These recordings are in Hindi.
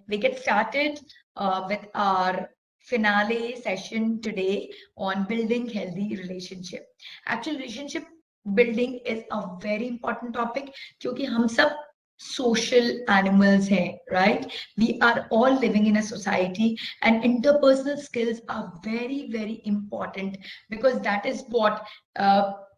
we get started with our finale session today on building healthy relationship. Actually, relationship building is a very important topic क्योंकि हम सब social animals हैं, right? We are all living in a society, and interpersonal skills are very, very important because that is what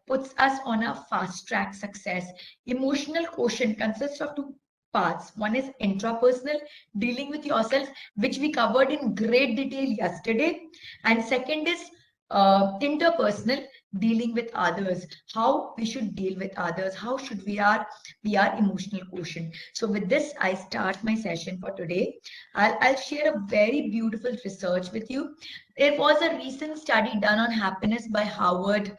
puts us on a fast track success. Emotional quotient consists of two parts. One is intrapersonal, dealing with yourself, which we covered in great detail yesterday. And second is interpersonal, dealing with others, how we should deal with others, how should we are emotional quotient. So with this, I start my session for today. I'll share a very beautiful research with you. There was a recent study done on happiness by Harvard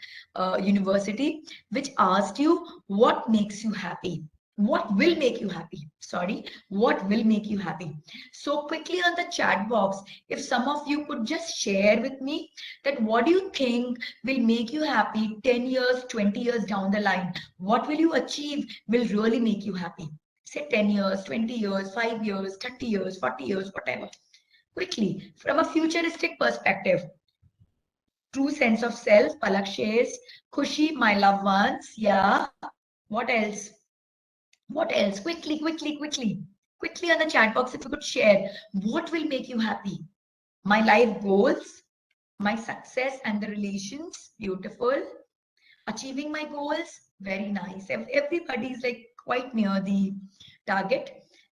University, which asked you what makes you happy. What will make you happy? Sorry, what will make you happy? So quickly on the chat box, if some of you could just share with me that what do you think will make you happy 10 years, 20 years down the line? What will you achieve will really make you happy? Say 10 years, 20 years, 5 years, 30 years, 40 years, whatever. Quickly, from a futuristic perspective, true sense of self, Palak shares, Khushi, my loved ones, yeah. What else? What else? Quickly, quickly, quickly. Quickly on the chat box, if you could share, what will make you happy? My life goals, my success and the relations, beautiful. Achieving my goals, very nice. Everybody is like quite near the target.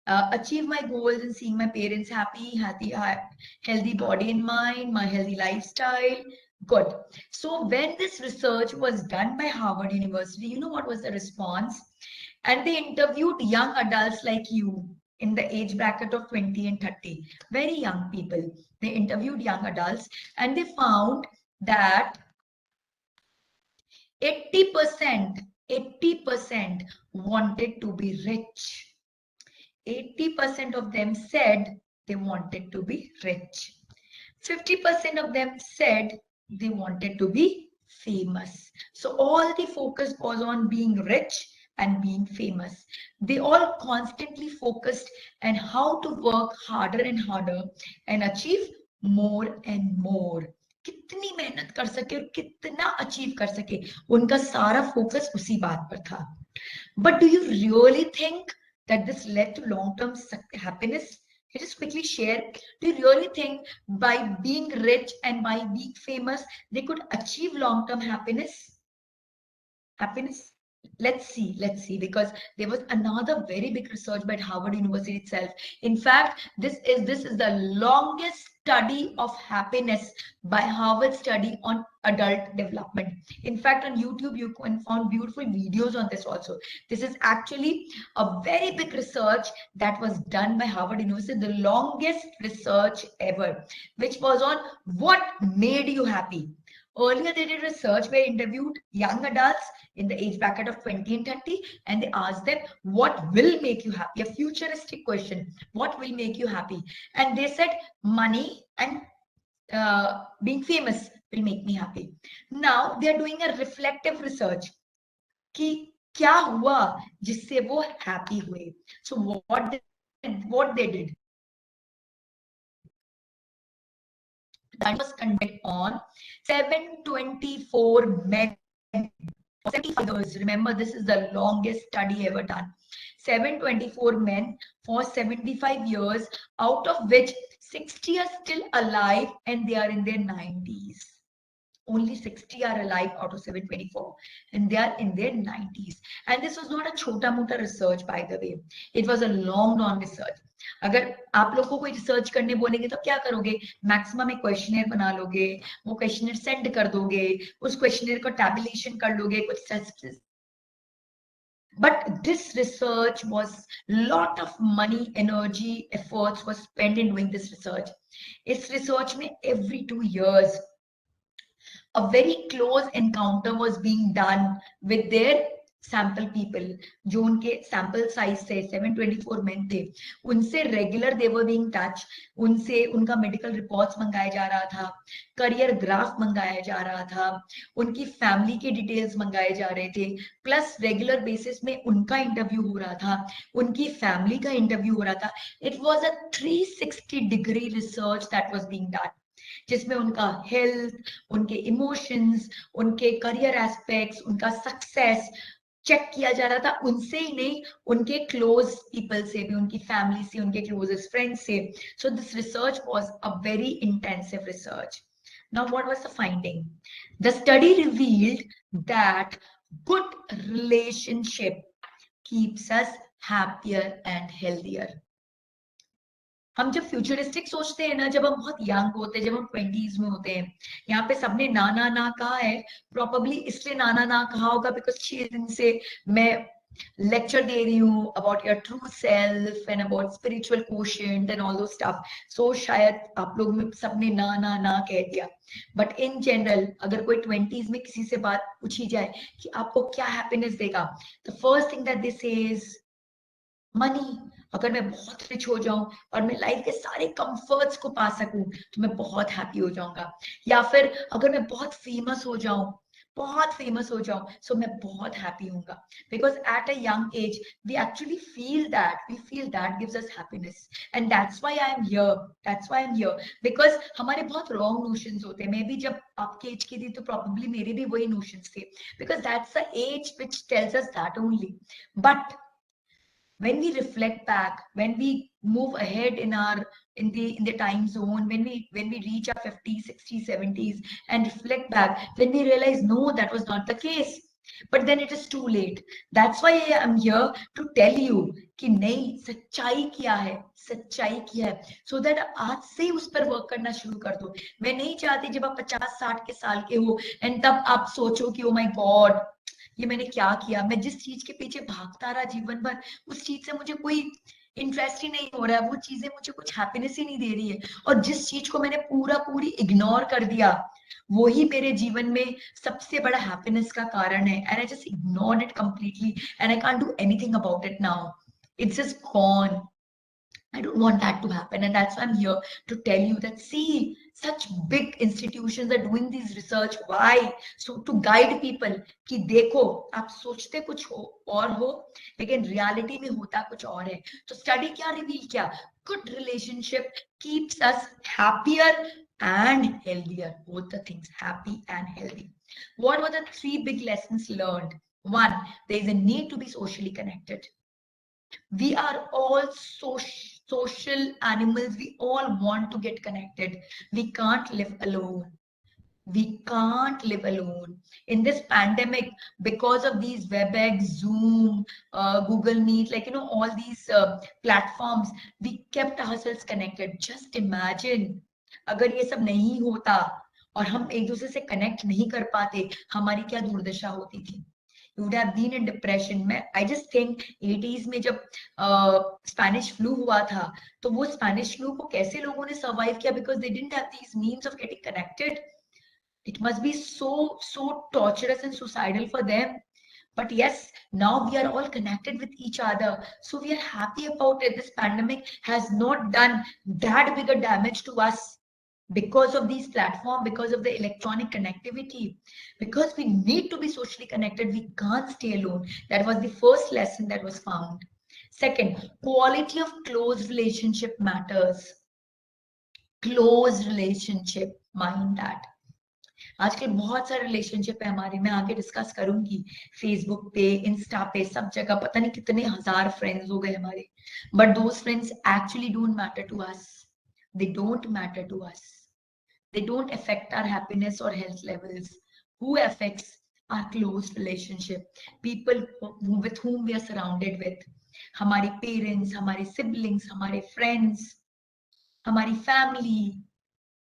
Achieve my goals and seeing my parents happy, healthy body and mind, my healthy lifestyle. Good. So when this research was done by Harvard University, you know what was the response? And they interviewed young adults like you in the age bracket of 20 and 30, very young people. They interviewed young adults and they found that 80%, 80% wanted to be rich. 80% of them said they wanted to be rich. 50% of them said they wanted to be famous. So all the focus was on being rich and being famous. They all constantly focused on how to work harder and harder and achieve more and more. कितनी मेहनत कर सके और कितना अचीव कर सके, उनका सारा फोकस उसी बात पर था. But do you really think that this led to long-term happiness? Can you just quickly share? Do you really think by being rich and by being famous, they could achieve long-term happiness? Happiness? Let's see, because there was another very big research by Harvard University itself. In fact, this is the longest study of happiness by Harvard study on adult development. In fact, on YouTube, you can find beautiful videos on this also. This is actually a very big research that was done by Harvard University, the longest research ever, which was on what made you happy. Earlier, they did research where they interviewed young adults in the age bracket of 20 and 30, and they asked them, what will make you happy? A futuristic question. What will make you happy? And they said, money and being famous will make me happy. Now, they are doing a reflective research. कि क्या हुआ जिससे वो happy हुए? So what they did? That was conducted on 724 men. 75 years. Remember, this is the longest study ever done. 724 men for 75 years, out of which 60 are still alive and they are in their 90s. Only 60 are alive out of 724 and they are in their 90s. And this was not a chota mota research, by the way. It was a long research. अगर आप लोग को कोई रिसर्च करने बोलेंगे तो क्या करोगे? मैक्सिमम एक क्वेश्चनर बना लोगे, वो क्वेश्चनर सेंड कर दोगे, उस क्वेश्चनर को टैबुलेशन कर लोगे, कुछ. But this research was lot of money, energy, efforts was spent in doing this research. इस research में every 2 years a very close encounter was being done with their sample people, जो उनके सैंपल साइज थे 724 मेन थे, उनसे regular they were being touch, उनसे उनका मेडिकल रिपोर्ट्स मंगाया जा रहा था, करियर ग्राफ मंगाया जा रहा था, उनकी फैमिली के डिटेल्स मंगाए जा रहे थे, प्लस रेगुलर बेसिस में उनका इंटरव्यू हो रहा था, उनकी फैमिली का इंटरव्यू हो रहा था. It was a 360 degree research that was being done, जिसमें उनका हेल्थ, उनके इमोशंस, उनके करियर एस्पेक्ट्स, उनका सक्सेस चेक किया जा रहा था. उनसे ही नहीं, उनके क्लोज पीपल से भी, उनकी फैमिली से, उनके क्लोजेस्ट फ्रेंड्स से. So this research was a very intensive research. Now, what was the finding? The study revealed that good relationship keeps us happier and healthier. हम जब फ्यूचरिस्टिक सोचते हैं ना, जब हम बहुत यंग होते हैं, जब हम 20s में होते हैं, यहाँ पे सबने ना ना ना कहा है, प्रोबेबली इसलिए ना ना ना कहा होगा बिकॉज 6 दिन से मैं लेक्चर दे रही हूँ about your true self and about spiritual quotient and all दो स्टफ. सो शायद आप लोग में सबने ना ना ना कह दिया. बट इन जनरल अगर कोई 20s में किसी से बात पूछी जाए कि आपको क्या हैप्पीनेस देगा, the first thing that this is money. अगर मैं बहुत रिच हो जाऊं और मैं लाइफ के सारे कंफर्ट्स को पा सकूं तो मैं बहुत हैप्पी हो जाऊंगा. या फिर अगर मैं बहुत फेमस हो जाऊं, बहुत फेमस हो जाऊं, सो मैं बहुत हैप्पी होऊंगा. Because at a young age we actually feel that gives us happiness. And that's why I am here, that's why I am here. Because हमारे बहुत रॉन्ग नोशंस होते हैं. मैं भी जब आपके एज की थी तो प्रोबेबली मेरे भी वही नोशंस थे, because that's the age which tells us that only. But when we reflect back, when we move ahead in our in the time zone, when we reach our 50s, 60s, 70s and reflect back, then we realize no, that was not the case. But then it is too late. That's why I am here to tell you कि नहीं, सच्चाई क्या है, सच्चाई क्या है, so that आज से ही उस पर वर्क करना शुरू कर दो. मैं नहीं चाहती जब आप 50-60 के साल के हो एंड तब आप सोचो कि ओ माय गॉड, ये मैंने क्या किया, मैं जिस चीज के पीछे भागता रहा जीवन भर, उस चीज से मुझे कोई इंटरेस्ट ही नहीं हो रहा है, वो चीजें मुझे कुछ हैप्पीनेस ही नहीं दे रही है, और जिस चीज को मैंने पूरी इग्नोर कर दिया वो ही मेरे जीवन में सबसे बड़ा हैप्पीनेस का कारण है. And I just ignored it completely and I can't do anything about it now. It's just gone. I don't want that to happen. And that's why I'm here to tell you that, see, such big institutions are doing this research. Why? So to guide people कि देखो, आप सोचते कुछ हो और हो, लेकिन reality में होता कुछ और है. तो study क्या reveal किया? Good relationship keeps us happier and healthier. Both the things, happy and healthy. What were the 3 big lessons learned? One, there is a need to be socially connected. We are all social animals. We all want to get connected. We can't live alone. We can't live alone. In this pandemic, because of these WebEx, Zoom, Google Meet, like, all these platforms, we kept ourselves connected. Just imagine, अगर ये सब नहीं होता और हम एक दूसरे से कनेक्ट नहीं कर पाते, हमारी क्या दुर्दशा होती थी. You would have been in depression. I just think 80s में जब स्पेनिश फ्लू हुआ था, तो वो स्पेनिश फ्लू को कैसे लोगों ने सर्वाइव किया, because they didn't have these means of getting connected. It must be so torturous and suicidal for them. But yes, now we are all connected with each other, so we are happy about it. This pandemic has not done that big a damage to us because of these platforms, because of the electronic connectivity, because we need to be socially connected. We can't stay alone. That was the first lesson that was found. Second, quality of close relationship matters. Close relationship, mind that. आजकल बहुत सारे रिलेशनशिप है हमारे, मैं आगे डिस्कस करूंगी. फेसबुक पे, इंस्टा पे, सब जगह पता नहीं कितने हजार फ्रेंड्स हो गए हमारे. But those friends actually don't matter to us. They don't matter to us. They don't affect our happiness or health levels. Who affects our close relationship? People with whom we are surrounded with. हमारे parents, हमारे siblings, हमारे friends, हमारी family,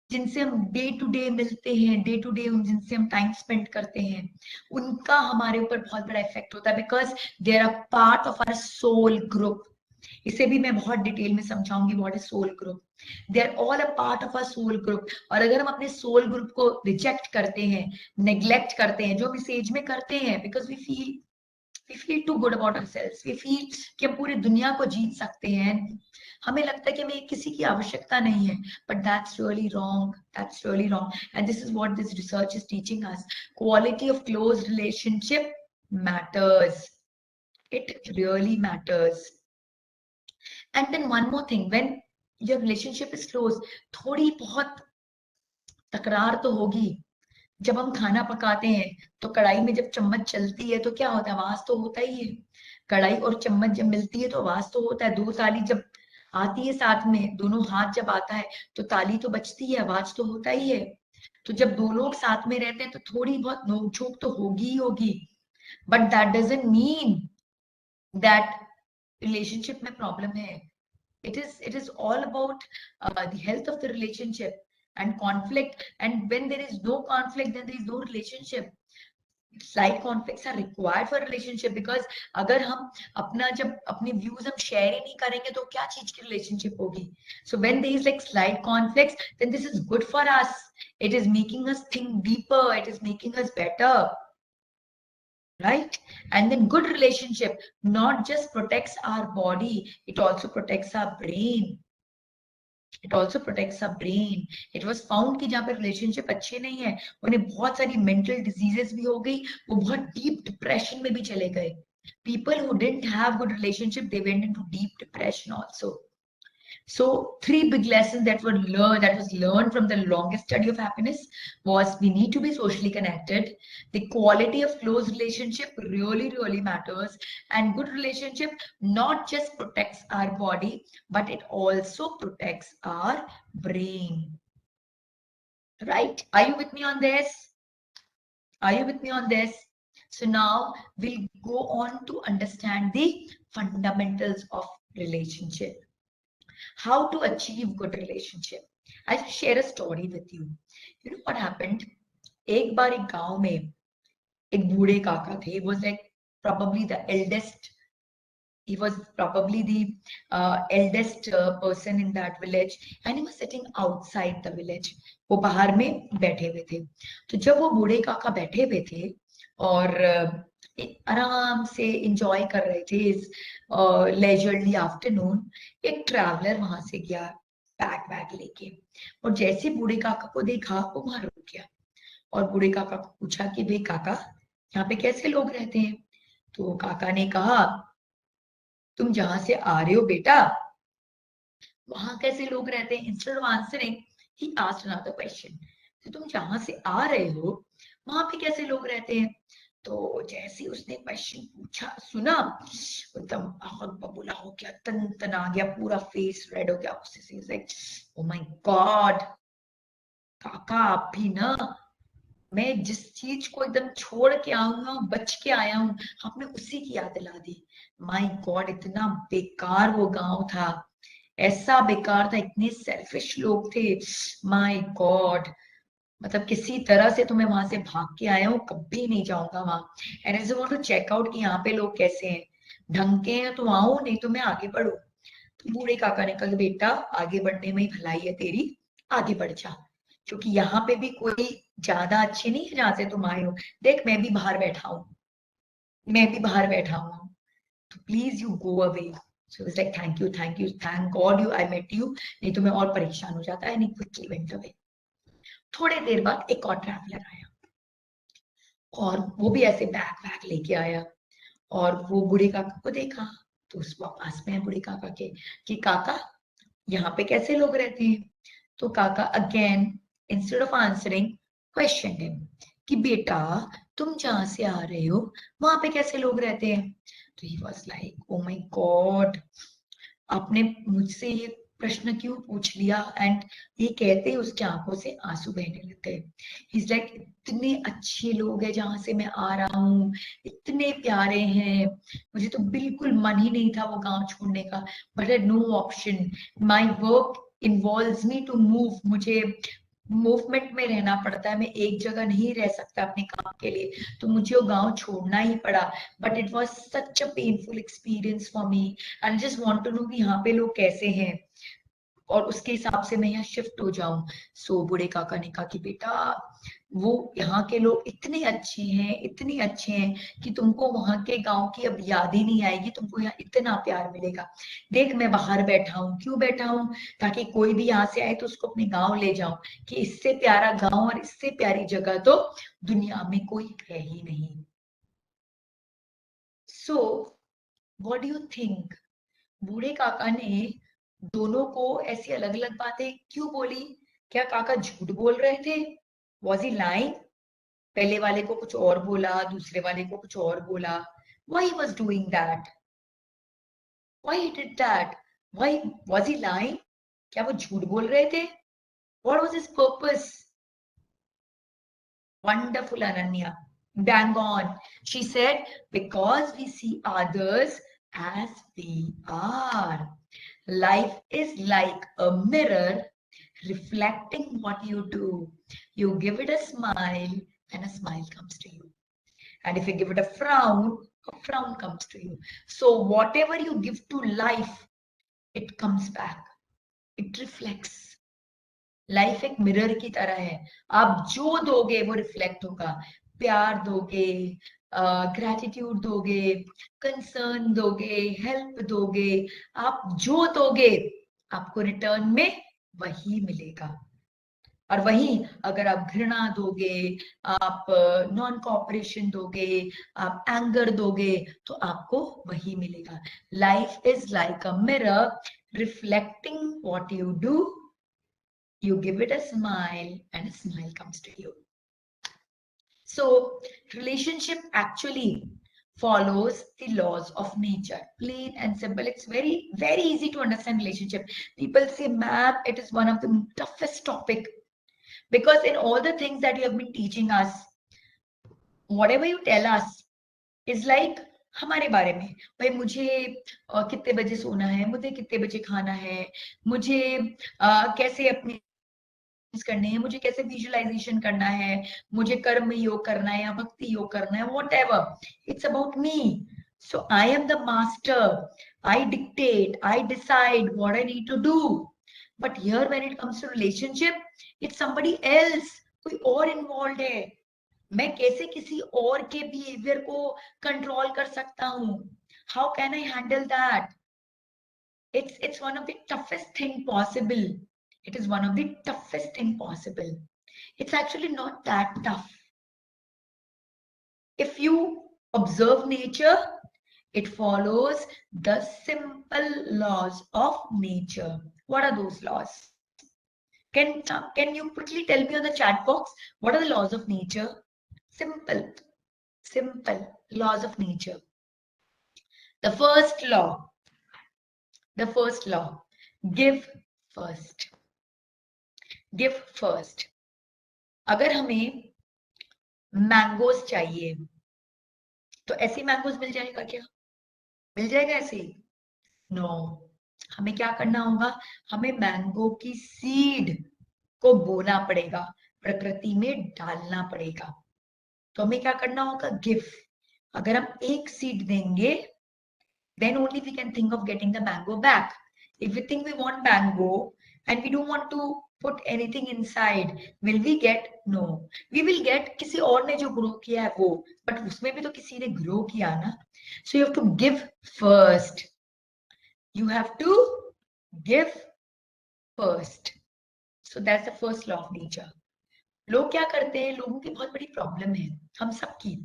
जिनसे हम डे टू डे मिलते हैं, डे टू डे जिनसे हम टाइम स्पेंड करते हैं, उनका हमारे ऊपर बहुत बड़ा इफेक्ट होता है, because they are a part of our soul group. इसे भी मैं बहुत डिटेल में समझाऊंगी what is soul group. They are all a part of our soul group. और अगर हम अपने सोल ग्रुप को रिजेक्ट करते हैं, नेग्लेक्ट करते हैं, जो हम इस एज में करते हैं, because we feel we feel too good about ourselves, we feel कि हम पूरी दुनिया को जीत सकते हैं, हमें लगता है कि हमें किसी की आवश्यकता नहीं है, but that's really wrong, that's really wrong, and this is what this research is teaching us. Quality of close relationship matters, it really matters. And then one more thing, when your relationship is close, थोड़ी बहुत तकरार तो होगी. जब हम खाना पकाते हैं तो कढ़ाई में जब चम्मच चलती है तो क्या होता है, आवाज तो होता ही है. कढ़ाई और चम्मच जब मिलती है तो आवाज तो होता है. दो ताली जब आती है साथ में, दोनों हाथ जब आता है तो ताली तो बजती है, आवाज तो होता ही है. तो जब दो लोग साथ में रहते हैं तो थोड़ी बहुत नोकझोंक तो होगी ही होगी, but that doesn't mean that relationship में प्रॉब्लम है. It is all about the health of the relationship and conflict, and when there is no conflict then there is no relationship. Slight conflicts are required for relationship, because अगर हम अपना जब अपने views हम share ही नहीं करेंगे तो क्या चीज की relationship होगी. So when there is like slight conflicts, then this is good for us. It is making us think deeper, it is making us better, right? And then good relationship not just protects our body, it also protects our brain. It also protects our brain. It was found कि जहाँ पे relationship अच्छे नहीं है उन्हें बहुत सारी mental diseases भी हो गई, वो बहुत deep depression में भी चले गए. People who didn't have good relationship, they went into deep depression also. So three big lessons that was learned from the longest study of happiness was we need to be socially connected. The quality of close relationship really, really matters. And good relationship not just protects our body, but it also protects our brain. Right? Are you with me on this? Are you with me on this? So now we'll go on to understand the fundamentals of relationship. How to achieve good relationship. I'll share a story with you. You know what happened? एक बार एक गांव में एक बूढ़े काका थे. He was like probably the eldest. He was probably the eldest person in that village, and he was sitting outside the village. वो बाहर में बैठे हुए थे. तो जब वो बूढ़े काका बैठे हुए थे और आराम से एंजॉय कर रहे थे इस लेजरली आफ्टरनून, एक ट्रैवलर वहां से गया बैग बैग लेके, और जैसे बूढ़े काका को देखा वो वहां रुक गया और बूढ़े काका को पूछा कि भाई काका, यहाँ पे कैसे लोग रहते हैं. तो काका ने कहा, तुम जहां से आ रहे हो बेटा वहां कैसे लोग रहते हैं. Instead of answering he asked another question, तो तुम जहां से आ रहे हो वहां पे कैसे लोग रहते हैं. तो जैसे उसने क्वेश्चन पूछा सुना, एकदम आग बबूला हो गया, तन तन आ गया, पूरा फेस रेड हो गया. उससे लाइक ओ माय गॉड काका, आप भी ना, मैं जिस चीज को एकदम छोड़ के आऊंगा बच के आया हूँ, आपने उसी की याद दिला दी. माय गॉड, इतना बेकार वो गांव था, ऐसा बेकार था, इतने सेल्फिश लोग थे. माय गॉड, मतलब किसी तरह से तो मैं वहां से भाग के आया हूँ, कभी नहीं जाऊंगा वहां. And I want to check out कि यहाँ पे लोग कैसे हैं, ढंग के हैं तो आओ, नहीं तो मैं आगे बढ़ू. तो बूढ़े काका ने कहा बेटा आगे बढ़ने में ही भलाई है तेरी, आगे बढ़ जा, क्योंकि यहाँ पे भी कोई ज्यादा अच्छे नहीं है जहां से तुम आए हो. देख मैं भी बाहर बैठा हूँ, मैं भी बाहर बैठा हूँ, तो please you go away. So it's like thank you, thank God you I met you, नहीं तो मैं और परेशान हो जाता है. नहीं, quickly went away. थोड़े देर बाद एक और ट्रैवलर आया और वो भी ऐसे बैग बैग लेके आया, और वो बूढ़े काका को देखा तो उस पास में है बूढ़े काका के कि काका यहाँ पे कैसे लोग रहते हैं. तो काका again instead of answering question him कि बेटा तुम जहां से आ रहे हो वहां पे कैसे लोग रहते हैं. तो ही was like oh my God, आपने मुझसे ये प्रश्न क्यों पूछ लिया. एंड ये कहते ही उसकी आंखों से आंसू बहने लग गए. ही इज लाइक इतने अच्छे लोग हैं जहां से मैं आ रहा हूँ, इतने प्यारे हैं, मुझे तो बिल्कुल मन ही नहीं था वो गांव छोड़ने का, but I no option. My work involves me to move, मुझे मूवमेंट में रहना पड़ता है, मैं एक जगह नहीं रह सकता अपने काम के लिए, तो मुझे वो गांव छोड़ना ही पड़ा. But it was such a painful experience for me, and just want to know कि यहाँ पे लोग कैसे हैं. और उसके हिसाब से मैं यहाँ शिफ्ट हो जाऊं। सो बूढ़े काका ने कहा कि बेटा वो यहाँ के लोग इतने अच्छे हैं, इतने अच्छे हैं कि तुमको वहां के गांव की अब याद ही नहीं आएगी, तुमको यहाँ इतना प्यार मिलेगा। देख मैं बाहर बैठा हूँ, क्यों बैठा हूँ? ताकि कोई भी यहाँ से आए तो उसको अपने गांव ले जाऊं, कि इससे प्यारा गांव और इससे प्यारी जगह तो दुनिया में कोई है ही नहीं। So what do you think, बूढ़े काका ने दोनों को ऐसी अलग अलग बातें क्यों बोली? क्या काका झूठ बोल रहे थे? Was he lying? पहले वाले को कुछ और बोला, दूसरे वाले को कुछ और बोला। Why he was doing that? Why he did that? Why was he lying? क्या वो झूठ बोल रहे थे? What was his purpose? Wonderful, Ananya. Bang on. She said, because we see others as we are. Life is like a mirror reflecting what you do. You give it a smile, and a smile comes to you. And if you give it a frown comes to you. So, whatever you give to life, it comes back, it reflects. Life एक मिरर की तरह है, आप जो दोगे वो रिफ्लेक्ट होगा। प्यार दोगे, ग्रेटिट्यूड दोगे, कंसर्न दोगे, हेल्प दोगे, आप जो दोगे आपको रिटर्न में वही मिलेगा। और वहीं अगर आप घृणा दोगे, आप नॉन कॉपरेशन दोगे, आप एंगर दोगे, तो आपको वही मिलेगा। Life is like a mirror reflecting what you do. You give it a smile and a smile comes to you. So relationship actually follows the laws of nature, plain and simple. It's very, very easy to understand relationship. People say, ma'am, it is one of the toughest topic, because in all the things that you have been teaching us, whatever you tell us is like हमारे बारे में। भाई मुझे कितने बजे सोना है, मुझे कितने बजे खाना है, मुझे कैसे अपने करने हैं, मुझे कैसे विजुअलाइजेशन करना है, मुझे कर्म योग करना है या भक्ति योग करना है, whatever, it's about me. So I am the master, I dictate, I decide what I need to do. But here when it comes to relationship, it's somebody else, कोई और इन्वॉल्व है। मैं कैसे किसी और के बिहेवियर को कंट्रोल कर सकता हूँ? How can I handle that? It's one of the toughest thing possible. It is one of the toughest thing possible. It's actually not that tough. If you observe nature, it follows the simple laws of nature. What are those laws? Can you quickly tell me on the chat box, what are the laws of nature? Simple, simple laws of nature. The first law, give first. Give first. अगर हमें मैंगोज चाहिए तो ऐसे मैंगोज मिल जाएगा क्या? मिल जाएगा ऐसे? नो। हमें क्या करना होगा? हमें मैंगो की सीड को बोना पड़ेगा, प्रकृति में डालना पड़ेगा। तो हमें क्या करना होगा? गिव। अगर हम एक सीड देंगे, then only we can think of getting the mango back. If we think we want mango and we don't want to put anything inside, will we get? No. We will get किसी और ने जो ग्रो किया है वो, but उसमें भी तो किसी ने ग्रो किया ना। So you have to give first. You have to give first. So that's the first law of nature. लोग क्या करते हैं, लोगों की बहुत बड़ी प्रॉब्लम है, हम सबकी।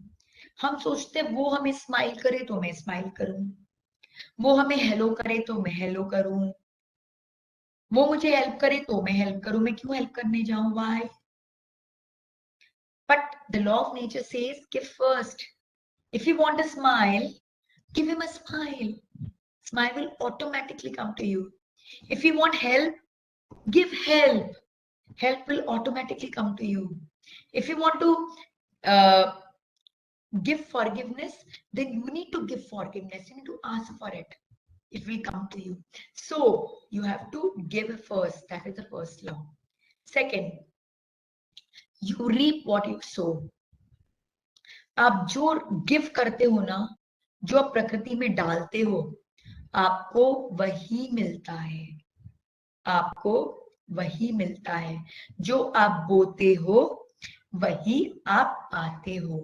हम सोचते हैं वो हमें स्माइल करे तो मैं स्माइल करूं, वो हमें हेलो करे तो मैं हेलो करूं, वो मुझे हेल्प करे तो मैं हेल्प करूं। मैं क्यों हेल्प करने जाऊं? Why? But the law of nature says give first. If you want a smile, give him a smile. Smile will automatically come to you. If you want help, give help. Help will automatically come to you. If you want to uh, give forgiveness, then you need to give forgiveness. You need to ask for it. It will come to you. So you have to give first. That is the first law. Second, you reap what you sow. आप जो गिव करते हो ना, जो आप प्रकृति में डालते हो, आपको वही मिलता है। आपको वही मिलता है। जो आप बोते हो वही आप पाते हो।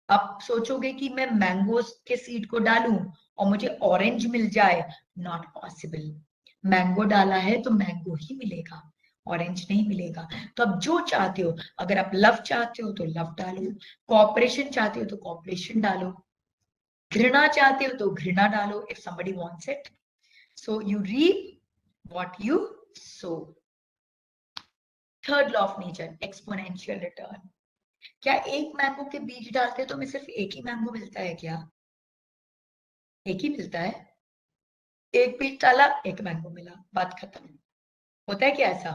अब सोचोगे कि मैं मैंगोस के सीड को डालूं और मुझे ऑरेंज मिल जाए, नॉट पॉसिबल। मैंगो डाला है तो मैंगो ही मिलेगा, ऑरेंज नहीं मिलेगा। तो अब जो चाहते हो, अगर आप लव चाहते हो तो लव डालो, कॉपरेशन चाहते हो तो कॉपरेशन डालो, घृणा चाहते हो तो घृणा डालो, if somebody wants it. So you reap what you sow. Third law of nature, exponential return. क्या एक मैंगो के बीज डालते तो हमें सिर्फ एक ही मैंगो मिलता है क्या? एक ही मिलता है। एक बीज डाला, एक मैंगो मिला, बात खत्म। होता है क्या ऐसा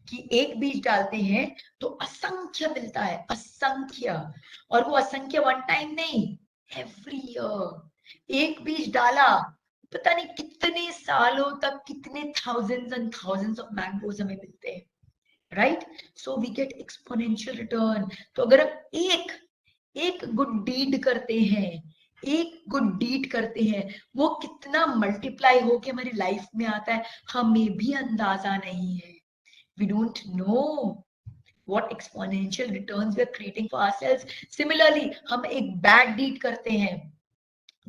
कि एक बीज डालते हैं तो असंख्य मिलता है, असंख्य। और वो असंख्य वन टाइम नहीं, एवरी ईयर। एक बीज डाला, पता नहीं कितने सालों तक कितने thousands and thousands of mangoes हमें मिलते हैं, right? So we get exponential return. तो अगर हम एक एक गुड डीड करते हैं, एक गुड डीड करते हैं, वो कितना मल्टीप्लाई होके हमारी लाइफ में आता है हमें भी अंदाजा नहीं है। We don't know what exponential returns we are creating for ourselves. Similarly, हम एक बैड डीड करते हैं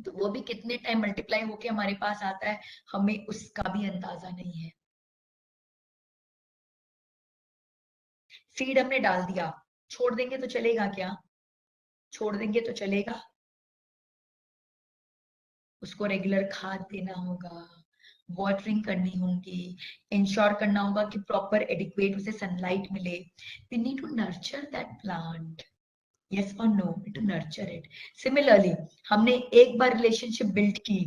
तो वो भी कितने टाइम मल्टीप्लाई होके हमारे पास आता है, हमें उसका भी अंदाजा नहीं है। सीड हमने डाल दिया, छोड़ देंगे तो चलेगा क्या? छोड़ देंगे तो चलेगा? उसको रेगुलर खाद देना होगा, वाटरिंग करनी होगी, इंश्योर करना होगा कि प्रॉपर एडिक्वेट उसे सनलाइट मिले। We need to nurture that plant, yes or no, to nurture it. Similarly, हमने एक बार रिलेशनशिप बिल्ड की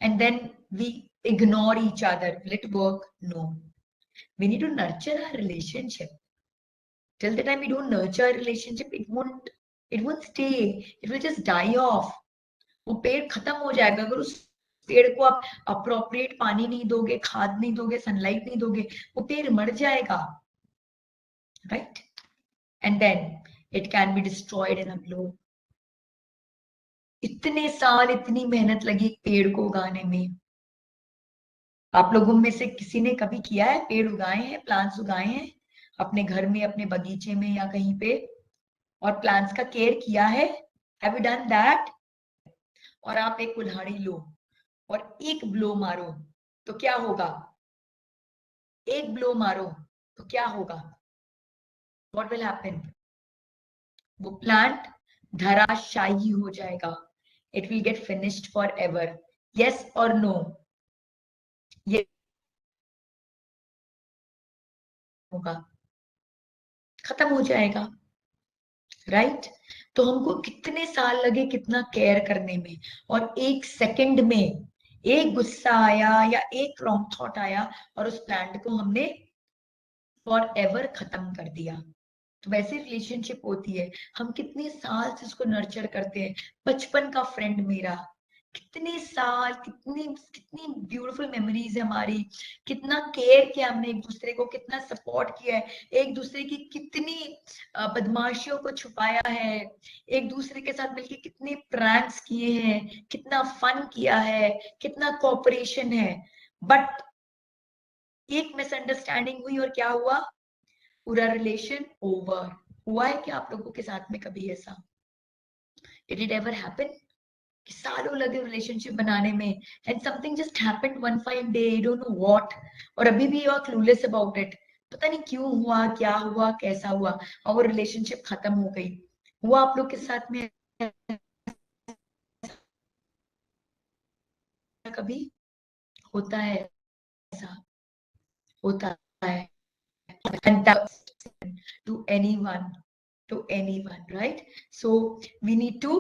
and then we ignore each other, will it work? No. We need to nurture our relationship. Till the time we don't nurture our relationship, it won't stay, it will just die off. वो पेड़ खत्म हो जाएगा अगर उस पेड़ को आप अप्रोप्रिएट पानी नहीं दोगे, खाद नहीं दोगे, सनलाइट नहीं दोगे, वो पेड़ मर जाएगा, right? And then it can be destroyed in a blow. इतने साल इतनी मेहनत लगी पेड़ को उगाने में। आप लोगों में से किसी ने कभी किया है, पेड़ उगाए हैं, प्लांट्स उगाए हैं अपने घर में, अपने बगीचे में या कहीं पे, और प्लांट्स का केयर किया है? Have you done that? और आप एक कुल्हाड़ी लो और एक ब्लो मारो तो क्या होगा? एक ब्लो मारो तो क्या होगा? What will happen? वो प्लांट धराशायी हो जाएगा, it will gate finished for ever. Yes और नो? ये होगा, खत्म हो जाएगा, राइट? तो हमको कितने साल लगे कितना केयर करने में, और एक सेकंड में एक गुस्सा आया या एक रॉन्ग थॉट आया और उस प्लांट को हमने फॉर एवर खत्म कर दिया। तो वैसे रिलेशनशिप होती है, हम कितने साल से उसको नर्चर करते हैं। बचपन का फ्रेंड मेरा, कितने साल, कितनी कितनी ब्यूटीफुल मेमोरीज है हमारी, कितना केयर किया हमने एक दूसरे को, कितना सपोर्ट किया है एक दूसरे की, कितनी बदमाशियों को छुपाया है, एक दूसरे के साथ मिलकर कितने प्रैंक्स किए हैं, कितना फन किया है, कितना कोऑपरेशन है। बट एक मिसअंडरस्टैंडिंग हुई और क्या हुआ? पूरा रिलेशन ओवर। हुआ है क्या आप लोगों के साथ में कभी ऐसा? डिड इट एवर हैपन कि सालों लगे रिलेशनशिप बनाने में and something just happened one fine day, you don't know what, और अभी भी you are clueless about it, पता नहीं क्यों हुआ, क्या हुआ, कैसा हुआ, और वो रिलेशनशिप खत्म हो गई? हुआ आप लोग के साथ में कभी? होता है ऐसा, होता है, and that's to anyone, to anyone, right? So we need to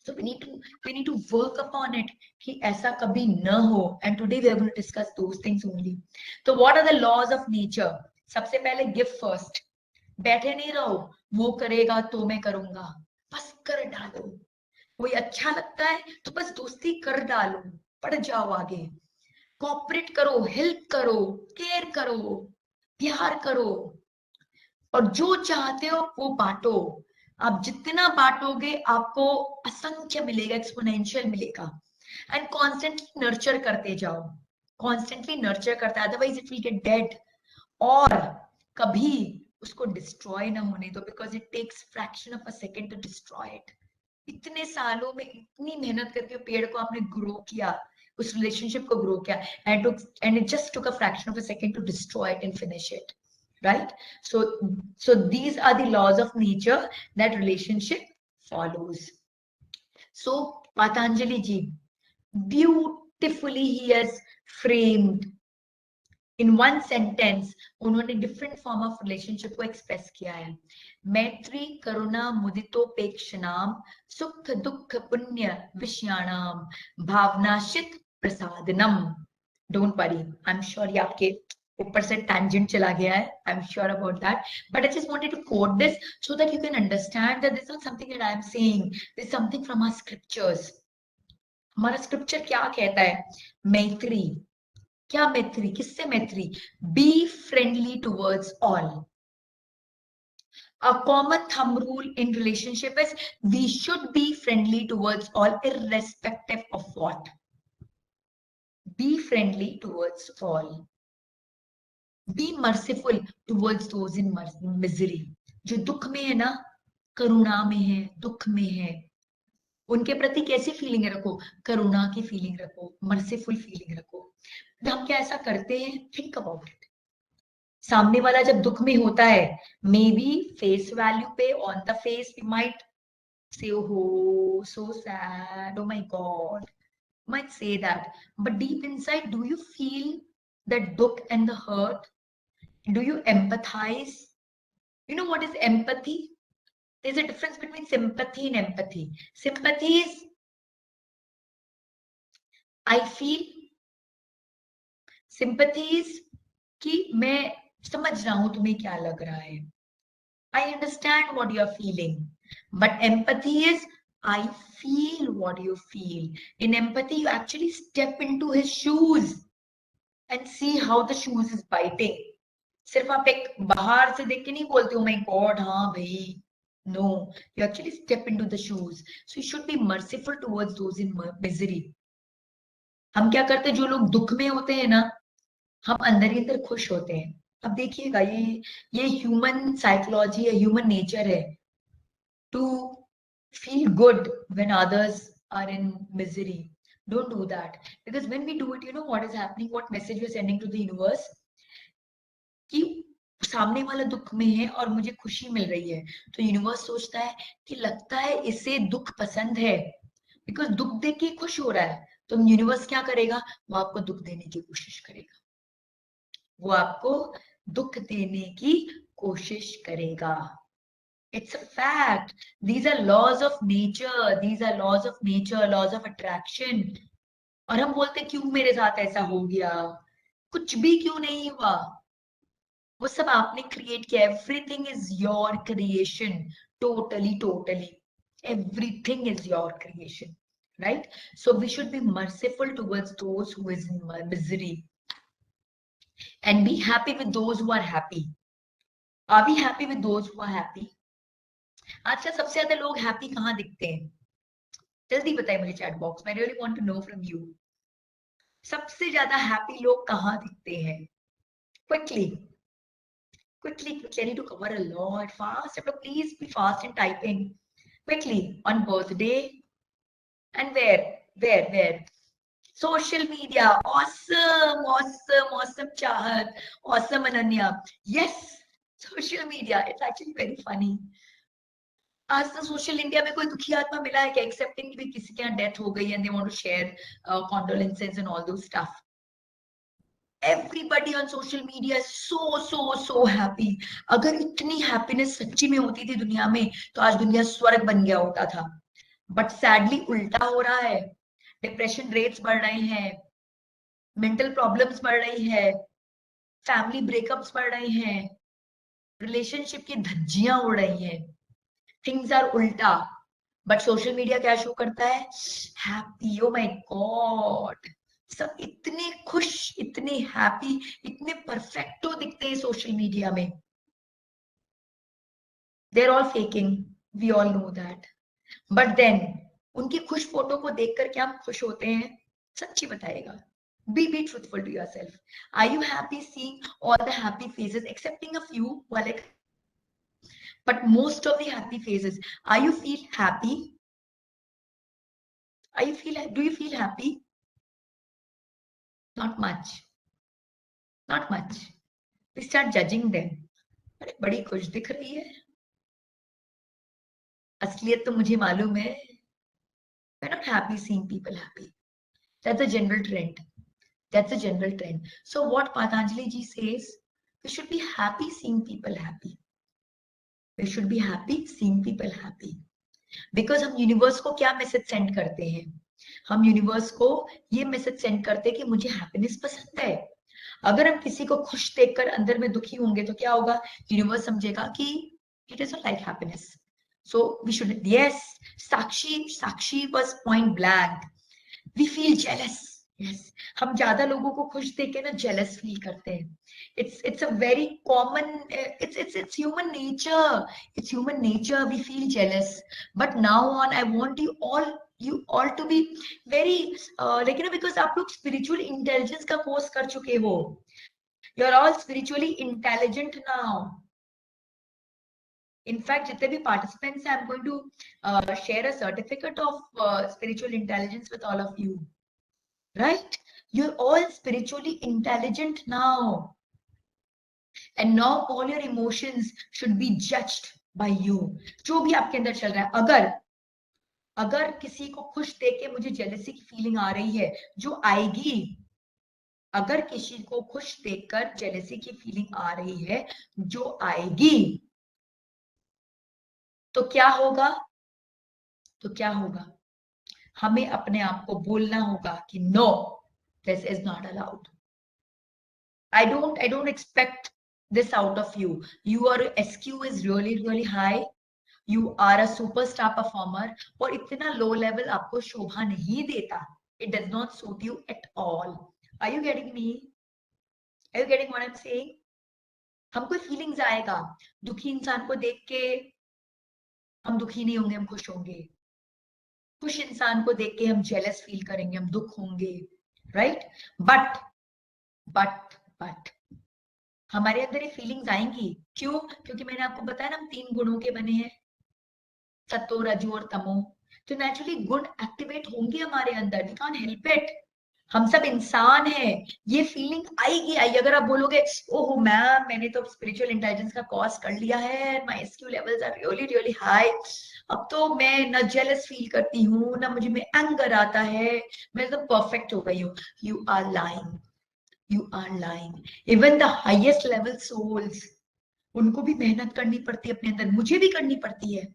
so we need to work upon it कि ऐसा कभी न हो, and today we are going to discuss those things only. तो what are the laws of nature? सबसे पहले give first, बैठे नहीं रहो वो करेगा तो मैं करूंगा, बस कर डालो। कोई अच्छा लगता है तो बस दोस्ती कर डालो, पढ़ जाओ आगे, कोऑपरेट करो, हेल्प करो, केयर करो, प्यार करो, और जो चाहते हो वो बांटो। आप जितना बांटोगे आपको असंख्य मिलेगा, एक्सपोनेंशियल मिलेगा। एंड कॉन्स्टेंटली नर्चर करते जाओ, कॉन्स्टेंटली नर्चर करता है, otherwise it will get dead, और कभी उसको डिस्ट्रॉय ना होने दो, because it takes fraction of a second to destroy it. इतने सालों में इतनी मेहनत करके पेड़ को आपने ग्रो किया, उस रिलेशनशिप को ग्रो किया, and it just took a fraction of a second to destroy it and finish it, right? So these are the laws of nature that relationship follows. So Patanjali ji, beautifully he has framed in one sentence, उन्होंने different form of relationship को express किया है। मैत्री करुणा मुदितोपेक्षणाम सुख दुख पुण्य विषयाणाम भावनाशित प्रसादनम। Don't worry, I'm sure ये आपके ऊपर से tangent चला गया है, I'm sure about that, but I just wanted to quote this so that you can understand that this is not something that I am saying, this is something from our scriptures. हमारा scripture क्या कहता है? मैत्री, क्या मैत्री, किससे मैत्री? Be friendly towards all. A common thumb rule in relationship is we should be friendly towards all irrespective of what. Be friendly towards all. Be merciful towards those in misery. जो दुख में है ना, करुणा में है, दुख में है, उनके प्रति कैसी फीलिंग रखो? करुणा की फीलिंग रखो, मर्सीफुल फीलिंग रखो। हम क्या ऐसा करते हैं? Think about it. सामने वाला जब दुख में होता है, मे बी फेस वैल्यू पे on the face we might say oh so sad, oh my God, might say that, but deep inside, do you feel that duck and the hurt? Do you empathize? You know what is empathy? There's a difference between sympathy and empathy. Sympathy is I feel, sympathy is कि मैं समझ रहा हूं तुम्हें क्या लग रहा है, I understand what you are feeling. But empathy is I feel what you feel. In empathy, you actually step into his shoes and see how the shoes is biting. सिर्फ आप एक बाहर से देख के नहीं बोलते हो, my God, हाँ भाई. No, you actually step into the shoes. So you should be merciful towards those in misery. हम क्या करते हैं, जो लोग दुख में होते हैं ना, हम अंदर ही अंदर खुश होते हैं। अब देखिएगा, ये ह्यूमन साइकोलॉजी है, ह्यूमन नेचर है to feel good when others are in misery. Don't do that, because when we do it, you know what is happening, what message we're sending to the universe, कि सामने वाला दुख में है और मुझे खुशी मिल रही है, तो यूनिवर्स सोचता है कि लगता है इसे दुख पसंद है, बिकॉज दुख देख के खुश हो रहा है, तो यूनिवर्स क्या करेगा, वो आपको दुख देने की कोशिश करेगा, वो आपको दुख देने की कोशिश करेगा। It's a fact. These are laws of nature. These are laws of nature, laws of attraction. और हम बोलते क्यों मेरे साथ ऐसा हो गया? कुछ भी क्यों नहीं हुआ, वो सब आपने क्रिएट किया। Everything is your creation, totally totally everything is your creation, right? So we should be merciful towards those who is in misery and be happy with those who are happy. Are we happy with those who are happy? आजकल सबसे ज्यादा लोग हैप्पी कहाँ दिखते हैं? जल्दी बताइए मुझे चैट बॉक्स में, really want to know from you, सबसे ज्यादा हैप्पी लोग कहाँ दिखते हैं? Quickly quickly, I need to cover a lot fast, but please be fast in typing quickly. On birthday, and where social media. Awesome Chahat, awesome Ananya. Yes, social media, it's actually very funny. आज तो सोशल इंडिया में कोई दुखी आत्मा मिला है क्या, एक्सेप्टिंग कि किसी के यहाँ डेथ हो गई and they want to share condolences and all those stuff. Everybody on social media is so happy. अगर इतनी हैप्पीनेस सच्ची में होती थी दुनिया में, तो आज दुनिया स्वर्ग बन गया होता था, बट सैडली उल्टा हो रहा है। डिप्रेशन रेट्स बढ़ रहे हैं, मेंटल प्रॉब्लम्स बढ़ रही है, फैमिली ब्रेकअप्स बढ़ रहे हैं, रिलेशनशिप की धज्जियां उड़ रही हैं, थिंग्स आर उल्टा, बट सोशल मीडिया क्या शो करता है? हैप्पी, ओ माय गॉड, सब इतने खुश, इतने हैप्पी, इतने परफेक्टो दिखते हैं सोशल मीडिया में। They are all faking, we all know that, but then उनकी खुश फोटो को देखकर क्या हम खुश होते हैं? सच्ची बताएगा, Be truthful to yourself. Are you happy seeing all the happy faces, excepting a few who are like, but most of the happy faces? Are you feel happy? Do you feel happy? Not much. Not much. We start judging them. अरे बड़ी खुश दिख रही है. असलियत तो मुझे मालूम है. We're not happy seeing people happy. That's a general trend. That's a general trend. So what Patanjali ji says, we should be happy seeing people happy. We should be happy seeing people happy. Because हम यूनिवर्स को क्या मैसेज सेंड करते हैं? हम यूनिवर्स को ये मैसेज सेंड करते हैं कि मुझे हैप्पीनेस पसंद है. अगर हम किसी को खुश देखकर अंदर में दुखी होंगे तो क्या होगा? यूनिवर्स समझेगा कि it is like happiness. So we should, yes, Sakshi was point blank. We feel jealous. Yes, हम ज्यादा लोगों को खुश देख के ना jealous feel करते हैं. It's a very common, it's human nature. It's human nature. We feel jealous. But now on, I want you all to be very like because आप लोग spiritual intelligence का course कर चुके हो. You're all spiritually intelligent now. In fact, जितने भी participants हैं, I'm going to share a certificate of spiritual intelligence with all of you. Right? You're all spiritually intelligent now. And now all your emotions should be judged by you. जो भी आपके अंदर चल रहा है, अगर किसी को खुश देख के मुझे जेलसी की फीलिंग आ रही है, जो आएगी, अगर किसी को खुश देखकर जेलसी की फीलिंग आ रही है, जो आएगी, तो क्या होगा? हमें अपने आप को बोलना होगा कि no, this is not allowed. I don't expect this out of you. Your SQ is really high. You are a superstar performer. और इतना low level आपको शोभा नहीं देता. It does not suit you at all. Are you getting me? Are you getting what I'm saying? हमको फीलिंग्स आएगा. दुखी इंसान को देख के हम दुखी नहीं होंगे, हम खुश होंगे. खुश इंसान को देख के हम जेलस फील करेंगे, हम दुख होंगे. राइट? बट हमारे अंदर ये फीलिंग्स आएंगी. क्यों? क्योंकि मैंने आपको बताया ना, हम 3 गुणों के बने हैं, सत्तो, रजो और तमो. तो नेचुरली गुण एक्टिवेट होंगे हमारे अंदर. We can't help it. हम सब इंसान हैं. ये फीलिंग आएगी. अगर आप बोलोगे ओहो मैम, मैंने तो स्पिरिचुअल इंटेलिजेंस का कोर्स कर लिया है, my SQ levels are really high, अब तो मैं न जेलस फील करती हूँ, ना मुझे में एंगर आता है, मैं तो परफेक्ट हो गई हूँ. You are lying. You are lying. Even the highest level souls, उनको भी मेहनत करनी पड़ती है अपने अंदर. मुझे भी करनी पड़ती है.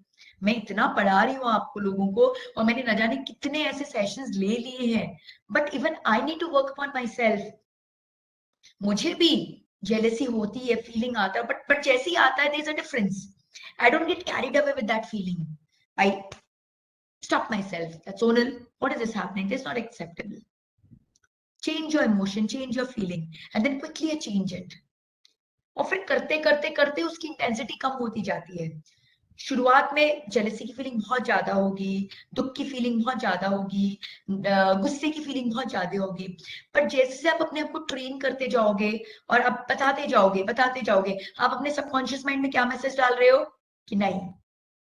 मैं इतना पढ़ा रही हूँ आपको लोगों को, और मैंने न जाने कितने ऐसे सेशंस ले लिए हैं. But even I need to work upon my self. मुझे भी जेलेसी होती है, फीलिंग आता है, बट जैसे ही आता है there is a difference. I don't get carried away with that feeling. I stop myself. That's Sonal, what is this happening? This is not acceptable. Change your emotion, change your feeling, and then quickly change it. और फिर करते करते करते उसकी इंटेंसिटी कम होती जाती है. शुरुआत में जेलसी की फीलिंग बहुत ज्यादा होगी, दुख की फीलिंग बहुत ज्यादा होगी, गुस्से की फीलिंग बहुत ज्यादा होगी. पर जैसे आप अपने आप को ट्रेन करते जाओगे और आप बताते जाओगे, आप अपने सबकॉन्शियस माइंड में क्या मैसेज डाल रहे हो कि नहीं,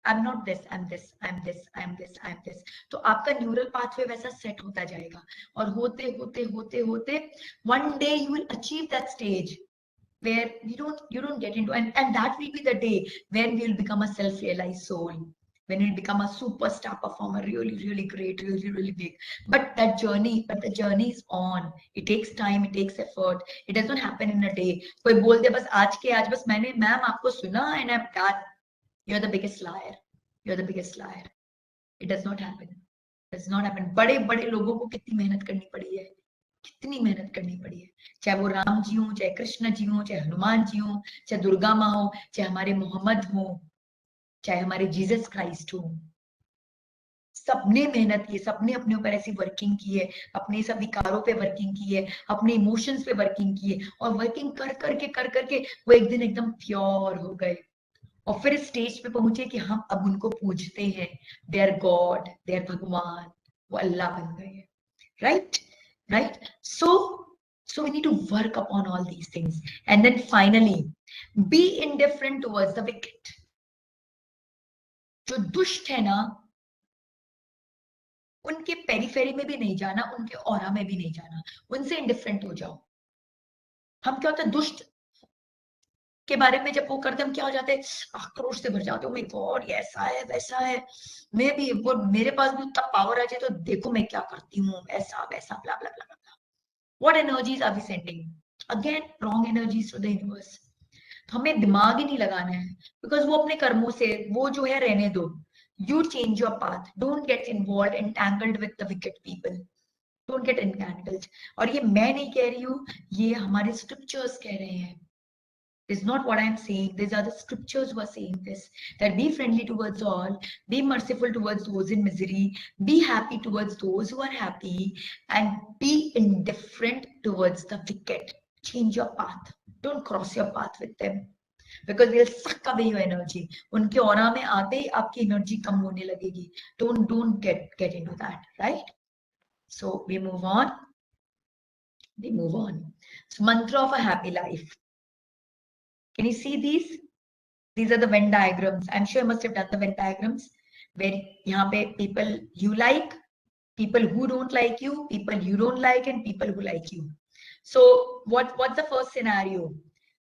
I am not this, I am this, I am this, I am this, I am this. तो आपका न्यूरल पाथवे वैसा सेट होता जाएगा. और होते होते होते होते one day you will achieve that stage where you don't get into, and that will be the day when we will become a self-realized soul, when we will become a superstar performer, really great, really big. But the journey is on. It takes time, it takes effort. It does not happen in a day. कोई बोल दे बस आज के आज, बस मैंने मैम आपको सुना and I'm done. You're the biggest liar. You're the biggest liar. It does not happen. It does not happen. बड़े बड़े लोगों को कितनी मेहनत करनी पड़ी है, कितनी मेहनत करनी पड़ी है. चाहे वो राम जी हो, चाहे कृष्ण जी हो, चाहे हनुमान जी हो, चाहे दुर्गा माँ हो, चाहे हमारे मोहम्मद हो, चाहे हमारे जीसस क्राइस्ट हो. सबने मेहनत की, सबने अपने ऊपर ऐसी वर्किंग की है, अपने सब विकारों पे वर्किंग की है, अपने इमोशंस पे वर्किंग की है, और वर्किंग कर करके वो एक दिन एकदम प्योर हो गए. और फिर इस स्टेज पे पहुंचे कि हम अब उनको पूजते हैं. They are God, they are bhagwan, वो अल्लाह बन गए. Right? right? So we need to work upon all these things. And then finally, be indifferent towards the wicked. जो दुष्ट है ना, उनके पेरीफेरी में भी नहीं जाना, उनके ऑरा में भी नहीं जाना, उनसे इंडिफरेंट हो जाओ. हम क्या होता है, दुष्ट के बारे में जब वो करते हम क्या हो जाते हैं, आक्रोश से भर जाते हो, माय गॉड ये ऐसा है वैसा है, मैं भी वो मेरे पास भी उतना पावर आ जाए तो देखो मैं क्या करती हूँ, ऐसा वैसा blah blah blah blah. What energies are we sending? Again wrong energies to the universe. तो हमें दिमाग ही नहीं लगाना है, बिकॉज वो अपने कर्मों से वो जो है रहने दो. You change your path, don't get involve entangled with the wicked people, don't get entangled. और ये मैं नहीं कह रही हूँ, ये हमारे स्क्रिप्चर्स कह रहे हैं. This is not what I am saying. These are the scriptures who are saying this. That be friendly towards all, be merciful towards those in misery, be happy towards those who are happy, and be indifferent towards the wicked. Change your path. Don't cross your path with them. Because they'll suck away your energy. उनके ऑरा में आते ही आपकी एनर्जी कम होने लगेगी. Don't get into that, right? So we move on. We move on. So mantra of a happy life. Can you see these? These are the Venn diagrams. I'm sure you must have done the Venn diagrams where यहाँ पे people you like, people who don't like you, people you don't like, and people who like you. So what's the first scenario?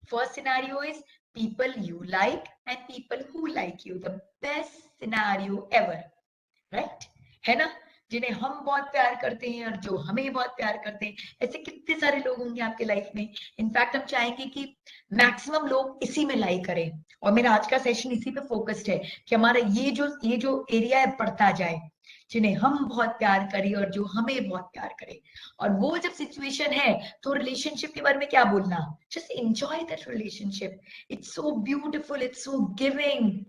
First scenario is people you like and people who like you. The best scenario ever, right? है ना? जिन्हें हम बहुत प्यार करते हैं और जो हमें बहुत प्यार करते हैं, ऐसे कितने सारे लोग होंगे आपके लाइफ में. इनफैक्ट हम चाहेंगे कि मैक्सिमम लोग इसी में लाइक करें. और मेरा आज का सेशन इसी पे फोकस्ड है कि हमारा ये जो एरिया है बढ़ता जाए, जिन्हें हम बहुत प्यार करें और जो हमें बहुत प्यार करें. और वो जब सिचुएशन है तो रिलेशनशिप के बारे में क्या बोलना, just enjoy that relationship. It's so beautiful, it's so giving.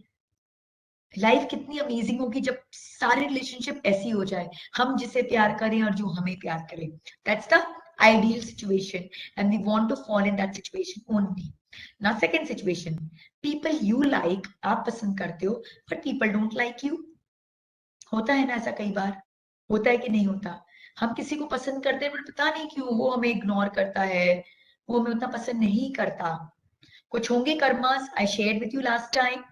Life कितनी अमेजिंग होगी जब सारे रिलेशनशिप ऐसी हो जाए, हम जिसे प्यार करें और जो हमें प्यार करें. That's the ideal situation and we want to fall in that situation only. Now second situation, people you like, आप पसंद करते हो but people don't like you. होता है ना ऐसा कई बार, होता है कि नहीं होता? हम किसी को पसंद करते हैं but पता नहीं क्यों वो हमें इग्नोर करता है, वो हमें उतना पसंद नहीं करता. कुछ होंगे karmas, I shared with you last time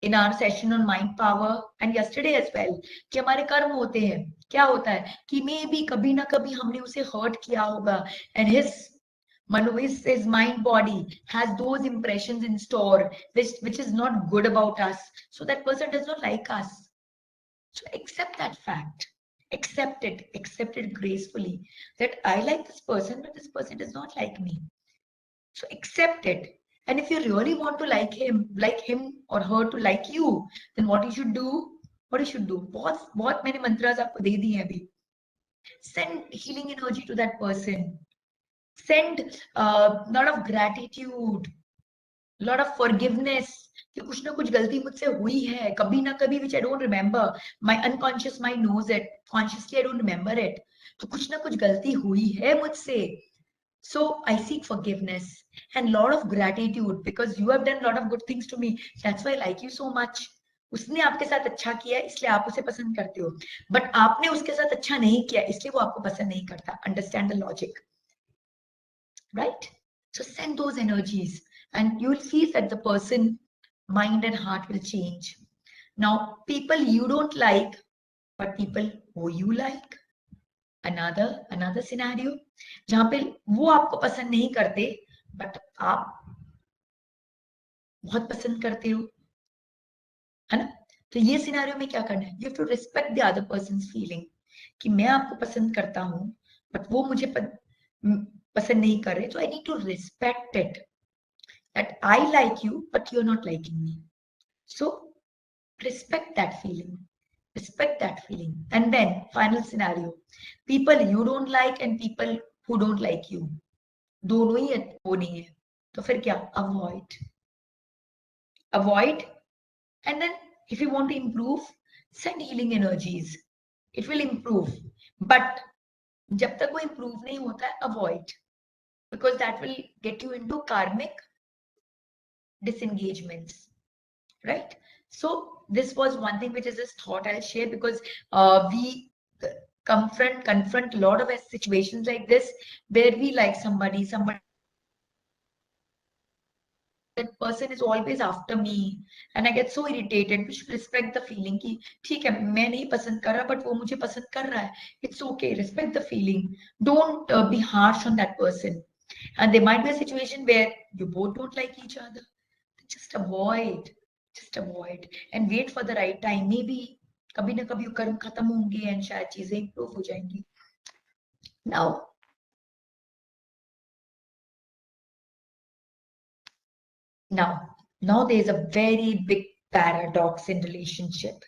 in our session on mind power and yesterday as well, कि हमारे कर्म होते हैं. क्या होता है कि मे बी कभी ना कभी हमने उसे हर्ट किया होगा and his mind body has those impressions in store which is not good about us, so that person does not like us. So accept that fact, accept it gracefully, that I like this person but this person does not like me. So accept it. And if you really want to like him or her to like you, then what you should do? बहुत मैंने mantras आपको दे दिए हैं अभी. Send healing energy to that person. Send lot of gratitude, lot of forgiveness. कि कुछ ना कुछ गलती मुझसे हुई है कभी ना कभी, which I don't remember. My unconscious mind knows it. Consciously I don't remember it. तो कुछ ना कुछ गलती हुई है मुझसे. So I seek forgiveness and lot of gratitude because you have done a lot of good things to me. That's why I like you so much. उसने आपके साथ अच्छा किया इसलिए आप उसे पसंद करते हो, बट आपने उसके साथ अच्छा नहीं किया इसलिए वो आपको पसंद नहीं करता. Understand the logic, right? So send those energies and you will feel that the person mind and heart will change. Now people you don't like but people who you like. another scenario जहां पे वो आपको पसंद नहीं करते बट आप बहुत पसंद करते हो, है ना? तो ये सिनेरियो में क्या करना है, you have to respect the other person's feeling कि मैं आपको पसंद करता हूं बट वो मुझे पसंद नहीं कर रहे, तो I need to respect it that I like you but you are not liking me. So respect that feeling. And then final scenario, people you don't like and people who don't like you, दोनों ही वो नहीं है, तो फिर क्या, avoid. And then if you want to improve, send healing energies, it will improve. But जब तक वो improve नहीं होता है, avoid, because that will get you into karmic disengagements, right? So this was one thing which is this thought I'll share because confront a lot of situations like this where we like somebody, that person is always after me and I get so irritated. We should respect the feeling कि ठीक है मैं नहीं पसंद कर रहा but वो मुझे पसंद कर रहा है. It's okay. Respect the feeling. Don't be harsh on that person. And there might be a situation where you both don't like each other. Just avoid. Just avoid and wait for the right time. Maybe कभी ना कभी कर्म खत्म होंगे and शायद चीजें improve हो जाएंगी. Now there is a very big paradox in relationship.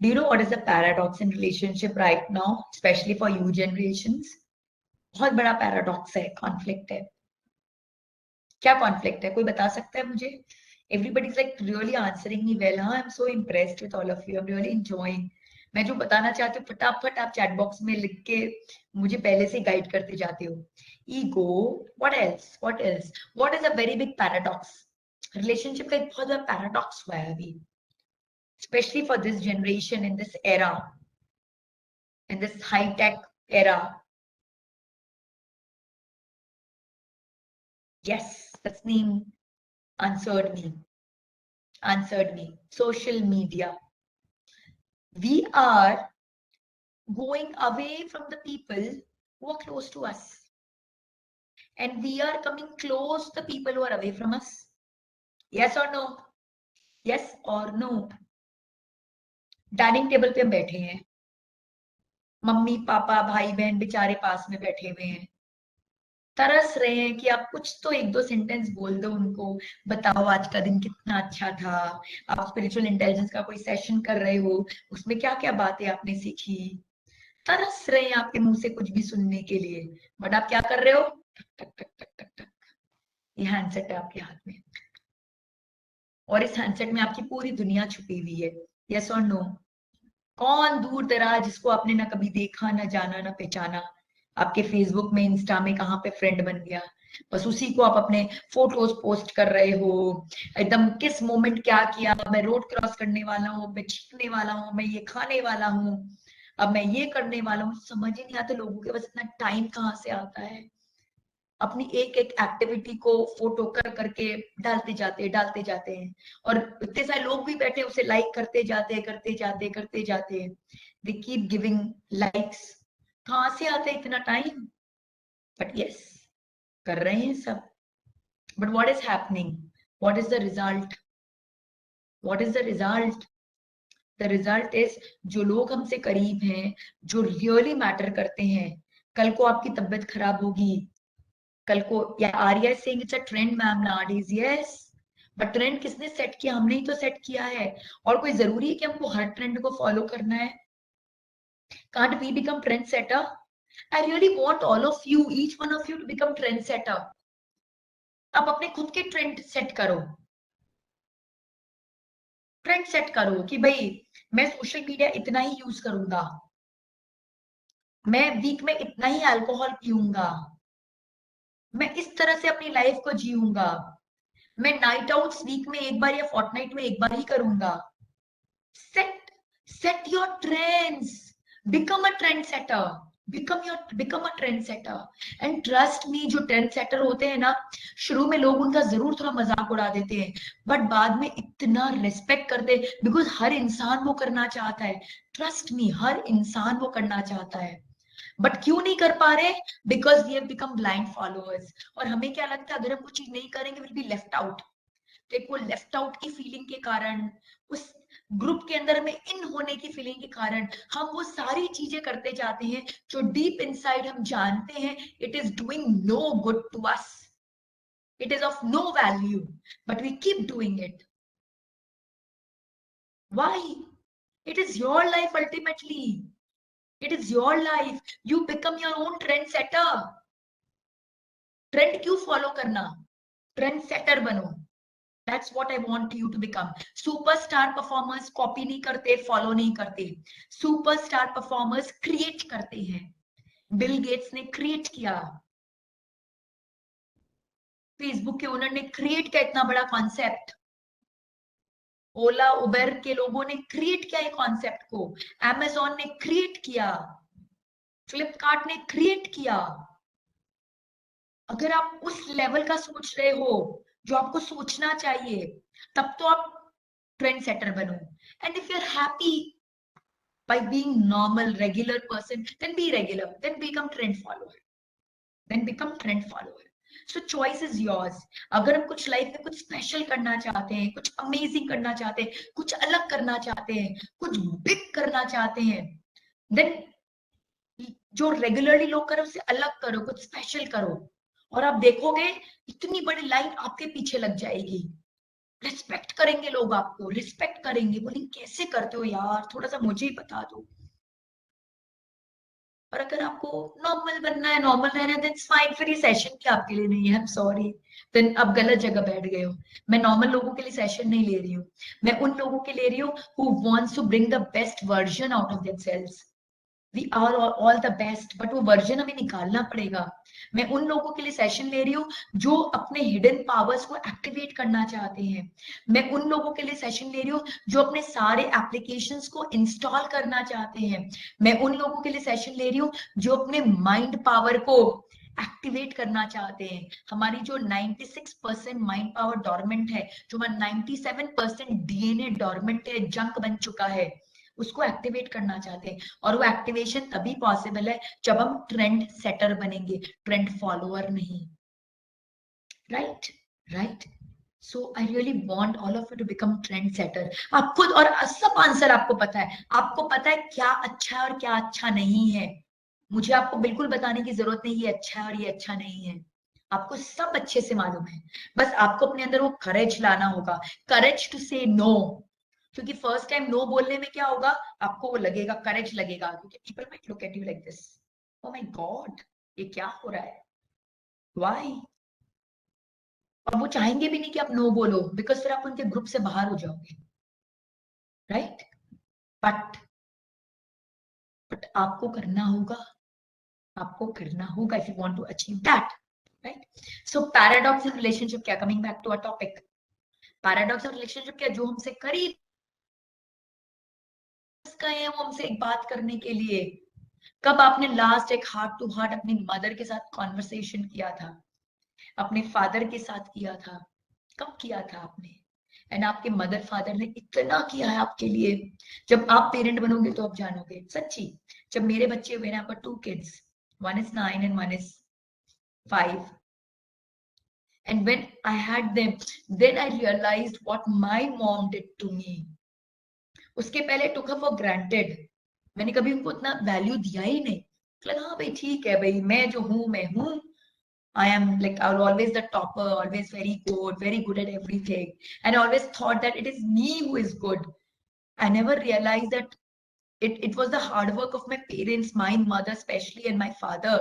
Do you know what is the paradox in relationship right now, especially for you generations? बहुत बड़ा paradox है, conflict है. क्या conflict है? कोई बता सकता है मुझे? Everybody's like really answering me well. हाँ, I'm so impressed with all of you. I'm really enjoying. मैं जो बताना चाहती हूँ फटाफट आप चैट बॉक्स में लिख के मुझे पहले से गाइड करते जाते हो. Ego. What else? What else? What is a very big paradox? Relationship का एक बहुत बड़ा पैराडॉक्स हुआ है अभी, especially for this generation in this era, in this high tech era. Yes, Tasneem answered me. Social media. We are going away from the people who are close to us, and we are coming close to the people who are away from us. Yes or no? Yes or no? Dining table पे हम बैठे हैं, मम्मी पापा भाई बहन बेचारे पास में बैठे हुए हैं, तरस रहे हैं कि आप कुछ तो एक दो सेंटेंस बोल दो उनको, बताओ आज का दिन कितना अच्छा था, आप स्पिरिचुअल इंटेलिजेंस का कोई सेशन कर रहे हो, उसमें क्या क्या बातें आपने सीखी, तरस रहे हैं आपके मुंह से कुछ भी सुनने के लिए, बट आप क्या कर रहे हो? टक टक टक टक टक टक, ये हैंडसेट है आपके हाथ में और इस हैंडसेट में आपकी पूरी दुनिया छुपी हुई है. यस और नो? कौन दूर दराज जिसको आपने ना कभी देखा ना जाना ना पहचाना, आपके फेसबुक में इंस्टा में कहाँ पे फ्रेंड बन गया, बस उसी को आप अपने फोटोज पोस्ट कर रहे हो, एकदम किस मोमेंट क्या किया, मैं रोड क्रॉस करने वाला हूँ, मैं छींकने वाला हूँ, मैं ये खाने वाला हूँ, अब मैं ये करने वाला हूँ. समझ ही नहीं आता लोगों के पास इतना टाइम कहाँ से आता है. अपनी एक एक एक्टिविटी को फोटो करके डालते जाते हैं और इतने सारे लोग भी बैठे उसे लाइक करते जाते हैं. They keep giving likes. कहाँ से आता है इतना टाइम? बट यस, कर रहे हैं सब. But what is happening? What is the result? What is the result? The result is जो लोग हमसे करीब हैं, जो रियली मैटर करते हैं, कल को आपकी तबीयत खराब होगी, कल को, या Arya saying it's a trend ma'am nowadays. Yes, but trend किसने सेट किया? हमने ही तो सेट किया है. और कोई जरूरी है कि हमको हर ट्रेंड को फॉलो करना है? Can't we become trend setter? I really want all of you, each one of you to become trend setter. आप अपने खुद के ट्रेंड सेट करो. ट्रेंड सेट करो कि भाई मैं सोशल मीडिया इतना ही यूज करूंगा, मैं वीक में इतना ही अल्कोहल पीऊंगा, मैं इस तरह से अपनी लाइफ को जीऊंगा, मैं नाइट आउट्स वीक में एक बार या फोर्टनाइट में एक बार ही करूंगा. set your trends. Become a trend setter. Become a trend setter. And trust me, जो trend setter होते हैं ना, शुरू में लोग उनका जरूर थोड़ा मजाक उड़ा देते हैं, बट बाद में इतना रेस्पेक्ट करते हैं, बिकॉज हर इंसान वो करना चाहता है. ट्रस्ट मी, हर इंसान वो करना चाहता है, बट क्यों नहीं कर पा रहे? Because we have become blind followers. और हमें क्या लगता है, अगर हम कुछ चीज नहीं करेंगे विल बी लेफ्ट आउट. एक वो लेफ्ट आउट की फीलिंग के कारण, उस ग्रुप के अंदर में इन होने की फीलिंग के कारण हम वो सारी चीजें करते जाते हैं जो डीप इनसाइड हम जानते हैं it is doing no good to us, it is of no value, but we keep doing it. Why? It is your life ultimately. It is your life. You become your own trend setter. Trend क्यों फॉलो करना? ट्रेंड सेटर बनो. That's what I want you to become. Superstar performers copy नहीं करते, फॉलो नहीं करते. सुपरस्टार परफॉर्मर्स क्रिएट करते हैं. बिल गेट्स ने क्रिएट किया, फेसबुक के ओनर ने क्रिएट किया इतना बड़ा कॉन्सेप्ट, ओला उबर के लोगों ने क्रिएट किया ये कॉन्सेप्ट को, Amazon ने क्रिएट किया. फ्लिपकार्ट ने क्रिएट किया। अगर आप उस लेवल का सोच रहे हो जो आपको सोचना चाहिए, तब तो आप ट्रेंड सेटर बनो। And if you are happy by being normal regular person, then be regular, then become trend follower, then become trend follower. So choice is yours. अगर हम कुछ लाइफ में कुछ स्पेशल करना चाहते हैं, कुछ अमेजिंग करना चाहते हैं, कुछ अलग करना चाहते हैं, कुछ बिग करना चाहते हैं, देन जो रेगुलरली लोग करो उससे अलग करो, कुछ स्पेशल करो, और आप देखोगे इतनी बड़ी लाइन आपके पीछे लग जाएगी। रिस्पेक्ट करेंगे लोग, आपको रिस्पेक्ट करेंगे, बोलेंगे कैसे करते हो यार, थोड़ा सा मुझे ही बता दो। और अगर आपको नॉर्मल बनना है, नॉर्मल रहना है, दैट्स फाइन, फिर ये सेशन भी आपके लिए नहीं है, आई एम सॉरी, देन आप गलत जगह बैठ गए हो। मैं नॉर्मल लोगों के लिए सेशन नहीं ले रही हूँ, मैं उन लोगों के ले रही हूँ who wants to bring the best version out of themselves. We are all the best, but वो वर्जन हमें निकालना पड़ेगा। मैं उन लोगों के लिए सेशन ले रही हूँ जो अपने हिडन पावर्स को एक्टिवेट करना चाहते हैं। मैं उन लोगों के लिए सेशन ले रही हूँ जो अपने सारे एप्लीकेशंस को इंस्टॉल करना चाहते हैं। मैं उन लोगों के लिए सेशन ले रही हूँ जो अपने माइंड पावर को एक्टिवेट करना चाहते हैं। हमारी जो 96% माइंड पावर डॉर्मेंट है, जो 97% डीएनए डॉर्मेंट है, जंक बन चुका है, उसको एक्टिवेट करना चाहते हैं। और वो एक्टिवेशन तभी पॉसिबल है जब हम ट्रेंड सेटर बनेंगे, ट्रेंड फॉलोअर नहीं। Right right. So I really want all of you to become trend setter. आप खुद, और सब आंसर आपको पता है, आपको पता है क्या अच्छा है और क्या अच्छा नहीं है। मुझे आपको बिल्कुल बताने की जरूरत नहीं, ये अच्छा है और ये अच्छा नहीं है, आपको सब अच्छे से मालूम है। बस आपको अपने अंदर वो करेज लाना होगा, करेज टू से नो। क्योंकि फर्स्ट टाइम नो बोलने में क्या होगा, आपको वो लगेगा, करेज लगेगा, क्योंकि people might look at you like this, O my God ये क्या हो रहा है, व्हाई। और वो चाहेंगे भी नहीं कि आप नो बोलो, बिकॉज फिर आप उनके ग्रुप से बाहर हो जाओगे। राइट। बट आपको करना होगा, आपको करना होगा if you want to achieve that. Right. So paradox in relationship क्या, coming back to a topic, paradox in relationship क्या, जो हमसे करीब गए हैं वो हमसे एक बात करने के लिए। कब आपने लास्ट एक हार्ट टू हार्ट अपनी मदर के साथ कॉन्वर्सेशन किया था, अपने फादर के साथ किया था, कब किया था आपने। एंड आपके मदर फादर ने इतना किया है आपके लिए। जब आप पेरेंट बनोगे तो आप जानोगे सच्ची। जब मेरे बच्चे हुए ना, to kids, 1 is 9 and 1 is 5, and when I had them, then I realized what my mom did to me. उसके पहले took her for granted, मैंने कभी उनको उतना वैल्यू दिया ही नहीं। लगा हाँ भाई ठीक है भाई, मैं जो हूँ मैं हूँ, I am like I was always the topper, always very good at everything, and I always thought that it is me who is good. I never realized that it was the hard work of my parents, my mother especially and my father,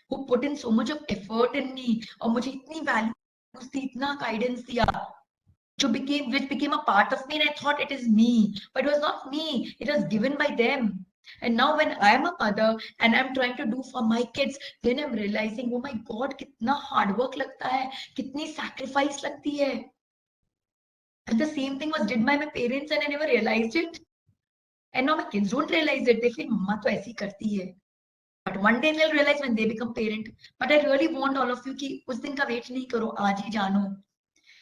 who put in so much of effort in me, और मुझे इतनी वैल्यूज दी, इतना गाइडेंस दिया, which became a part of me, and I thought it is me, but it was not me, it was given by them. And now when I am a mother and I'm trying to do for my kids, then I'm realizing, oh my God, कितना hard work लगता है, कितनी sacrifice लगती है. And the same thing was did by my parents, and I never realized it. And now my kids don't realize it. They feel मम्मा तो ऐसी करती है. But one day they'll realize when they become parent. But I really want all of you कि उस दिन का वेट नहीं करो, आज ही जानो.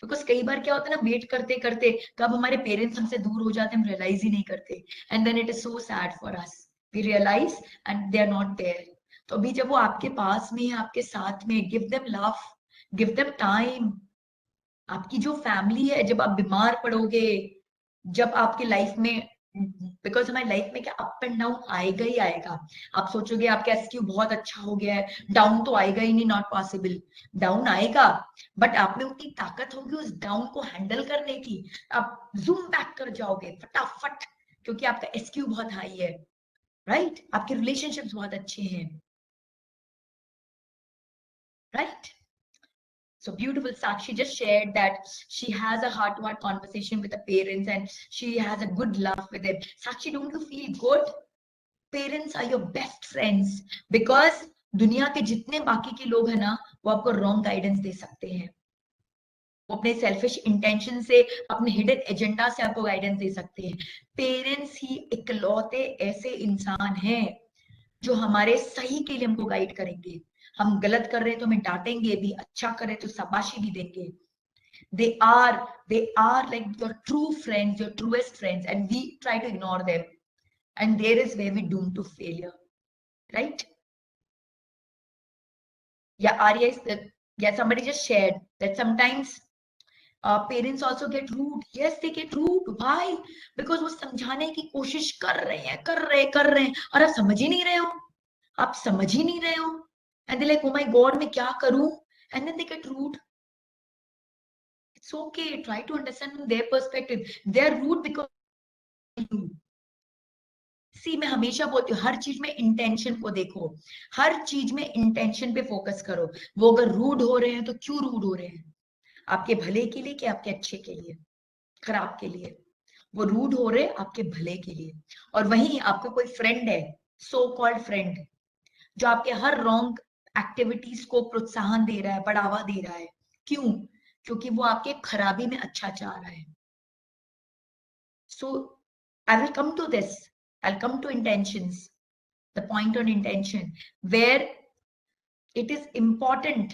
बिकॉज कई बार क्या होता है ना, वेट करते करते कब हमारे पेरेंट्स हमसे दूर हो जाते हैं, हम रियलाइज ही नहीं करते, and then it is so sad for us, we realise and they are not there. तो अभी जब वो आपके पास में है, आपके साथ में, give them love, give them time. आपकी जो फैमिली है, जब आप बीमार पड़ोगे, जब आपकी लाइफ में, बिकॉज हमारी लाइफ में क्या अप एंड डाउन आएगा ही आएगा। आप सोचोगे आपका एसक्यू बहुत अच्छा हो गया है, डाउन तो आएगा ही नहीं, नॉट पॉसिबल, डाउन आएगा, बट आप में उतनी ताकत होगी उस डाउन को हैंडल करने की, आप जूम बैक कर जाओगे फटाफट, क्योंकि आपका एसक्यू बहुत हाई है। राइट। आपके रिलेशनशिप्स बहुत अच्छे हैं। Right. So beautiful. Sakshi just shared that she has a heart-to-heart conversation with the parents and she has a good laugh with them. Sakshi, don't you feel good? Parents are your best friends, because दुनिया के जितने बाकी के लोग हैं ना, वो आपको रॉन्ग गाइडेंस दे सकते हैं, वो अपने सेल्फिश इंटेंशन से, अपने हिडन एजेंडा से आपको गाइडेंस दे सकते हैं। पेरेंट्स ही इकलौते ऐसे इंसान हैं जो हमारे सही के लिए हमको गाइड करेंगे। हम गलत कर रहे हैं तो हमें डांटेंगे भी, अच्छा कर रहे हैं तो शाबाशी भी देंगे। they are like your true friends, your truest friends, and we try to ignore them, and there is where we doomed to failure, right? Yeah, Arya is that, yeah, somebody just shared that sometimes parents also get rude. Yes, they get rude. Why? Because वो समझाने की कोशिश कर रहे हैं और आप समझ ही नहीं रहे हो, आप समझ ही नहीं रहे हो, and they're like, oh my god, मैं क्या करूं? And then they get rude. It's okay. Try to understand from their perspective. They're rude because you. सी मैं हमेशा बोलती हूँ, हर चीज में इंटेंशन को देखो, हर चीज में इंटेंशन पे फोकस करो। वो अगर रूड हो रहे हैं तो क्यों रूड हो रहे हैं? आपके भले के लिए कि आपके अच्छे के लिए, खराब के लिए? वो रूड हो रहे हैं आपके भले के लिए। और वहीं आपका कोई फ्रेंड है, सो कॉल्ड फ्रेंड, जो आपके हर रॉन्ग एक्टिविटीज को प्रोत्साहन दे रहा है, बढ़ावा दे रहा है। क्यों? क्योंकि वो आपके खराबी में अच्छा चाह रहा है। So I will come to this. I'll come to intentions, the point on intention, where it is important.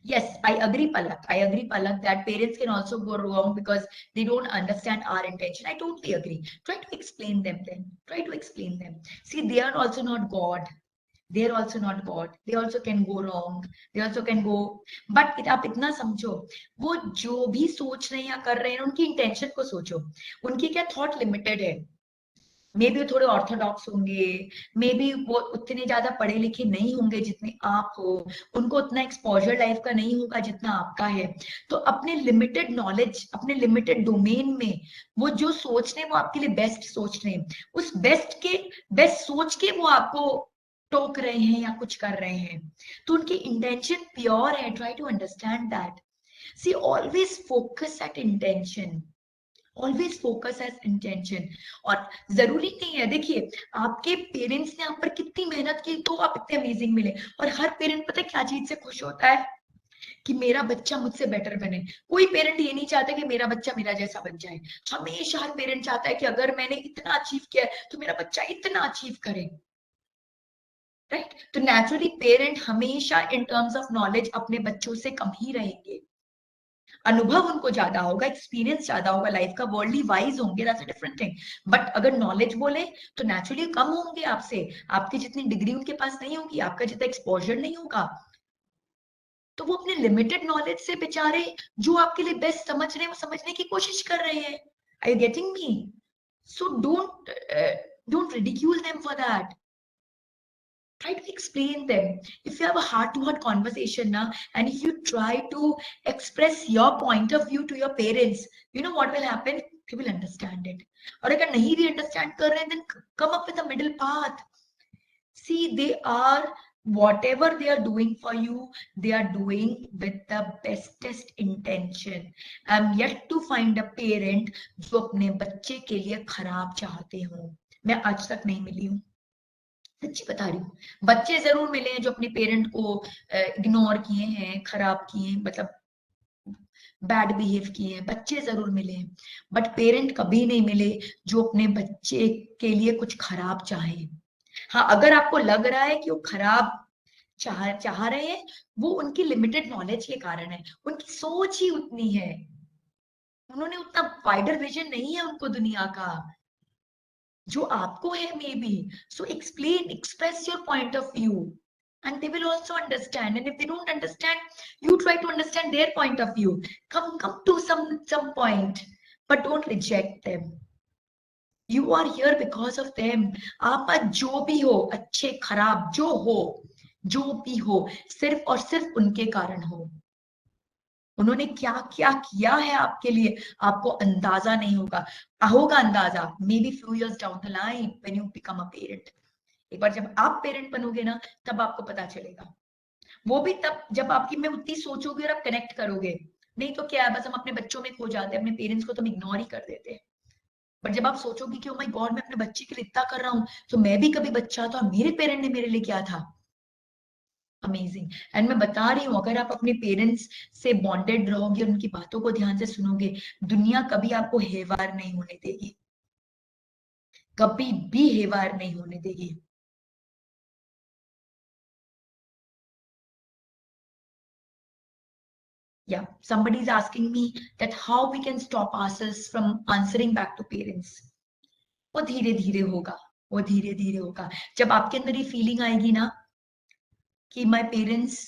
Yes, I agree, Palak. I agree, Palak, that parents can also go wrong because they don't understand our intention. I totally agree. Try to explain them then. Try to explain them. See, they are also not God. They are also not God. They also can go wrong. They also can go. But आप इतना समझो, वो जो भी सोच रहे हैं या कर रहे हैं, उनकी इंटेंशन को सोचो। उनकी क्या थॉट लिमिटेड है? मे बी थोड़े ऑर्थोडॉक्स होंगे, मे बी वो उतने ज्यादा पढ़े लिखे नहीं होंगे जितने आप हो, उनको उतना एक्सपोजर लाइफ का नहीं होगा जितना आपका है। तो अपने लिमिटेड नॉलेज, अपने लिमिटेड डोमेन में वो जो सोच रहे हैं वो आपके लिए बेस्ट सोच रहे हैं। उस बेस्ट सोच के वो आपको टोक रहे हैं या कुछ कर रहे हैं, तो उनकी इंटेंशन प्योर है। Try to understand that. See always focus at intention, always focus as intention. और जरूरी नहीं है, देखिए आपके पेरेंट्स ने आप पर कितनी मेहनत की तो आप इतने अमेजिंग मिले। और हर पेरेंट पता है क्या चीज से खुश होता है? कि मेरा बच्चा मुझसे बेटर बने। कोई पेरेंट ये नहीं चाहता कि मेरा बच्चा मेरा जैसा बन जाए। हमेशा हर पेरेंट चाहता है कि अगर मैंने इतना अचीव किया है तो मेरा बच्चा इतना अचीव करे, राइट? तो नेचुरली पेरेंट हमेशा इन टर्म्स ऑफ नॉलेज अपने बच्चों से कम ही रहेंगे। अनुभव उनको ज्यादा होगा, एक्सपीरियंस ज्यादा होगा लाइफ का, वर्ल्डली वाइज होंगे, that's a different thing. But अगर नॉलेज बोले तो नेचुरली कम होंगे आपसे। आपकी जितनी डिग्री उनके पास नहीं होगी, आपका जितना एक्सपोजर नहीं होगा, तो वो अपने लिमिटेड नॉलेज से बेचारे जो आपके लिए बेस्ट समझ रहे हैं वो समझने की कोशिश कर रहे हैं। Are you getting me? So don't ridicule them for that. Try to explain them. If you have a heart-to-heart conversation now, and if you try to express your point of view to your parents, you know what will happen? They will understand it. और अगर नहीं भी understand कर रहे हैं, then come up with a middle path. See, they are, whatever they are doing for you, they are doing with the bestest intention. I'm yet to find a parent जो अपने बच्चे के लिए खराब चाहते हो। मैं आज तक नहीं मिली हूँ, सच्ची बता रही हूँ। बच्चे जरूर मिले हैं जो अपने पेरेंट को इग्नोर किए हैं, खराब किए हैं, मतलब बैड बिहेव किए हैं, बच्चे जरूर मिले हैं। बट पेरेंट कभी नहीं मिले जो अपने बच्चे के लिए कुछ खराब चाहे। हाँ, अगर आपको लग रहा है कि वो खराब चाह रहे हैं, वो उनकी लिमिटेड नॉलेज के कारण है, उनकी सोच ही उतनी है, उन्होंने उतना वाइडर विजन नहीं है उनको दुनिया का जो आपको है may be. So explain, express your point of view, and they will also understand. And if they don't understand, you try to understand their point of view. Come to some point, but don't reject them. You are here because of them. आप जो भी हो, अच्छे खराब जो हो, जो भी हो, सिर्फ और सिर्फ उनके कारण हो। उन्होंने क्या क्या किया है आपके लिए, आपको अंदाजा नहीं होगा। होगा अंदाजा may be few years down the line when you become a parent. एक बार जब आप पेरेंट बनोगे ना, तब आपको पता चलेगा। वो भी तब जब आपकी में उतनी सोचोगे और आप कनेक्ट करोगे। नहीं तो क्या है, बस हम अपने बच्चों में खो जाते हैं, अपने पेरेंट्स को तो हम इग्नोर ही कर देते हैं। बट जब आप सोचोगे कि ओ माय गॉड, मैं अपने बच्चे के लिए इतना कर रहा हूँ, तो मैं भी कभी बच्चा था और मेरे पेरेंट ने मेरे लिए क्या था। अमेजिंग। एंड मैं बता रही हूँ, अगर आप अपने पेरेंट्स से बॉन्डेड रहोगे, उनकी बातों को ध्यान से सुनोगे, दुनिया कभी आपको हेवार नहीं होने देगी, कभी भी हेवार नहीं होने देगी। Yeah, somebody is asking me that how we can stop ourselves from answering back to parents. वो धीरे धीरे होगा, वो धीरे धीरे होगा. जब आपके अंदर ये फीलिंग आएगी ना कि my parents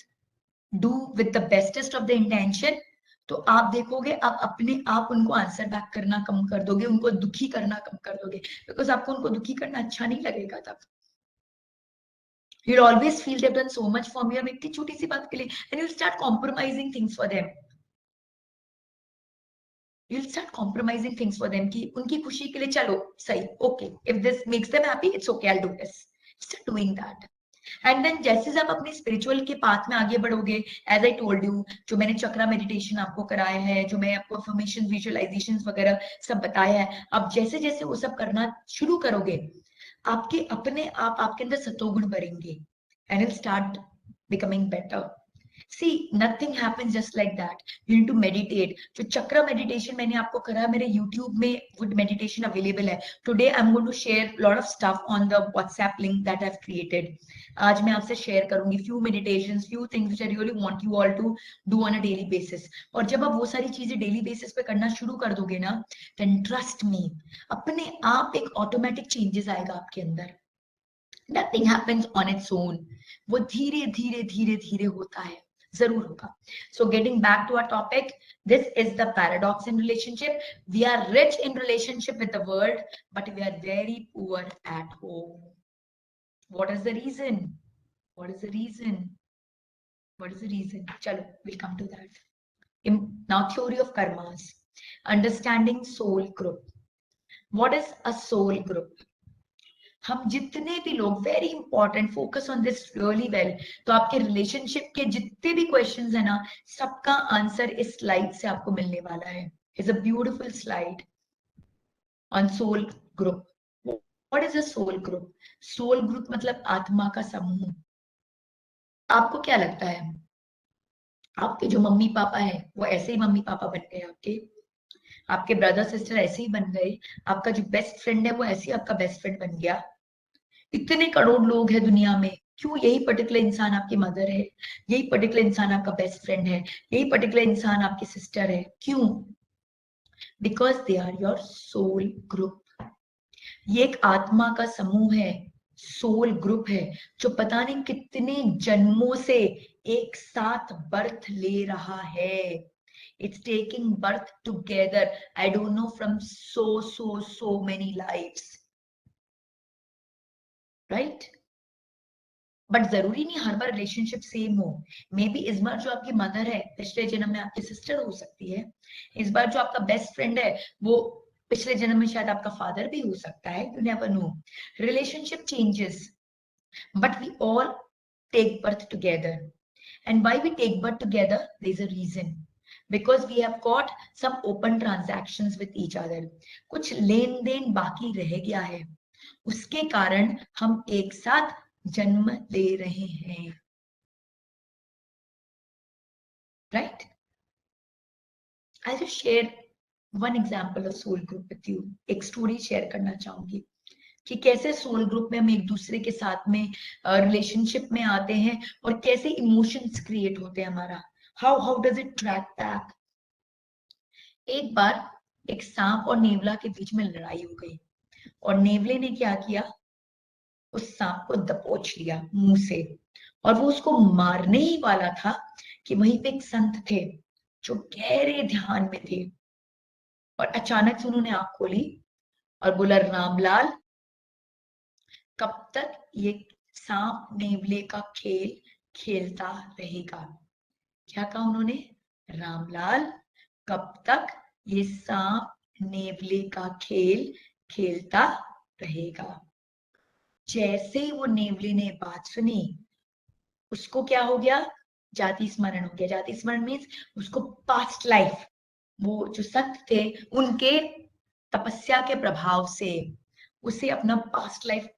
do with the bestest of the intention, तो आप देखोगे आप अपने आप उनको आंसर बैक करना कम कर दोगे, उनको दुखी करना कम कर दोगे, बिकॉज आपको उनको दुखी करना अच्छा नहीं लगेगा तब. You'll always feel they've done so much for me, और इतनी छोटी सी बात के लिए, and you'll start compromising things for them. You'll start compromising things for them कि उनकी खुशी के लिए चलो सही, okay, if this makes them happy, it's okay, I'll do this. Start doing that. And then जैसे जब अपने स्पिरिचुअल के पाथ में आगे बढ़ोगे, एज आई टोल्ड यू, जो मैंने चक्रा मेडिटेशन आपको कराया है, जो मैं आपको अफर्मेशन विजुअलाइजेशन वगैरह सब बताया है, अब जैसे जैसे वो सब करना शुरू करोगे, आपके अपने आप आपके अंदर सतोगुण भरेंगे, and you'll start becoming better. See, nothing happens just like that. You need to meditate. जो चक्र meditation मैंने आपको करा, मेरे YouTube में वो meditation available है. Today I'm going to share a lot of stuff on the WhatsApp link that I've created. आज मैं आपसे share करूंगी few meditations, few things which I really want you all to do on a daily basis. और जब आप वो सारी चीजें daily basis पे करना शुरू कर दोगे ना, then trust me, अपने आप एक automatic changes आएगा आपके अंदर. Nothing happens on its own. वो धीरे धीरे धीरे धीरे होता है, जरूर होगा. So getting back to our topic, this is the paradox in relationship. We are rich in relationship with the world, but we are very poor at home. What is the reason? What is the reason? What is the reason? Chalo, we'll come to that. Now, theory of karmas. Understanding soul group. What is a soul group? हम जितने भी लोग, very important, focus on this really well, तो आपके रिलेशनशिप के जितने भी क्वेश्चंस है ना, सबका आंसर इस स्लाइड से आपको मिलने वाला है. It's a beautiful slide on soul group. What is a soul group? Soul group मतलब आत्मा का समूह. आपको क्या लगता है, आपके जो मम्मी पापा है वो ऐसे ही मम्मी पापा बन गए, आपके ब्रदर सिस्टर ऐसे ही बन गए, आपका जो बेस्ट फ्रेंड है वो ऐसे ही आपका बेस्ट फ्रेंड बन गया? इतने करोड़ लोग हैं दुनिया में, क्यों यही पर्टिकुलर इंसान आपकी मदर है, यही पर्टिकुलर इंसान आपका बेस्ट फ्रेंड है, यही पर्टिकुलर इंसान आपकी सिस्टर है? क्यों? Because they are your soul group. ये एक आत्मा का समूह है, सोल ग्रुप है, जो पता नहीं कितने जन्मों से एक साथ बर्थ ले रहा है. It's taking birth together. I don't know, from so many lives. Right? But जरूरी नहीं हर बार रिलेशनशिप सेम हो. मे बी इस बार जो आपकी मदर है पिछले जन्म में आपकी सिस्टर हो सकती है. इस बार जो आपका बेस्ट फ्रेंड है वो पिछले जन्म में शायद आपका फादर भी हो सकता है. You never know. Relationship changes, but we all take birth together. And why we take birth together? There is a reason. Because we have got some open transactions with each other. कुछ लेन देन बाकी रह गया है, उसके कारण हम एक साथ जन्म ले रहे हैं. Right? I'll just share one example of soul group with you. एक स्टोरी शेयर करना चाहूंगी कि कैसे सोल ग्रुप में हम एक दूसरे के साथ में रिलेशनशिप में आते हैं और कैसे इमोशंस क्रिएट होते हैं हमारा. How does it track back. एक बार एक सांप और नेवला के बीच में लड़ाई हो गई, और नेवले ने क्या किया, उस सांप को दबोच लिया मुंह से, और वो उसको मारने ही वाला था कि वहीं पे एक संत थे जो गहरे ध्यान में थे, और अचानक से उन्होंने आंख खोली और बोला, रामलाल, कब तक ये सांप नेवले का खेल खेलता रहेगा? क्या कहा उन्होंने? रामलाल, कब तक ये सांप नेवले का खेल खेलता रहेगा? जैसे ही वो नेवले ने बात सुनी, उसको क्या हो गया? जाति स्मरण हो गया. जाति स्मरण मीन्स उसको पास्ट लाइफ, वो जो संत थे उनके तपस्या के प्रभाव से उसे अपना पास्ट लाइफ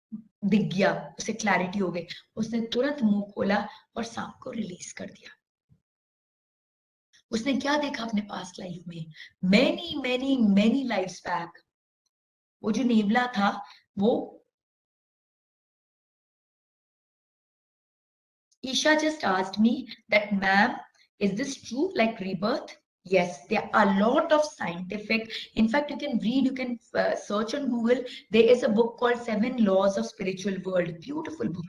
दिख गया, उसे क्लैरिटी हो गई. उसने तुरंत मुंह खोला और सांप को रिलीज कर दिया. उसने क्या देखा अपने पास्ट लाइफ में? Many many many lifes back वो जो नेवला था वो, Isha just asked me that, ma'am, Is this true, like rebirth? Yes, there are a lot of scientific. In fact, you can read, you can search on Google. There is a book called Seven Laws of Spiritual World. Beautiful book.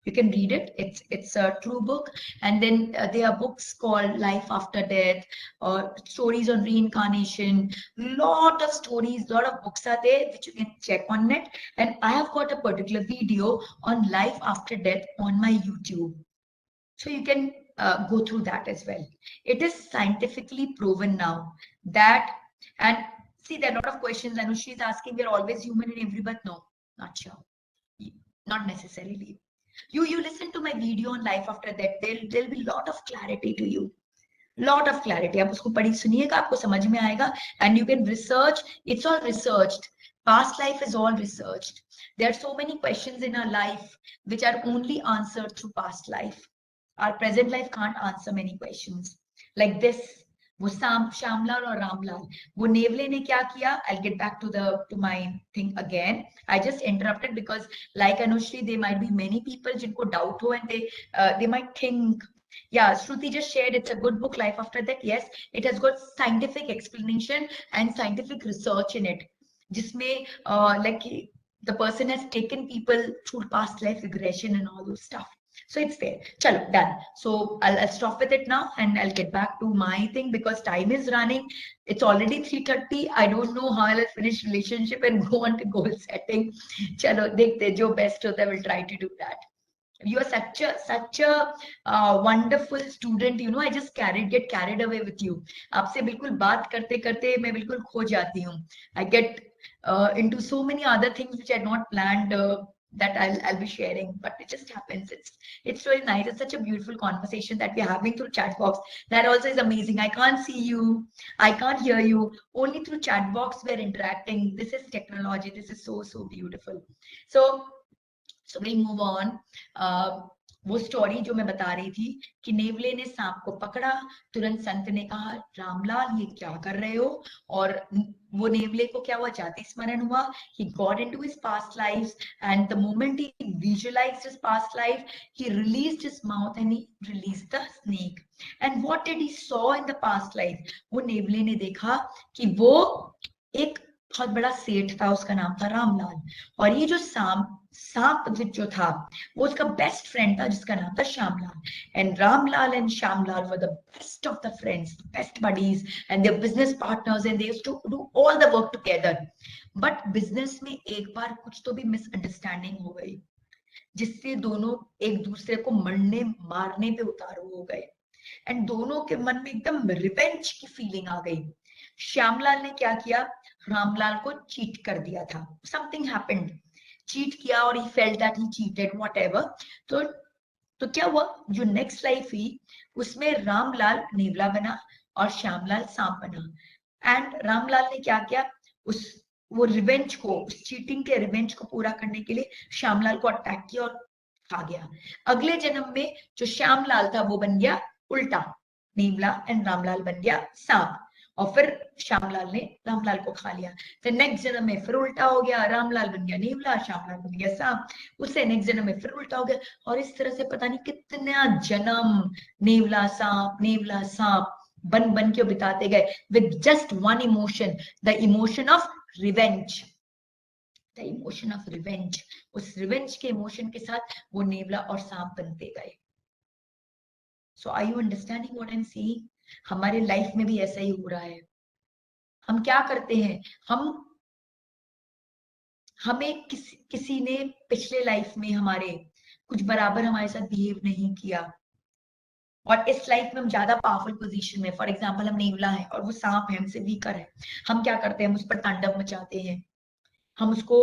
You can read it. It's a true book. And then there are books called Life After Death or stories on reincarnation. Lot of stories, lot of books are there which you can check on net. And I have got a particular video on life after death on my YouTube. So you can go through that as well. It is scientifically proven now that, and see, there are a lot of questions. I know she's asking, we're always human in every, but no, not sure. Not necessarily. You listen to my video on life after that, there'll be a lot of clarity to you. Lot of clarity. आप उसको पढ़ी सुनिएगा, आपको समझ में आएगा, and you can research. It's all researched. Past life is all researched. There are so many questions in our life which are only answered through past life. Our present life can't answer many questions like this. वो श्यामलाल और रामलाल, वो नेवले ने क्या किया? I'll get back to my thing again. I just interrupted because like Anushri, there might be many people जिनको doubt हो and they might think, yeah, Shruti just shared it's a good book, Life After That. Yes, it has got scientific explanation and scientific research in it. जिसमें like the person has taken people through past life regression and all those stuff. So it's there. Chalo, done. So I'll stop with it now and I'll get back to my thing because time is running. It's already 3:30. I don't know how I'll finish relationship and go on to goal setting. Chalo, dekhte jo best hota, I will try to do that. You are such a wonderful student. You know, I just get carried away with you. आपसे बिल्कुल बात करते करते मैं बिल्कुल खो जाती हूँ. I get into so many other things which I had not planned. That I'll be sharing, but it just happens. It's really nice. It's such a beautiful conversation that we're having through chat box. That also is amazing. I can't see you, I can't hear you. Only through chat box we're interacting. This is technology. This is so beautiful. So we'll move on. वो स्टोरी जो मैं बता रही थी कि नेवले ने सांप को पकड़ा, तुरंत संत ने कहा रामलाल ये क्या कर रहे हो, और वो नेवले को क्या हुआ? जाति स्मरण हुआ. He got into his past lives and the moment he visualized his past life, he released his mouth and he released the snake. And what did he saw in the past life? वो नेवले ने देखा कि वो एक बहुत बड़ा सेठ था, उसका नाम था रामलाल, और ये जो सांप जो था वो उसका बेस्ट फ्रेंड था जिसका नाम था Shyamlal. And Ramlal and Shyamlal were the best of the friends, best buddies, and their business partners, and they used to do all the work together. But business में एक बार कुछ तो भी मिसअंडरस्टैंडिंग हो गई जिससे दोनों एक दूसरे को मरने मारने पे उतारू हो गए. एंड दोनों के मन में एकदम रिवेंज की फीलिंग आ गई. श्यामलाल ने क्या किया? रामलाल को चीट कर दिया था. समथिंग हैपेंड, चीट किया और he felt that he cheated whatever. तो क्या हुआ? जो नेक्स्ट लाइफ हुई उसमें रामलाल नेवला बना और श्यामलाल सांप बना. एंड रामलाल ने क्या किया? वो रिवेंज को, उस चीटिंग के रिवेंज को पूरा करने के लिए श्यामलाल को अटैक किया और खा गया. अगले जन्म में जो श्यामलाल था वो बन गया उल्टा, नेवला, एंड रामलाल बन गया सांप, और फिर श्यामलाल ने रामलाल को खा लिया. फिर नेक्स्ट जन्म में फिर उल्टा हो गया, रामलाल बन गया नेवला, श्यामलाल बन गया सांप. उससे नेक्स्ट जन्म में फिर उल्टा हो गया, और इस तरह से पता नहीं कितना जन्म नेवला सांप बन बन के बिताते गए with just one emotion, the emotion of revenge. The emotion of revenge. उस रिवेंज के इमोशन के साथ वो नेवला और सांप बनते गए. So are you understanding what I am saying? हमारे लाइफ में भी ऐसा ही हो रहा है. हम क्या करते हैं? हमें किसी ने पिछले लाइफ में हमारे कुछ बराबर हमारे साथ बिहेव नहीं किया, और इस लाइफ में हम ज्यादा पावरफुल पोजीशन में, फॉर एग्जांपल हम नेवला है और वो सांप है, हमसे वीकर है. हम क्या करते हैं? हम उस पर तांडव मचाते हैं, हम उसको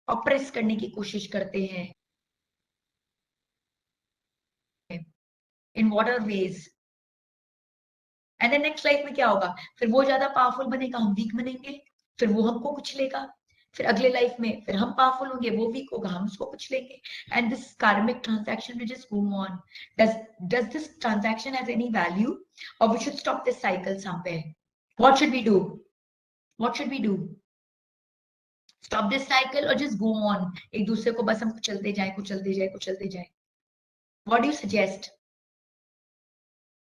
ऑप्रेस करने की कोशिश करते हैं. In what are ways? And then next life में क्या होगा? फिर वो ज्यादा पावरफुल बनेगा, हम वीक बनेंगे, फिर वो हमको कुचलेगा. फिर अगले लाइफ में फिर हम पावरफुल होंगे, वो वीक होगा, हम उसको कुचलेंगे. And this karmic transaction will just go on. Does this transaction has any value, or we should stop this cycle somewhere? What should we do? What should we do? Stop this cycle or just go on? एक दूसरे को बस हम कुचलते जाए. What do you suggest?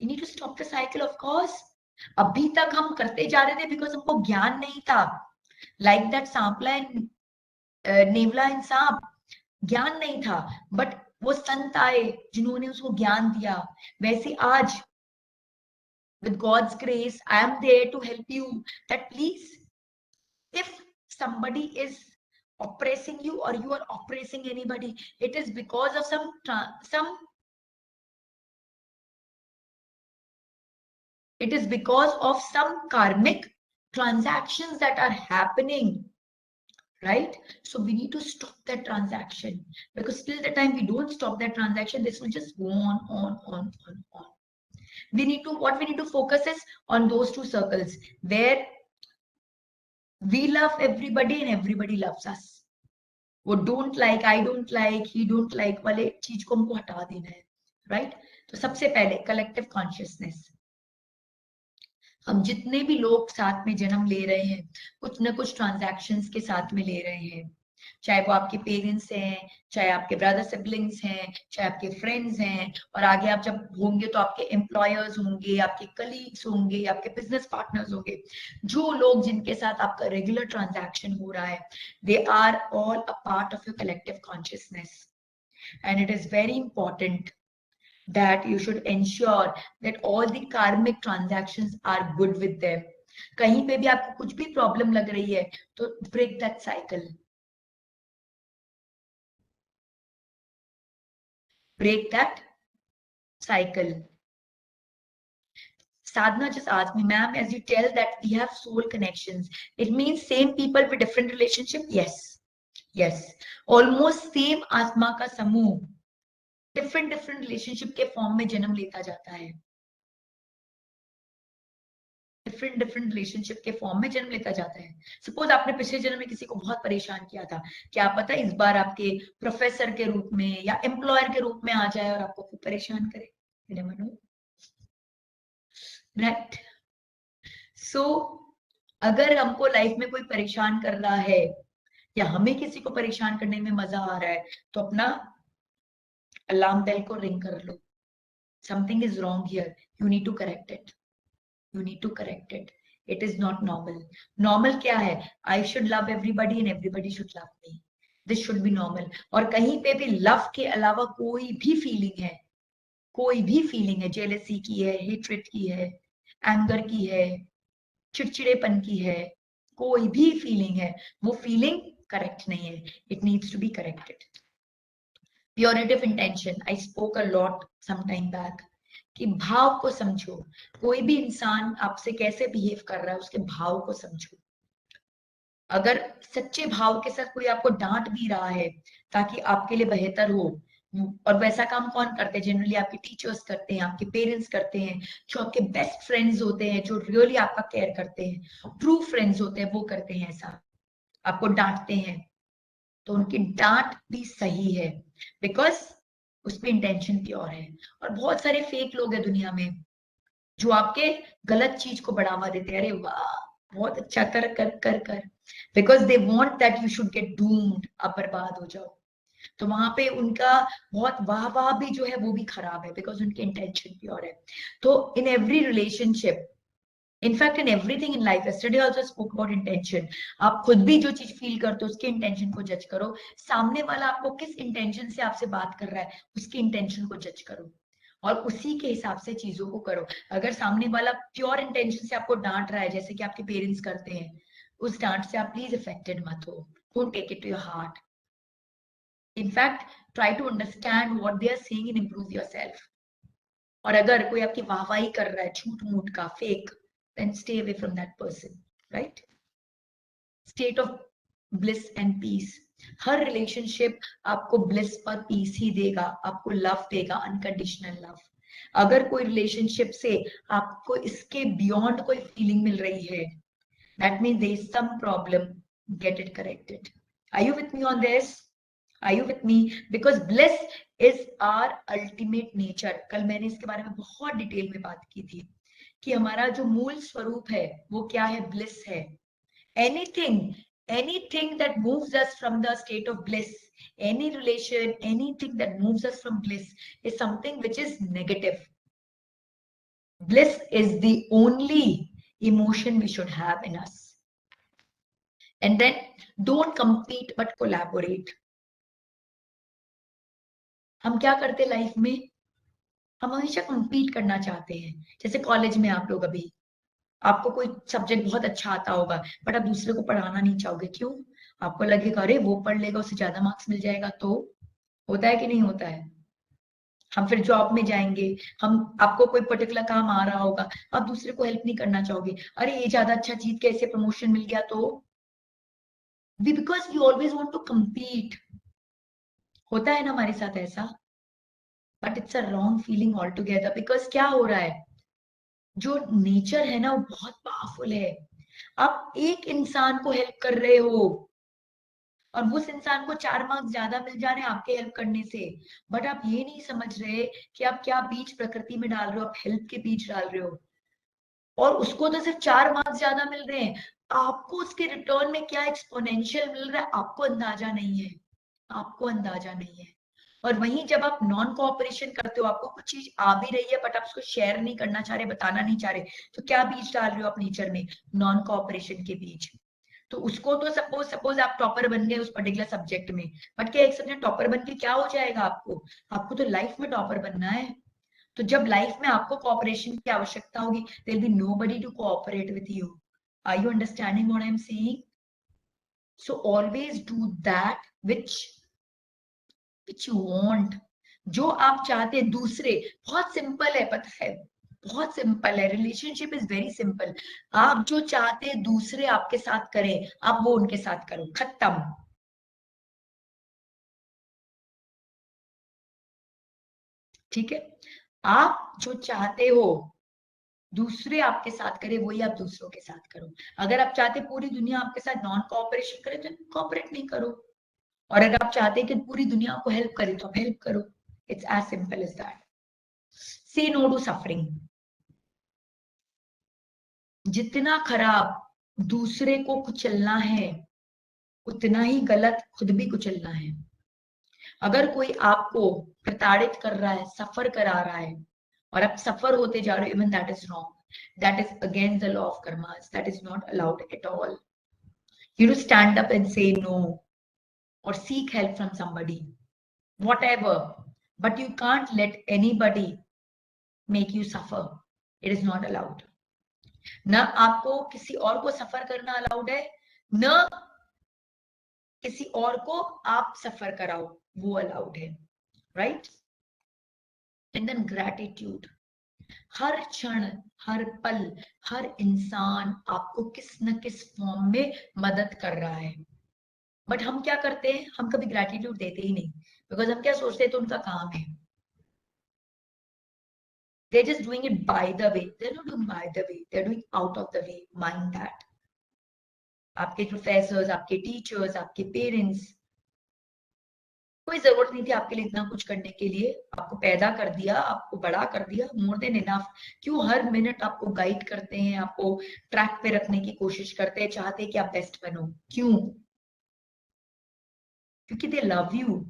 You need to stop the cycle, of course. अभी तक हम करते जा रहे थे बिकॉज हमको ज्ञान नहीं था. Like that सांपला एंड नेवला इन सांप, ज्ञान नहीं था, बट वो संत आए जिन्होंने उसको ज्ञान दिया. वैसे आज with God's grace I am there to help you, that please, if somebody is oppressing you or you are oppressing anybody, it is because of it is because of some karmic transactions that are happening, right? So we need to stop that transaction, because till the time we don't stop that transaction, this will just go on. What we need to focus is on those two circles where we love everybody and everybody loves us. वो don't like, I don't like, he don't like वाले चीज को हमको हटा देना है, राइट? तो सबसे पहले कलेक्टिव कॉन्शियसनेस. हम जितने भी लोग साथ में जन्म ले रहे हैं, कुछ ना कुछ ट्रांजैक्शंस के साथ में ले रहे हैं, चाहे वो आपके पेरेंट्स हैं, चाहे आपके ब्रदर सिबलिंग्स हैं, चाहे आपके फ्रेंड्स हैं, और आगे आप जब होंगे तो आपके एम्प्लॉयर्स होंगे, आपके कलीग्स होंगे, आपके बिजनेस पार्टनर्स होंगे. जो लोग जिनके साथ आपका रेगुलर ट्रांजैक्शन हो रहा है, they are all a part of your collective consciousness. And it is very important that you should ensure that all the karmic transactions are good with them. कहीं पे भी आपको कुछ भी प्रॉब्लम लग रही है तो break that cycle. Break that cycle. Sadhana just asked me, ma'am, as you tell that we have soul connections, it means same people with different relationship? Yes. Yes. Almost same आत्मा का समूह different relationship के फॉर्म में जन्म लेता जाता है. डिफरेंट रिलेशनशिप के फॉर्म में जन्म लेता जाता है. सपोज आपने पिछले जन्म में किसी को बहुत परेशान किया था, क्या पता इस बार आपके प्रोफेसर के रूप में या एम्प्लॉयर के रूप में आ जाए और आपको खूब परेशान करे. राइट? सो अगर हमको लाइफ में कोई परेशान कर रहा है या हमें किसी को परेशान करने में मजा आ रहा है, तो अपना अलार्म बेल को रिंग कर लो. Something is wrong here, you need to correct it. You need to correct it. It is not normal. Normal क्या है? I should love everybody and everybody should love me. This should be normal. और कहीं पे भी love के अलावा कोई भी feeling है, कोई भी feeling है, jealousy की है, hatred की है, anger की है, चिड़चिड़ेपन की है, कोई भी feeling है, वो feeling correct नहीं है. It needs to be corrected. Purity of intention. I spoke a lot some time back. कि भाव को समझो. कोई भी इंसान आपसे कैसे बिहेव कर रहा है, उसके भाव को समझो. अगर सच्चे भाव के साथ कोई आपको डांट भी रहा है ताकि आपके लिए बेहतर हो, और वैसा काम कौन करते हैं? जनरली आपके टीचर्स करते हैं, आपके पेरेंट्स करते हैं, जो आपके बेस्ट फ्रेंड्स होते हैं, जो रियली आपका केयर करते हैं, ट्रू फ्रेंड्स होते हैं, वो करते हैं ऐसा. आपको डांटते हैं तो उनकी डांट भी सही है, बिकॉज उसमें इंटेंशन प्योर है. और बहुत सारे फेक लोग हैं दुनिया में जो आपके गलत चीज को बढ़ावा देते हैं. अरे वाह, बहुत अच्छा कर कर कर कर, because they want that you should get doomed, आप बर्बाद हो जाओ. तो वहां पे उनका बहुत वाह वाह भी जो है वो भी खराब है, बिकॉज उनके इंटेंशन प्योर है. तो in every relationship, in fact in everything in life, yesterday also spoke about intention. आप खुद भी जो चीज फील करते हो उसके इंटेंशन को जज करो. सामने वाला आपको किस इंटेंशन से आपसे बात कर रहा है, उसकी इंटेंशन को जज करो और उसी के हिसाब से चीजों को करो. अगर सामने वाला प्योर इंटेंशन से आपको डांट रहा है, जैसे कि आपके पेरेंट्स करते हैं, उस डांट से आप प्लीज अफेक्टेड मत हो. Don't take it to your heart. In fact try to understand what they are saying and improve yourself. और अगर कोई आपकी वाहवाही कर रहा है झूठ मूठ का, fake, then stay away from that person, right? State of bliss and peace. Her relationship आपको ब्लिस और पीस ही देगा, आपको लव देगा, अनकंडीशनल लव. अगर कोई रिलेशनशिप से आपको इसके बियॉन्ड कोई फीलिंग मिल रही है, that means there is some problem. Get it corrected. Are you with me on this? Are you with me? Because bliss is our ultimate nature. कल मैंने इसके बारे में बहुत डिटेल में बात की थी कि हमारा जो मूल स्वरूप है वो क्या है? ब्लिस है. anything that moves us from the state of bliss, any relation, anything that moves us from bliss is something which is negative. Bliss is the only emotion we should have in us. And then don't compete but collaborate. हम क्या करते लाइफ में, हम हमेशा compete करना चाहते हैं. जैसे कॉलेज में आप लोग अभी, आपको कोई सब्जेक्ट बहुत अच्छा आता होगा बट आप दूसरे को पढ़ाना नहीं चाहोगे. क्यों? आपको लगेगा अरे वो पढ़ लेगा, उससे ज्यादा मार्क्स मिल जाएगा. तो होता है कि नहीं होता है? हम फिर जॉब में जाएंगे, हम आपको कोई पर्टिकुलर काम आ रहा होगा, आप दूसरे को हेल्प नहीं करना चाहोगे. अरे ये ज्यादा अच्छा चीज कैसे प्रमोशन मिल गया. तो because we always want to compete. होता है ना हमारे साथ ऐसा. But it's a wrong feeling all together. Because क्या हो रहा है, जो नेचर है ना वो बहुत पावरफुल है. आप एक इंसान को हेल्प कर रहे हो और उस इंसान को 4 मार्क्स ज्यादा मिल जा रहे हैं आपके हेल्प करने से. बट आप ये नहीं समझ रहे कि आप क्या बीज प्रकृति में डाल रहे हो. आप हेल्प के बीज डाल रहे हो और उसको तो सिर्फ 4 मार्क्स ज्यादा मिल रहे हैं. आपको उसके रिटर्न में क्या एक्सपोनेंशियल मिल रहा है आपको अंदाजा नहीं है. आपको अंदाजा नहीं है. और वहीं जब आप नॉन कोऑपरेशन करते हो, आपको कुछ चीज आ भी रही है बट आप उसको शेयर नहीं करना चाह रहे, बताना नहीं चाह रहे, तो क्या बीज डाल रहे हो आप नेचर में? नॉन कोऑपरेशन के बीज. तो उसको तो सपोज सपोज आप टॉपर बन गए उस पर्टिकुलर सब्जेक्ट में, बट क्या एक सब्जेक्ट टॉपर बन के क्या हो जाएगा आपको? आपको तो लाइफ में टॉपर बनना है. तो जब लाइफ में आपको कोऑपरेशन की आवश्यकता होगी, there will be nobody to cooperate with you. Are you understanding what I am saying? So always do that which you want. जो आप चाहते हैं दूसरे. बहुत सिंपल है, पता है, बहुत सिंपल है. Relationship is very simple. आप जो चाहते हैं दूसरे आपके साथ करें, आप वो उनके साथ करो. खत्म. ठीक है. आप जो चाहते हो दूसरे आपके साथ करे, वही आप दूसरों के साथ करो. अगर आप चाहते पूरी दुनिया आपके साथ नॉन कोऑपरेशन करे तो कोऑपरेट नहीं करो. और अगर आप चाहते हैं कि पूरी दुनिया आपको हेल्प करे तो आप हेल्प करो. It's as simple as that. Say no to suffering. जितना खराब दूसरे को कुचलना है, उतना ही गलत खुद भी कुचलना है. अगर कोई आपको प्रताड़ित कर रहा है, सफर करा रहा है और आप सफर होते जा रहे हो, even that is wrong. That is against the law of Karma. That is not allowed at all. You to stand up and say no or seek help from somebody, whatever. But you can't let anybody make you suffer. It is not allowed. ना आपको किसी और को सफर करना अलाउड है, ना किसी और को आप सफर कराओ वो अलाउड है. राइट. And then gratitude. हर क्षण, हर पल, हर इंसान आपको किस न किस फॉर्म में मदद कर रहा है. बट हम क्या करते हैं, हम कभी ग्रैटिट्यूड देते ही नहीं. बिकॉज हम क्या सोचते हैं, तो उनका काम है. They're just doing it by the way. They're not doing by the way. They're doing out of the way. Mind that. आपके प्रोफेसर्स, आपके टीचर्स, आपके पेरेंट्स, कोई जरूरत नहीं थी आपके लिए इतना कुछ करने के लिए. आपको पैदा कर दिया, आपको बड़ा कर दिया, मोर देन इनफ. क्यों हर मिनट आपको गाइड करते हैं, आपको ट्रैक पे रखने की कोशिश करते हैं, चाहते हैं कि आप बेस्ट बनो. क्यों? क्योंकि दे लव यू.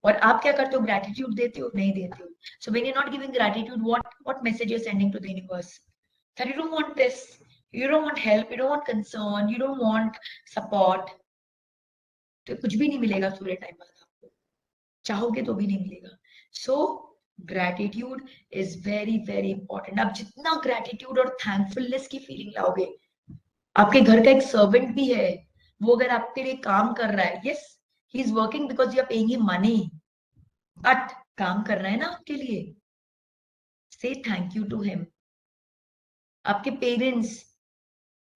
और आप क्या करते हो, ग्रेटिट्यूड देते हो? नहीं देते हो. So when you not giving gratitude, what message you sending to the universe? That you don't want this, you don't want help, you don't want concern, you don't want support. तो कुछ भी नहीं मिलेगा थोड़े टाइम बाद आपको. चाहोगे तो भी नहीं मिलेगा. So gratitude is very very important. आप जितना ग्रेटिट्यूड और थैंकफुलनेस की फीलिंग लाओगे. आपके घर का एक सर्वेंट भी है, वो अगर आपके लिए काम कर रहा है, yes he is working because you are paying him money, but काम कर रहा है ना आपके लिए. Say thank you to him. आपके पेरेंट्स,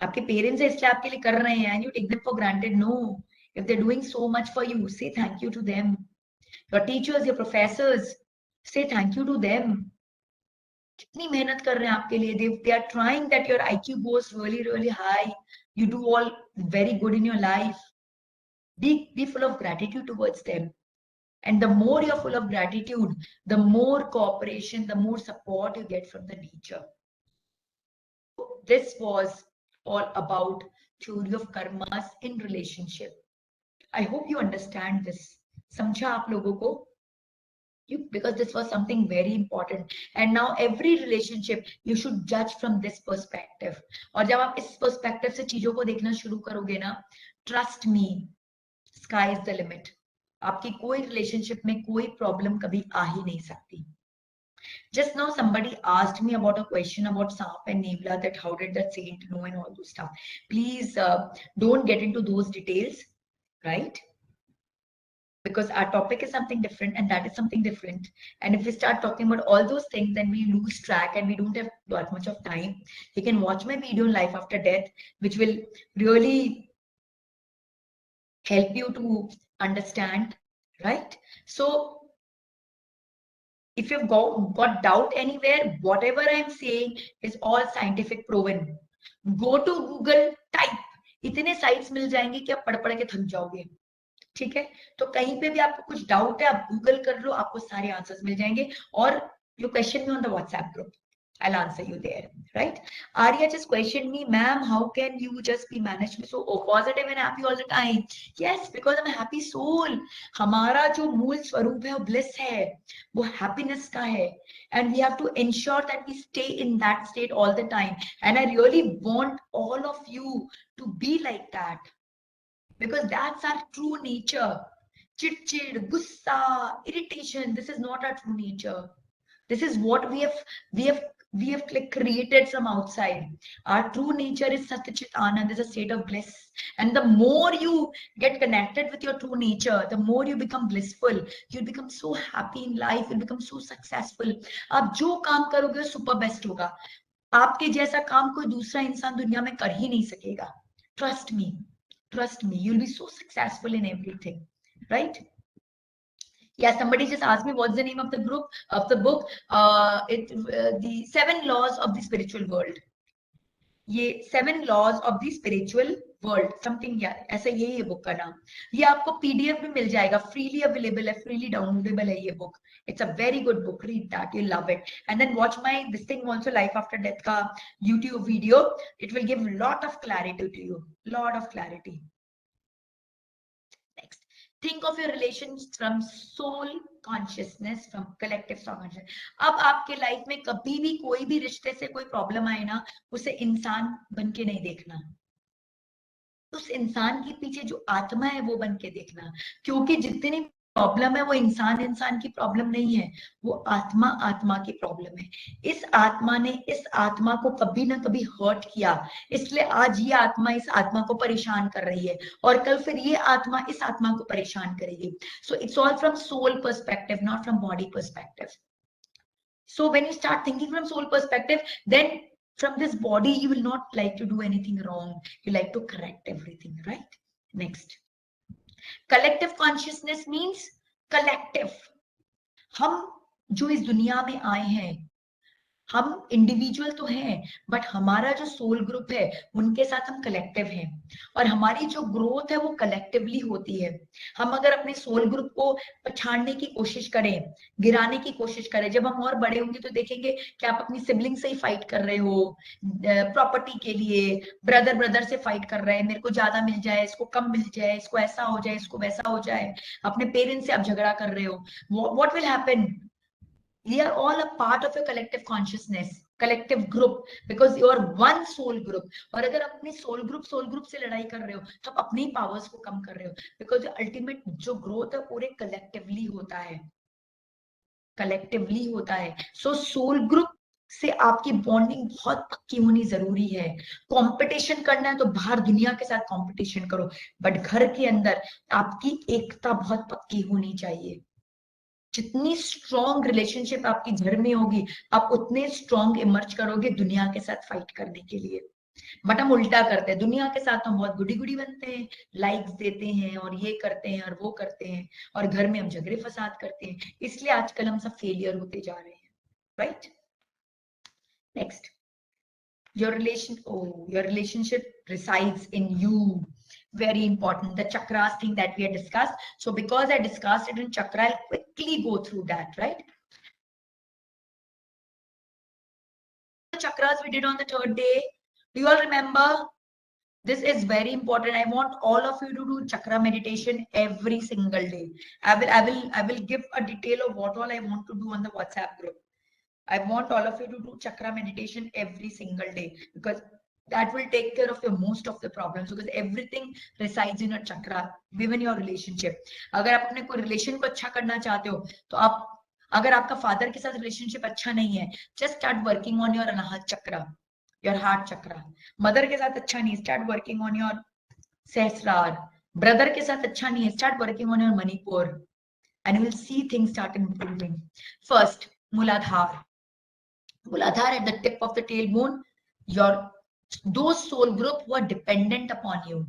आपके पेरेंट्स है इसलिए आपके लिए कर रहे हैं, and you take them for granted. No. If they doing so much for you, say thank you to them. Your teachers, your professors, say thank you to them. कितनी मेहनत कर रहे हैं आपके लिए. They are trying that your IQ goes really really high, you do all very good in your life. Be full of gratitude towards them. And the more you're full of gratitude, the more cooperation, the more support you get from the nature. This was all about theory of karmas in relationship. I hope you understand this. समझा आप लोगों को? because this was something very important. And now every relationship you should judge from this perspective. और जब आप इस perspective से चीजों को देखना शुरू करोगे ना, trust me, sky is the limit. आपकी कोई relationship में कोई problem कभी आ ही नहीं सकती. Just now somebody asked me about a question about Saap and Nebula, that how did that saint know and all those stuff. Please don't get into those details, right? Because our topic is something different and that is something different. And if we start talking about all those things, then we lose track and we don't have that much of time. You can watch my video Life After Death, which will really help you to understand, right? So if you've got doubt anywhere, whatever I'm saying is all scientific proven. Go to Google, type. इतने sites मिल जाएंगे कि आप पढ़ पढ़ के थक जाओगे. ठीक है, तो कहीं पे भी आपको कुछ डाउट है, आप गूगल कर लो, आपको सारे आंसर्स मिल जाएंगे. और you question me on the WhatsApp group, I'll answer you there, right? Arya just questioned me, ma'am, how can you just be managed so positive and happy all the time? Yes, because I'm a happy soul. हमारा जो मूल स्वरूप है वो bliss है, वो happiness का है, and we have to ensure that we stay in that state all the time. And I really want all of you to be like that, because that's our true nature. Chid, gussa, irritation, this is not our true nature. This is what we have created from outside. Our true nature is Satchit Anand, is a state of bliss. And the more you get connected with your true nature, the more you become blissful. You'll become so happy in life. You'll become so successful. आप जो काम करोगे super best होगा. आपके जैसा काम कोई दूसरा इंसान दुनिया में कर ही नहीं सकेगा. Trust me. Trust me. You'll be so successful in everything, right? Yeah, somebody just asked me what's the name of the group of the book. The 7 Laws of the Spiritual World. ये 7 Laws of the Spiritual World, something yeah, ऐसा यही है बुक का नाम. ये आपको PDF में मिल जाएगा, freely available है, freely downloadable है ये book. It's a very good book. Read that, you'll love it. And then watch my this thing also, Life After Death का YouTube video. It will give lot of clarity to you, lot of clarity. Next, think of your relations from soul consciousness, from collective soul consciousness. अब आपके लाइफ में कभी भी कोई भी रिश्ते से कोई प्रॉब्लम आए ना, उसे इंसान बन के नहीं देखना, उस इंसान के पीछे जो आत्मा है वो बन के देखना. क्योंकि जितनी प्रॉब्लम है वो इंसान की प्रॉब्लम नहीं है, वो आत्मा की प्रॉब्लम है. इस आत्मा ने इस आत्मा को कभी ना कभी हर्ट किया, इसलिए आज ये आत्मा इस आत्मा को परेशान कर रही है, और कल फिर ये आत्मा इस आत्मा को परेशान करेगी. So it's all from soul perspective, not from body perspective. So when you start thinking from soul perspective, then from this body you will not like to do anything wrong, you like to correct everything, right? Next, collective consciousness means collective. हम जो इस दुनिया में आए हैं, हम इंडिविजुअल तो हैं, बट हमारा जो सोल ग्रुप है उनके साथ हम कलेक्टिव हैं, और हमारी जो ग्रोथ है वो कलेक्टिवली होती है. हम अगर अपने सोल ग्रुप को पछाड़ने की कोशिश करें, गिराने की कोशिश करें, जब हम और बड़े होंगे तो देखेंगे कि आप अपनी सिबलिंग से ही फाइट कर रहे हो, प्रॉपर्टी के लिए ब्रदर से फाइट कर रहे हैं, मेरे को ज्यादा मिल जाए, इसको कम मिल जाए, इसको ऐसा हो जाए, इसको वैसा हो जाए. अपने पेरेंट्स से आप झगड़ा कर रहे हो. What will happen? We are all a part of a collective consciousness, collective group, because you are one soul group. और अगर अपनी soul group से लड़ाई कर रहे हो तो आप अपनी powers को कम कर रहे हो, because the ultimate जो growth है पूरे collectively होता है, collectively होता है. So soul group से आपकी बॉन्डिंग बहुत पक्की होनी जरूरी है. कंपटीशन करना है तो बाहर दुनिया के साथ कंपटीशन करो, बट घर के अंदर आपकी एकता बहुत पक्की होनी चाहिए. जितनी स्ट्रॉन्ग रिलेशनशिप आपकी घर में होगी, आप उतने स्ट्रॉन्ग इमर्ज करोगे दुनिया के साथ फाइट करने के लिए. बट हम उल्टा करते हैं, दुनिया के साथ हम बहुत गुडी गुडी बनते हैं, लाइक्स देते हैं और ये करते हैं और वो करते हैं, और घर में हम झगड़े फसाद करते हैं. इसलिए आजकल हम सब फेलियर होते जा रहे हैं, right? Next, your relationship resides in you. Very important, the chakras thing that we had discussed. So because I discussed it in chakra, I'll quickly go through that, right? The chakras we did on the 3rd day, do you all remember? This is very important. I want all of you to do chakra meditation every single day. I will give a detail of what all I want to do on the WhatsApp group. I want all of you to do chakra meditation every single day, because that will take care of your most of the problems, because everything resides in a chakra, even your relationship. अगर आप अपने कोई रिलेशन को अच्छा करना चाहते हो, तो आप, अगर आपका फादर के साथ रिलेशनशिप अच्छा नहीं है, just start working on your Anahata chakra, your heart chakra. Mother के साथ अच्छा नहीं, start working on your Sahasrara. Brother के साथ अच्छा नहीं है, start working on your Manipura, and you will see things start improving. First, Muladhar. Muladhar at the tip of the tailbone, your those soul group who are dependent upon you.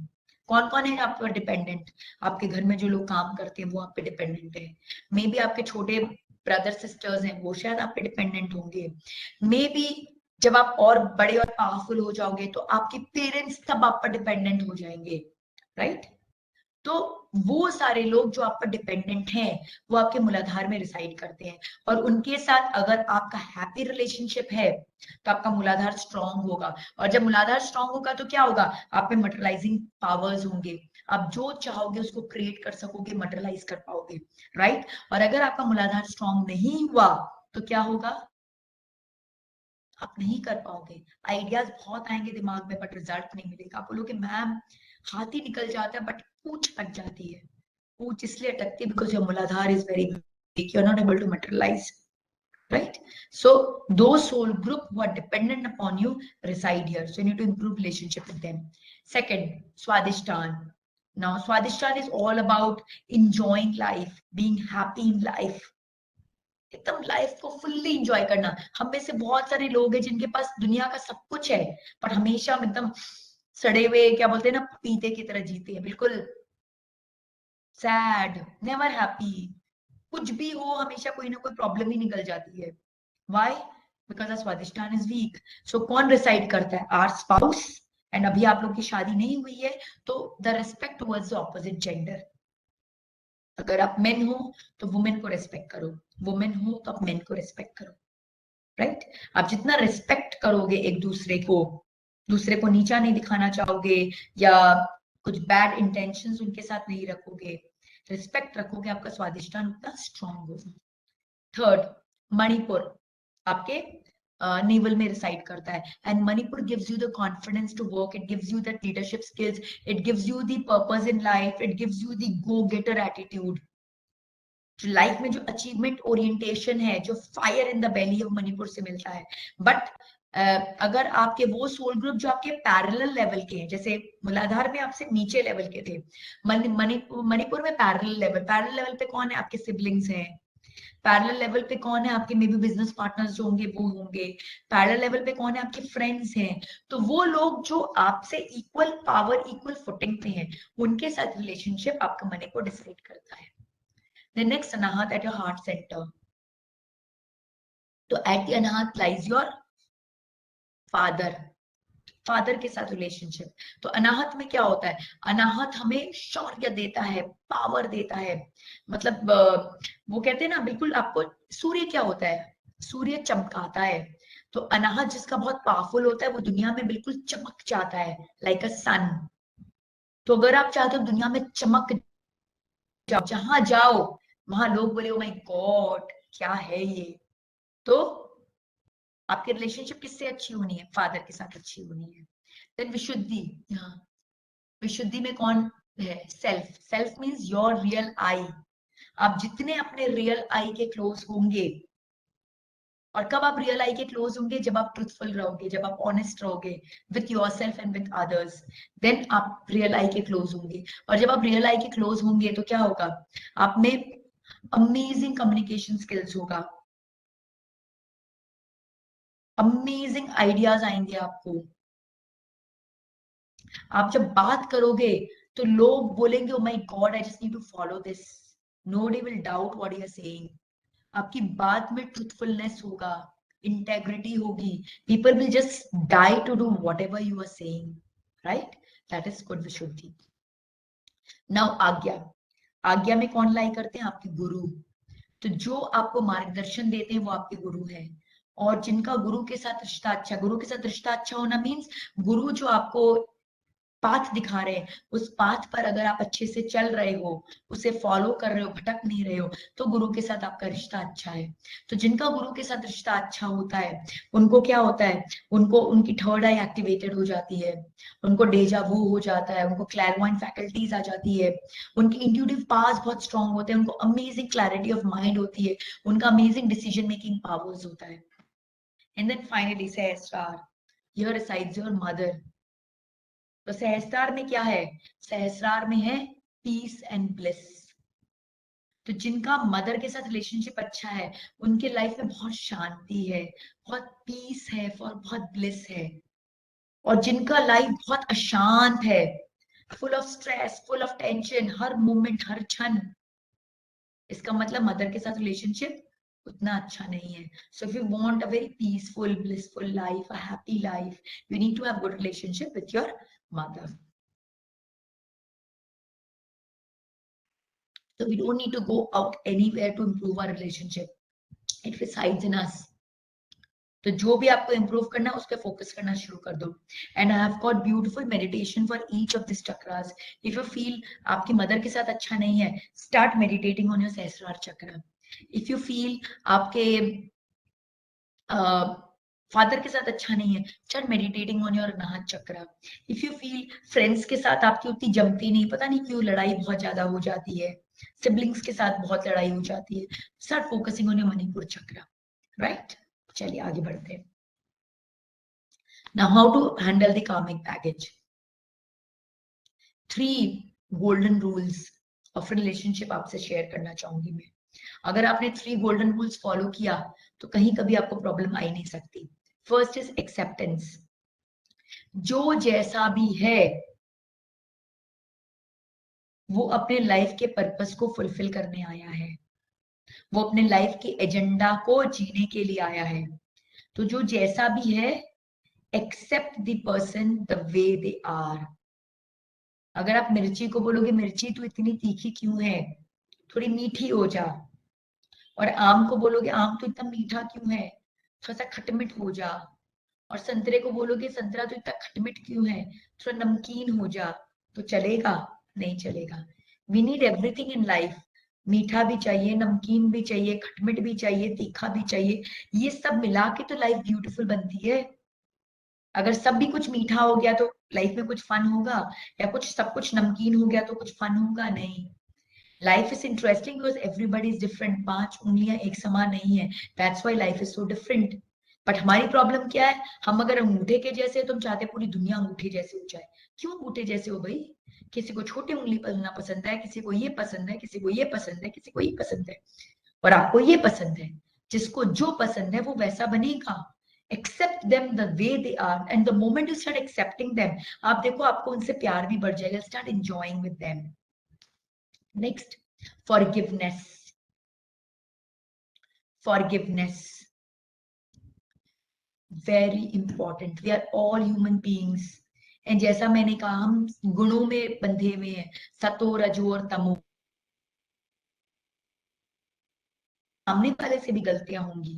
कौन कौन है आप पर डिपेंडेंट? आपके घर में जो लोग काम करते हैं वो आप पे डिपेंडेंट है. मे बी आपके छोटे ब्रदर सिस्टर्स हैं, वो शायद आप पे डिपेंडेंट होंगे. मे बी जब आप और बड़े और पावरफुल हो जाओगे तो आपके पेरेंट्स तब आप पर डिपेंडेंट हो जाएंगे, राइट? तो वो सारे लोग जो आप पर डिपेंडेंट हैं वो आपके मूलाधार में रिसाइड करते हैं, और उनके साथ अगर आपका हैप्पी रिलेशनशिप है तो आपका मूलाधार स्ट्रांग होगा. और जब मूलाधार स्ट्रांग होगा तो क्या होगा? आप में मटेरियलाइजिंग पावर्स होंगे, आप जो चाहोगे उसको क्रिएट कर सकोगे, मटेरियलाइज कर पाओगे, राइट? और अगर आपका मूलाधार स्ट्रांग नहीं हुआ तो क्या होगा? आप नहीं कर पाओगे. आइडियाज बहुत आएंगे दिमाग में बट रिजल्ट नहीं मिलेगा. आप बोलोगे मैम हाथी निकल जाता है बट पूंछ अटक जाती है. पूंछ इसलिए अटकती है because your Muladhara is very weak, you are not able to materialise, right? So those soul group who are dependent upon you reside here, so you need to improve relationship with them. Second, Swadhisthana. Now Swadhisthana is all about enjoying life, being happy in life, एकदम लाइफ को फुल्ली एंजॉय करना. हम में से बहुत सारे लोग हैं जिनके पास दुनिया का सब कुछ है पर हमेशा एकदम सड़े हुए, क्या बोलते हैं ना, पीते की तरह जीते हैं, बिल्कुल सैड, नेवर हैप्पी. कुछ भी हो हमेशा कोई ना कोई प्रॉब्लम ही निकल जाती है. Why? Because Swadhisthana is weak. So कौन रिसाइड करता है? Our spouse. एंड अभी आप लोग की शादी नहीं हुई है तो the respect towards the opposite gender. अगर आप मेन हो तो वुमेन को रिस्पेक्ट करो, वुमेन हो तो आप मेन को रिस्पेक्ट करो, राइट? आप जितना रिस्पेक्ट करोगे एक दूसरे को नीचा नहीं दिखाना चाहोगे या कुछ बैड इंटेंशंस उनके साथ नहीं रखोगे, रिस्पेक्ट रखोगे, आपका स्वादिष्टान उतना स्ट्रांग होगा. थर्ड, मणिपुर आपके नेवल में रिसाइड करता है, and Manipur gives you the confidence to work, it gives you the leadership skills, it gives you the purpose in life, it gives you the go getter attitude. जो लाइफ में जो अचीवमेंट ओरिएंटेशन है, जो fire in the belly of Manipur से मिलता है. बट अगर आपके वो सोल ग्रुप जो आपके पैरेलल लेवल के हैं, जैसे मूलाधार में आपसे नीचे लेवल के थे, मणिपुर में पैरेलल लेवल पे कौन है? आपके सिबलिंग्स हैं. पैरेलल लेवल पे कौन है? आपके मे बी बिजनेस पार्टनर्स जो होंगे वो होंगे. पैरेलल लेवल पे कौन है? आपके फ्रेंड्स हैं. तो वो लोग जो आपसे इक्वल पावर, इक्वल फुटिंग पे हैं, उनके साथ रिलेशनशिप आपका मनी को डिसाइड करता है. The next anahat at your heart center. तो at the anahat lies your father. Father के साथ रिलेशनशिप. तो अनाहत में क्या होता है? अनाहत हमें शौर्य देता है, पावर देता है. मतलब वो कहते हैं ना, बिल्कुल आपको सूर्य क्या होता है? सूर्य चमकाता है. तो अनाहत जिसका बहुत पावरफुल होता है वो दुनिया में बिल्कुल चमक जाता है, लाइक अ सन. तो अगर आप चाहते हो दुनिया में चमक जाओ, जहां जाओ वहां लोग बोले ओ माय गॉड क्या है ये, तो आपकी रिलेशनशिप किससे अच्छी होनी है? फादर के साथ अच्छी होनी है. देन विशुद्धि. हाँ, विशुद्धि में कौन है? Self. Self means your real I. आप जितने अपने रियल आई के क्लोज होंगे, और कब आप रियल आई के क्लोज होंगे? जब आप ट्रूथफुल रहोगे, जब आप ऑनेस्ट रहोगे with your self and with others, then आप रियल आई के क्लोज होंगे. और जब आप रियल आई के क्लोज होंगे तो क्या होगा? आप में अमेजिंग कम्युनिकेशन स्किल्स होगा, अमेजिंग आइडियाज आएंगे आपको. आप जब बात करोगे तो लोग बोलेंगे oh my God I just need to follow this. Nobody will doubt what you are saying. आपकी बात में ट्रूथफुलनेस होगा, इंटेग्रिटी होगी. People will just die to do whatever you are saying, right? That is good Vishuddhi. Now Ajna. Ajna में कौन लाई करते हैं? आपके गुरु. तो जो आपको मार्गदर्शन देते हैं वो आपके गुरु हैं. और जिनका गुरु के साथ रिश्ता अच्छा, गुरु के साथ रिश्ता अच्छा होना मीन्स गुरु जो आपको पाथ दिखा रहे हैं, उस पाथ पर अगर आप अच्छे से चल रहे हो, उसे फॉलो कर रहे हो, भटक नहीं रहे हो, तो गुरु के साथ आपका रिश्ता अच्छा है। तो जिनका गुरु के साथ रिश्ता अच्छा होता है, उनको क्या होता है, उनको उनकी थर्ड आई एक्टिवेटेड हो जाती है, उनको डेजा वू हो जाता है, उनको क्लैरवॉइंट फैकल्टीज आ जाती है, उनकी इंट्यूटिव पावर्स बहुत स्ट्रांग होते हैं, उनको अमेजिंग क्लैरिटी ऑफ माइंड होती है, उनका अमेजिंग डिसीजन मेकिंग पावर्स होता है। And then finally Sahasrara, here resides your mother. तो सहस्त्रार में क्या है, सहस्त्रार में है पीस एंड ब्लिस। तो जिनका मदर के साथ रिलेशनशिप अच्छा है, उनके लाइफ में बहुत शांति है, बहुत पीस है और बहुत ब्लिस है। और जिनका लाइफ बहुत अशांत है, full of stress, full of tension, हर मोमेंट हर क्षण, इसका मतलब मदर के साथ रिलेशनशिप उतना अच्छा नहीं है। So if you want a very peaceful blissful life, a happy life, you need to have good relationship with your mother. So we don't need to go out anywhere to improve our relationship. It resides in us. तो जो भी आपको improve करना है, उस पर फोकस करना शुरू कर दो. And I have got beautiful meditation for each of these chakras. If you feel आपकी मदर के साथ अच्छा नहीं है, start meditating on your सहस्त्रार chakra. If you feel आपके फादर के साथ अच्छा नहीं है, स्टार्ट मेडिटेटिंग ऑन योर अनाहत चक्र. इफ यू फील फ्रेंड्स के साथ आपकी उतनी जमती नहीं, पता नहीं क्यों लड़ाई बहुत ज्यादा हो जाती है, सिबलिंग्स के साथ बहुत लड़ाई हो जाती है, start focusing on your Manipur chakra. Right, चलिए आगे बढ़ते हैं. Now how to handle the karmic baggage. 3 golden rules of relationship आपसे शेयर करना चाहूंगी मैं. अगर आपने 3 गोल्डन रूल्स फॉलो किया, तो कहीं कभी आपको प्रॉब्लम आ ही नहीं सकती. First is acceptance. जो जैसा भी है, वो अपने लाइफ के पर्पस को फुलफिल करने आया है, वो अपने लाइफ के एजेंडा को जीने के लिए आया है. तो जो जैसा भी है, accept the person the way they are. अगर आप मिर्ची को बोलोगे मिर्ची तू इतनी तीखी क्यों है, थोड़ी मीठी हो जा. और आम को बोलोगे आम तो इतना मीठा क्यों है, थोड़ा सा खटमिट हो जा. और संतरे को बोलोगे संतरा तो इतना खटमिट क्यों है, थोड़ा नमकीन हो जा. तो चलेगा? नहीं चलेगा. We need everything in life. मीठा भी चाहिए, नमकीन भी चाहिए, खटमिट भी चाहिए, तीखा भी चाहिए. ये सब मिला के तो लाइफ ब्यूटीफुल बनती है. अगर सब भी कुछ मीठा हो गया तो लाइफ में कुछ फन होगा, या कुछ सब कुछ नमकीन हो गया तो कुछ फन होगा? नहीं. Life is interesting because everybody is different. 5 उंगलियां एक समान नहीं है. That's why life is so different. But हमारी प्रॉब्लम क्या है, हम अगर अंगूठे के जैसे, तो हम चाहते पूरी दुनिया अंगूठे जैसे हो जाए. क्यों अंगूठे जैसे हो भाई? किसी को छोटी उंगली पहनना पसंद है, किसी को ये पसंद है, किसी को ये पसंद है, किसी को ये पसंद है, और आपको ये पसंद है. जिसको जो पसंद है वो वैसा बनेगा. Accept them the way they are, and the moment you start accepting them, आप देखो आपको उनसे प्यार भी बढ़ जाएगा. Start enjoying with them. Next, forgiveness. Forgiveness, very important. We are all human beings. And जैसा मैंने कहा, हम गुणों में बंधे हुए हैं, सतो रजो और तमो. सामने वाले से भी गलतियां होंगी,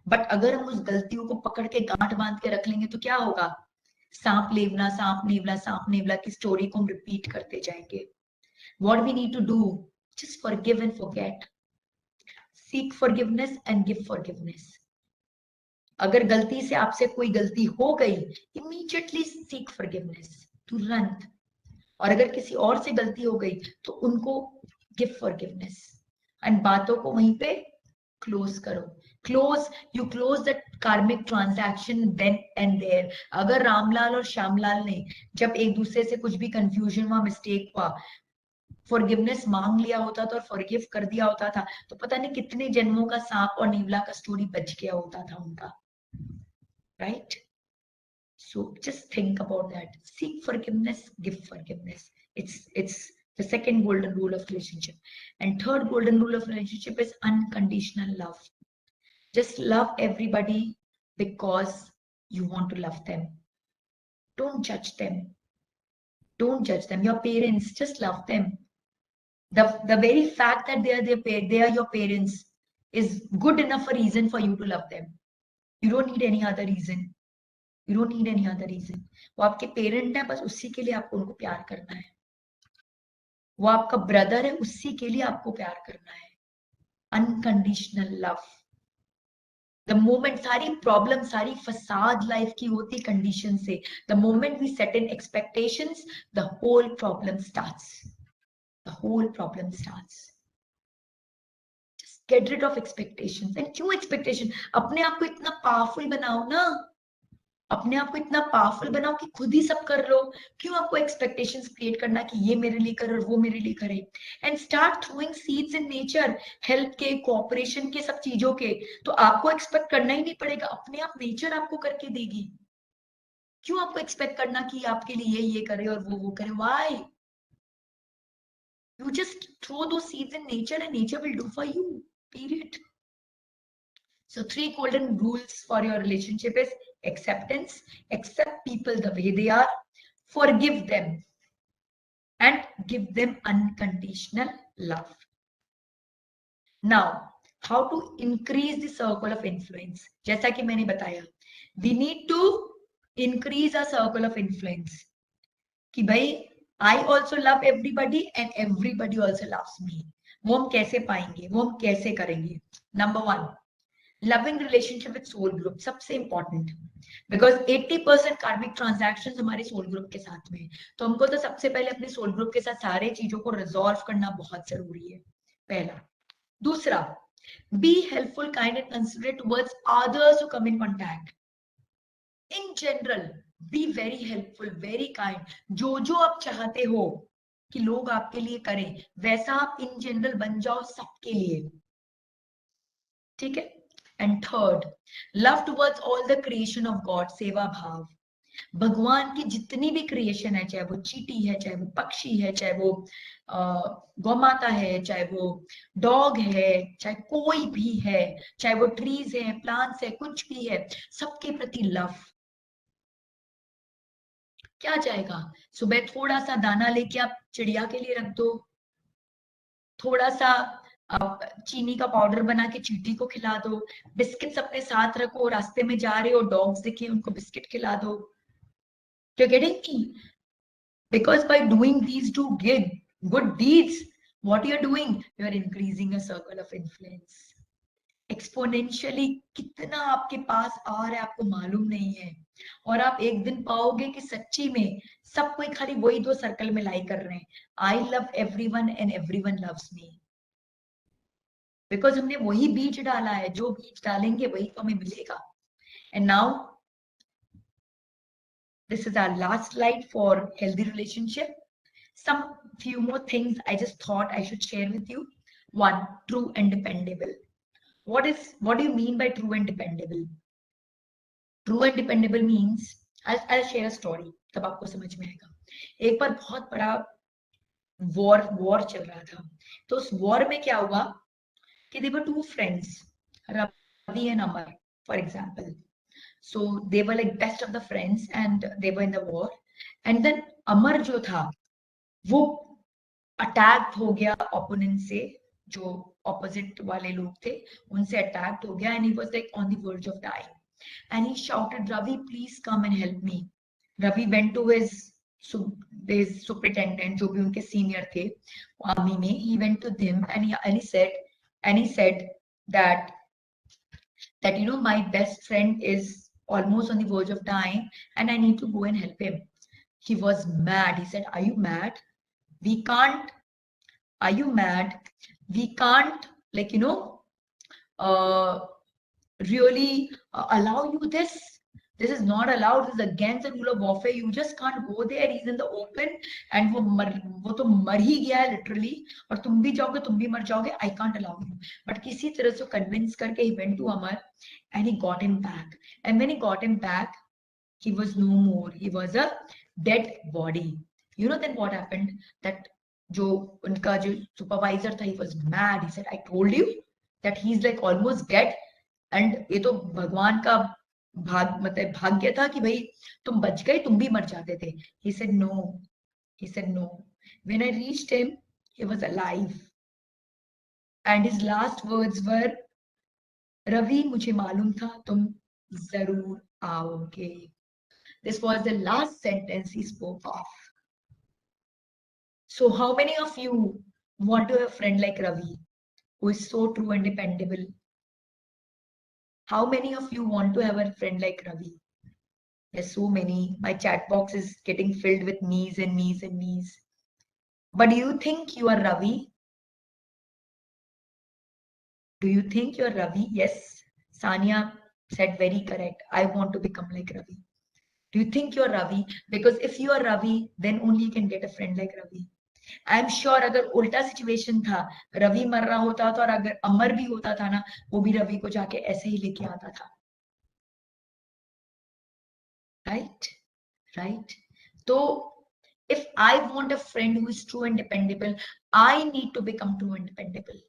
बट अगर हम उस गलतियों को पकड़ के गांठ बांध के रख लेंगे तो क्या होगा? सांप लेवला सांप नेवला सांप नेवला की स्टोरी को हम रिपीट करते जाएंगे. What we need to do, just forgive and forget. Seek forgiveness and give forgiveness. अगर गलती से आपसे कोई गलती हो गई, इमीडिएटली सीक फॉरगिवनेस, तुरंत. और अगर किसी और से गलती हो गई, तो उनको गिव फॉरगिवनेस, एंड बातों को वहीं पे क्लोज करो. क्लोज, यू क्लोज दैट कार्मिक ट्रांजैक्शन देन एंड देयर. अगर रामलाल और श्यामलाल ने जब एक दूसरे से कुछ भी कंफ्यूजन हुआ, मिस्टेक हुआ, फॉरगिवनेस मांग लिया होता था और फॉरगिव कर दिया होता था, तो पता नहीं कितने जन्मों का सांप और नीवला का स्टोरी बच गया होता था उनका. Right? So just think about that. Seek forgiveness, give forgiveness. It's the second golden rule of relationship. And third golden rule of relationship is unconditional love. Just love everybody because you want to love them. Don't judge them. Don't judge them. Your parents, just love them. The very fact that they are your parents is good enough a reason for you to love them. You don't need any other reason. You don't need any other reason. वो आपके पेरेंट है, बस उसी के लिए आपको उनको प्यार करना है। वो आपका ब्रदर है, उसी के लिए आपको प्यार करना है। Unconditional love. द मोमेंट सारी प्रॉब्लम, सारी फसाद लाइफ की होती कंडीशन से। The moment we set in expectations, the whole problem starts. The whole problem starts. Get rid of expectations. And क्यों एक्सपेक्टेशन? अपने आप को इतना पावरफुल बनाओ ना, अपने आप को इतना पावरफुल बनाओ कि खुद ही सब कर लो। क्यों आपको एक्सपेक्टेशंस क्रिएट करना कि ये मेरे लिए करे और वो मेरे लिए करे? And start throwing seeds in nature, help के, कोऑपरेशन के, सब चीजों के। तो आपको एक्सपेक्ट करना ही नहीं पड़ेगा, अपने आप नेचर आपको करके देगी। क्यों आपको एक्सपेक्ट करना कि आपके लिए ये करे और वो करे? Why? You just throw those seeds in nature and nature will do for you. Period. So 3 golden rules for your relationship is acceptance, accept people the way they are, forgive them, and give them unconditional love. Now, how to increase the circle of influence? जैसा कि मैंने बताया, we need to increase our circle of influence. कि भाई I also love everybody and everybody also loves me. वो हम कैसे पाएंगे, वो हम कैसे करेंगे? Number 1, loving relationship with soul group, सबसे इंपॉर्टेंट। बिकॉज 80% कार्मिक ट्रांजैक्शंस हमारे सोल ग्रुप के साथ में। तो हमको तो सबसे पहले अपने सोल ग्रुप के साथ सारे चीजों को रिजॉल्व करना बहुत जरूरी है, पहला। दूसरा, be helpful, kind and considerate towards others who come in contact. In general be very helpful, very kind. जो जो आप चाहते हो कि लोग आपके लिए करें, वैसा आप इन जनरल बन जाओ सबके लिए। ठीक है? And third, love towards all the creation of God, सेवा भाव। भगवान की जितनी भी क्रिएशन है, चाहे वो चींटी है, चाहे वो पक्षी है, चाहे वो गौ माता है, चाहे वो डॉग है, चाहे कोई भी है, चाहे वो ट्रीज है, प्लांट्स है, कुछ भी है, सबके प्रति लव। क्या जाएगा? सुबह थोड़ा सा दाना लेके आप चिड़िया के लिए रख दो, थोड़ा सा आप चीनी का पाउडर बना के चींटी को खिला दो, बिस्किट्स अपने साथ रखो, रास्ते में जा रहे हो डॉग्स दिखे उनको बिस्किट खिला दो। You're getting me? Because by doing these two good deeds, what you're doing, you're increasing a circle of influence. Exponentially कितना आपके पास आ रहा है आपको मालूम नहीं है। और आप एक दिन पाओगे कि सच्ची में सब कोई खाली वही 2 सर्कल में लाई कर रहे हैं, I love everyone and everyone loves me. Because हमने वही बीज डाला है, जो बीज डालेंगे वही तो हमें मिलेगा। And now this is our last slide for healthy relationship. Some few more things I just thought I should share with you. One, true and dependable. What do you mean by true and dependable? True and dependable means, I'll share a story, तब आपको समझ में आएगा। एक बार बहुत बड़ा वॉर चल रहा था। तो उस वॉर में क्या हुआ कि they were 2 friends, Ravi and Amar, for example. So they were like best of the friends and they were in the war. And then Amar जो था वो अटैक हो गया ओपोनेंट से, जो ऑपोजिट वाले लोग थे उनसे अटैक हो गया, and he was like on the verge of dying, and he shouted, Ravi please come and help me. Ravi went to his superintendent, जो भी उनके सीनियर थे आर्मी में, he went to them and he said that you know my best friend is almost on the verge of dying and I need to go and help him. He was mad. He said, are you mad? We can't. Are you mad? We can't, like, really allow you this. This is not allowed. This is against the rule of warfare. You just can't go there. He's in the open and वो तो मर ही गया है literally, और तुम भी जाओगे, तुम भी मर जाओगे. I can't allow you. But किसी तरह से convince करके he went to Amar and he got him back. And when he got him back, he was no more. He was a dead body. You know then what happened? That जो उनका जो supervisor था, he was mad. He said, I told you that he's like almost dead. And ये तो भगवान का मतलब भाग्य था कि भाई तुम बच गए, तुम भी मर जाते थे. He said no. He said no. When I reached him, he was alive. And his last words were, Ravi मुझे मालूम था तुम जरूर आओगे. This was the last sentence he spoke of. So how many of you want to have a friend like Ravi, who is so true and dependable? How many of you want to have a friend like Ravi? There's so many. My chat box is getting filled with me's and me's and me's. But do you think you are Ravi? Do you think you're Ravi? Yes. Sania said very correct. I want to become like Ravi. Do you think you're Ravi? Because if you are Ravi, then only you can get a friend like Ravi. I am sure अगर उल्टा सिचुएशन था, रवि मर रहा होता था और अगर अमर भी होता था ना, वो भी रवि को जाके ऐसे ही लेके आता था. Right right. तो if I want a friend who is true and dependable, I need to become true and dependable.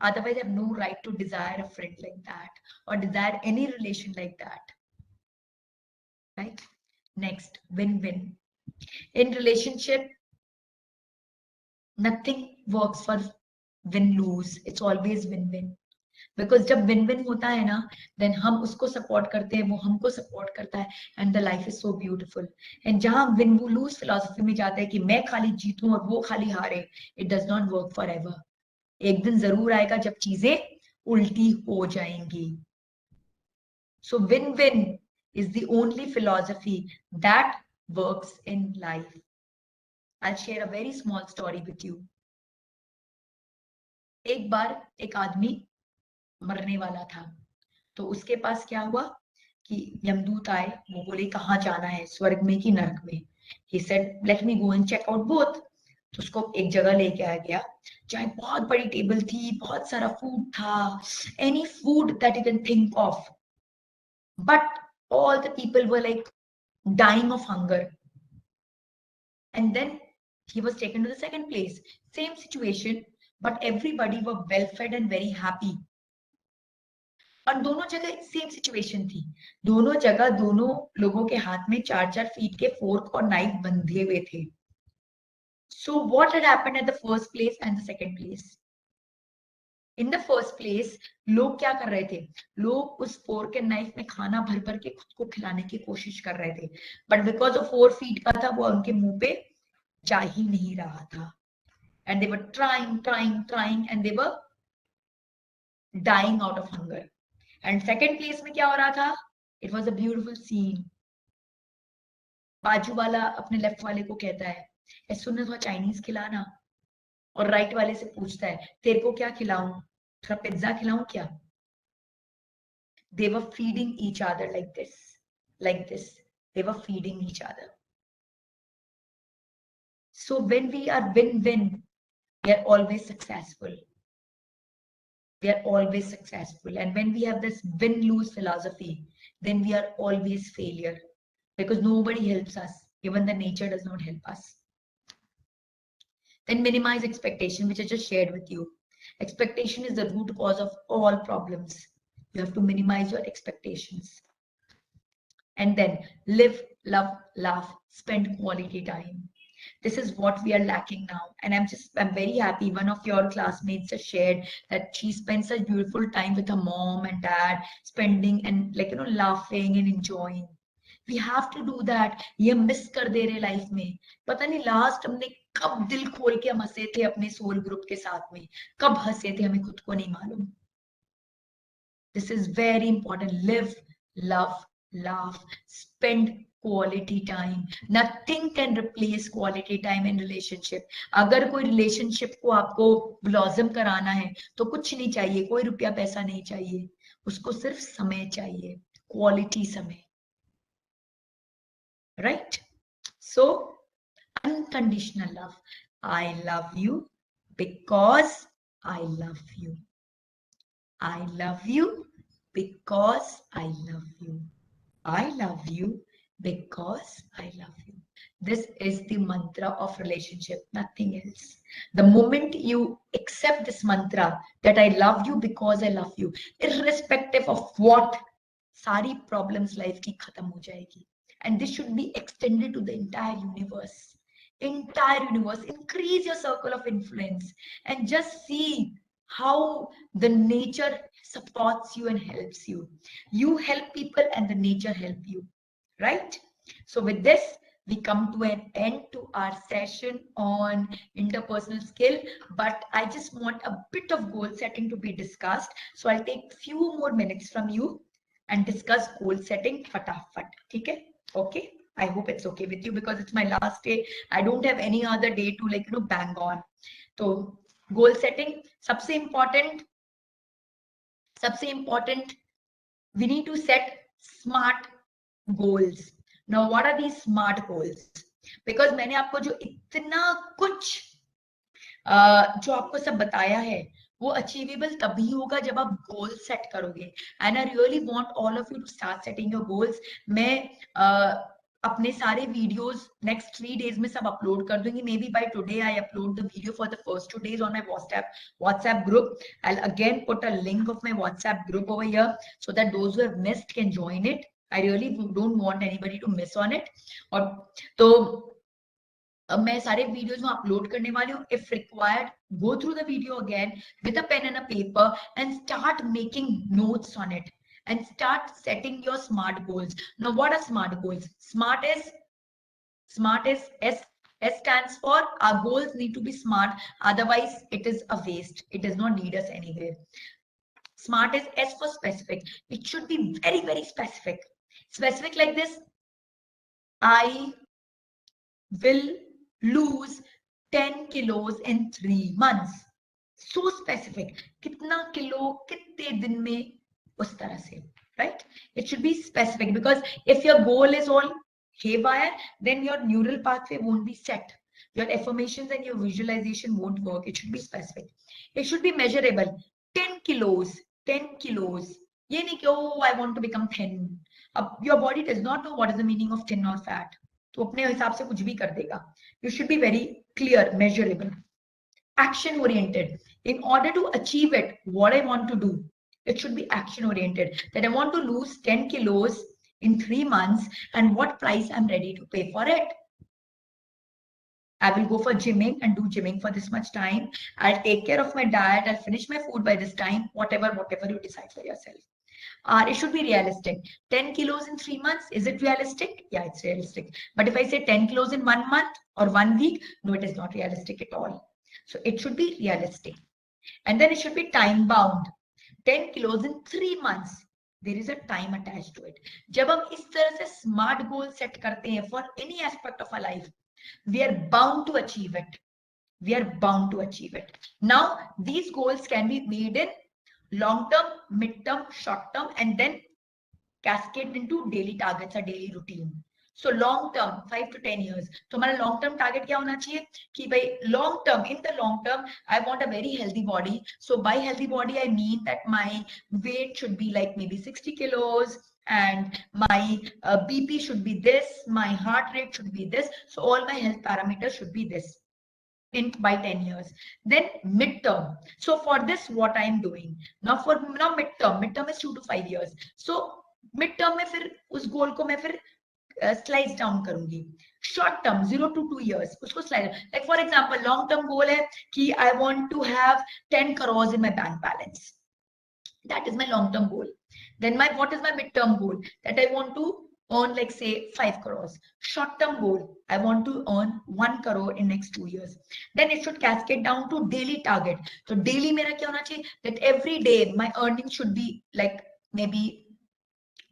Otherwise, I have no right to desire a friend like that or desire any relation like that. Right? Next, win-win. In relationship, nothing works for win-lose. It's always win-win. Because जब विन विन होता है ना, देन हम उसको सपोर्ट करते हैं, वो हमको सपोर्ट करता है, and the life is so beautiful. And जहां विन लूज फिलोसफी में जाते हैं कि मैं खाली जीतूं और वो खाली हारे, it does not work for ever. एक दिन जरूर आएगा जब चीजें उल्टी हो जाएंगी. So win win is the only philosophy that works in life. I share a very small story with you. एक बार एक आदमी मरने वाला था, तो उसके पास क्या हुआ कि यमदूत आए. वो बोले कहाँ जाना है, स्वर्ग में कि नरक में. He said let me go and check out both. तो उसको एक जगह लेके आया गया जहाँ बहुत बड़ी टेबल थी, बहुत सारा फूड था, any food that you can think of. But all the people were like dying of hunger. And then he was taken to the second place, same situation, but everybody were well fed and very happy. और दोनों जगह सेम सिचुएशन थी. दोनों जगह दोनों लोगों के हाथ में 4-4 फीट के फोर्क और नाइफ बंधे हुए थे. So what had happened at the first place and the second place? In the first place लोग क्या कर रहे थे? लोग उस फोर्क एंड नाइफ में खाना भर भर के खुद को खिलाने की कोशिश कर रहे थे, बट बिकॉज ऑफ 4 फीट का था, वो उनके मुंह पे जा ही नहीं रहा था. And they were trying and they were dying out of hunger. And second place में क्या हो रहा था? It was a beautiful scene. बाजू वाला अपने लेफ्ट वाले को कहता है सुनने थोड़ा चाइनीज खिलाना, और राइट वाले से पूछता है तेरे को क्या खिलाऊं, थोड़ा पिज्जा खिलाऊं क्या? They were feeding each other like this, like this. They were feeding each other. So when we are win-win, we are always successful. We are always successful. And when we have this win-lose philosophy, then we are always failure, because nobody helps us. Even the nature does not help us. Then minimize expectation, which I just shared with you. Expectation is the root cause of all problems. You have to minimize your expectations. And then live, love, laugh, spend quality time. This is what we are lacking now. And I'm very happy. One of your classmates just shared that she spends such beautiful time with her mom and dad, spending and laughing and enjoying. We have to do that. ये हम मिस कर दे रहे लाइफ में. पता नहीं लास्ट हमने कब दिल खोल के हम हंसे थे अपने सोल ग्रुप के साथ में, कब हंसे थे हमें खुद को नहीं मालूम. This is very important. Live, love, laugh, spend quality time. Nothing can replace quality time in relationship. अगर कोई relationship को आपको blossom कराना है तो कुछ नहीं चाहिए, कोई रुपया पैसा नहीं चाहिए, उसको सिर्फ समय चाहिए, quality समय. Right? So unconditional love. I love you because I love you. I love you because I love you. I love you because I love you. This is the mantra of relationship, nothing else. The moment you accept this mantra that I love you because I love you, irrespective of what, सारी problems life की खत्म हो जाएगी. And this should be extended to the entire universe. Entire universe. Increase your circle of influence and just see how the nature supports you and helps you. You help people and the nature help you. right? So with this, we come to an end to our session on interpersonal skill, but I just want a bit of goal setting to be discussed. So I'll take few more minutes from you and discuss goal setting fatafat. Okay? Okay? I hope it's okay with you because it's my last day. I don't have any other day to bang on. So goal setting, सबसे important, we need to set smart goals. Now, what are these smart goals? Because मैंने आपको जो इतना कुछ जो आपको सब बताया है वो अचीवेबल तभी होगा जब आप गोल सेट करोगे. And I really want all of you to start setting your goals. मैं अपने सारे वीडियोस नेक्स्ट 3 डेज में सब अपलोड कर दूंगी. Maybe by today I upload the video for the first 2 days on my WhatsApp group. I'll again put a link of my WhatsApp group over here so that those who have missed can join it. I really don't want anybody to miss on it. और तो अब मैं सारे वीडियोस में अपलोड करने वाली हूँ. If required, go through the video again with a pen and a paper and start making notes on it and start setting your smart goals. Now, what are smart goals? Smart is S stands for our goals need to be smart. Otherwise, it is a waste. It does not need us anywhere. Smart is S for specific. It should be very, very specific. Specific like this. I will lose 10 kilos in 3 months. So specific. कितना किलो कितने दिन में, उस तरह से, right? It should be specific because if your goal is all haywire, then your neural pathway won't be set. Your affirmations and your visualization won't work. It should be specific. It should be measurable. 10 kilos, 10 kilos. ये नहीं कि oh, I want to become thin. Your body does not know what is the meaning of thin or fat. तो अपने हिसाब से कुछ भी कर देगा. You should be very clear, measurable, action oriented. In order to achieve it, what I want to do, it should be action oriented. That I want to lose 10 kilos in 3 months and what price I'm ready to pay for it. I will go for gymming and do gymming for this much time. I'll take care of my diet. I'll finish my food by this time. Whatever you decide for yourself. It should be realistic. 10 kilos in 3 months, is it realistic? Yeah, it's realistic. But if I say 10 kilos in 1 month or 1 week, no, it is not realistic at all. So it should be realistic. And then it should be time bound. 10 kilos in 3 months. There is a time attached to it. जब हम इस तरह से smart goal set करते हैं for any aspect of our life, we are bound to achieve it. We are bound to achieve it. Now, these goals can be made in long term, mid term, short term, and then cascade into daily targets or daily routine. So long term, 5 to 10 years. तो हमारा long term target क्या होना चाहिए कि भाई long term, in the long term, I want a very healthy body. So by healthy body, I mean that my weight should be like maybe 60 kilos and my BP should be this, my heart rate should be this. So all my health parameters should be this in by 10 years. Then midterm. So for this, what I am doing now midterm is 2 to 5 years. So midterm में फिर उस गोल को मैं फिर स्लाइड डाउन करूंगी. शॉर्ट टर्म 0 to 2 years उसको slide, like for example long term goal है कि I want to have 10 crores in my bank balance. That is my long term goal. Then what is my mid term goal? That I want to earn like say 5 crores. Short term goal, I want to earn 1 crore in next 2 years. Then it should cascade down to daily target. So daily मेरा क्या होना चाहिए? That every day my earning should be like maybe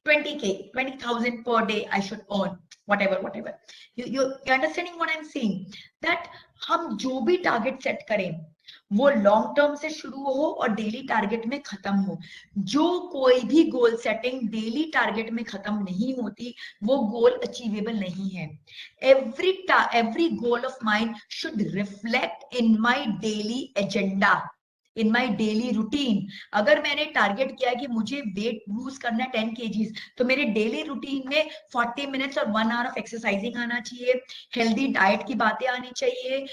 20K, 20,000 per day I should earn, whatever. You're understanding what I'm saying? That हम जो भी target set करें वो लॉन्ग टर्म से शुरू हो और डेली टारगेट में खत्म हो. जो कोई भी गोल सेटिंग डेली टारगेट में खत्म नहीं होती वो गोल अचीवेबल नहीं है. every goal of mine should reflect in my daily agenda, in my daily routine. अगर मैंने टारगेट किया कि मुझे वेट लूज करना है 10 kgs, तो मेरे डेली रूटीन में 40 मिनट्स और 1 hour ऑफ एक्सरसाइजिंग आना चाहिए, हेल्दी डाइट की बातें आनी चाहिए,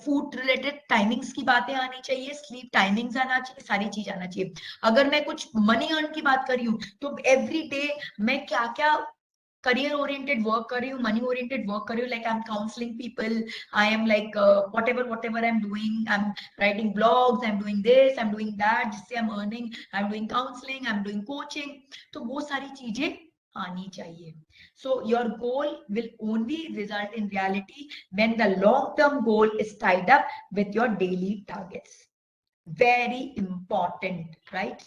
फूड रिलेटेड टाइमिंग्स की बातें आनी चाहिए, स्लीप टाइमिंग्स आना चाहिए, सारी चीज आना चाहिए. अगर मैं कुछ मनी अर्न की बात कर रही हूँ तो एवरी डे मैं क्या क्या career oriented work कर रही हूँ, money oriented work कर रही हूँ, like I'm counseling people, I am like whatever I'm doing, I'm writing blogs, I'm doing this, I'm doing that, जिससे I'm earning, I'm doing counseling, I'm doing coaching. तो वो सारी चीजें आनी चाहिए. So your goal will only result in reality when the long-term goal is tied up with your daily targets. Very important, right?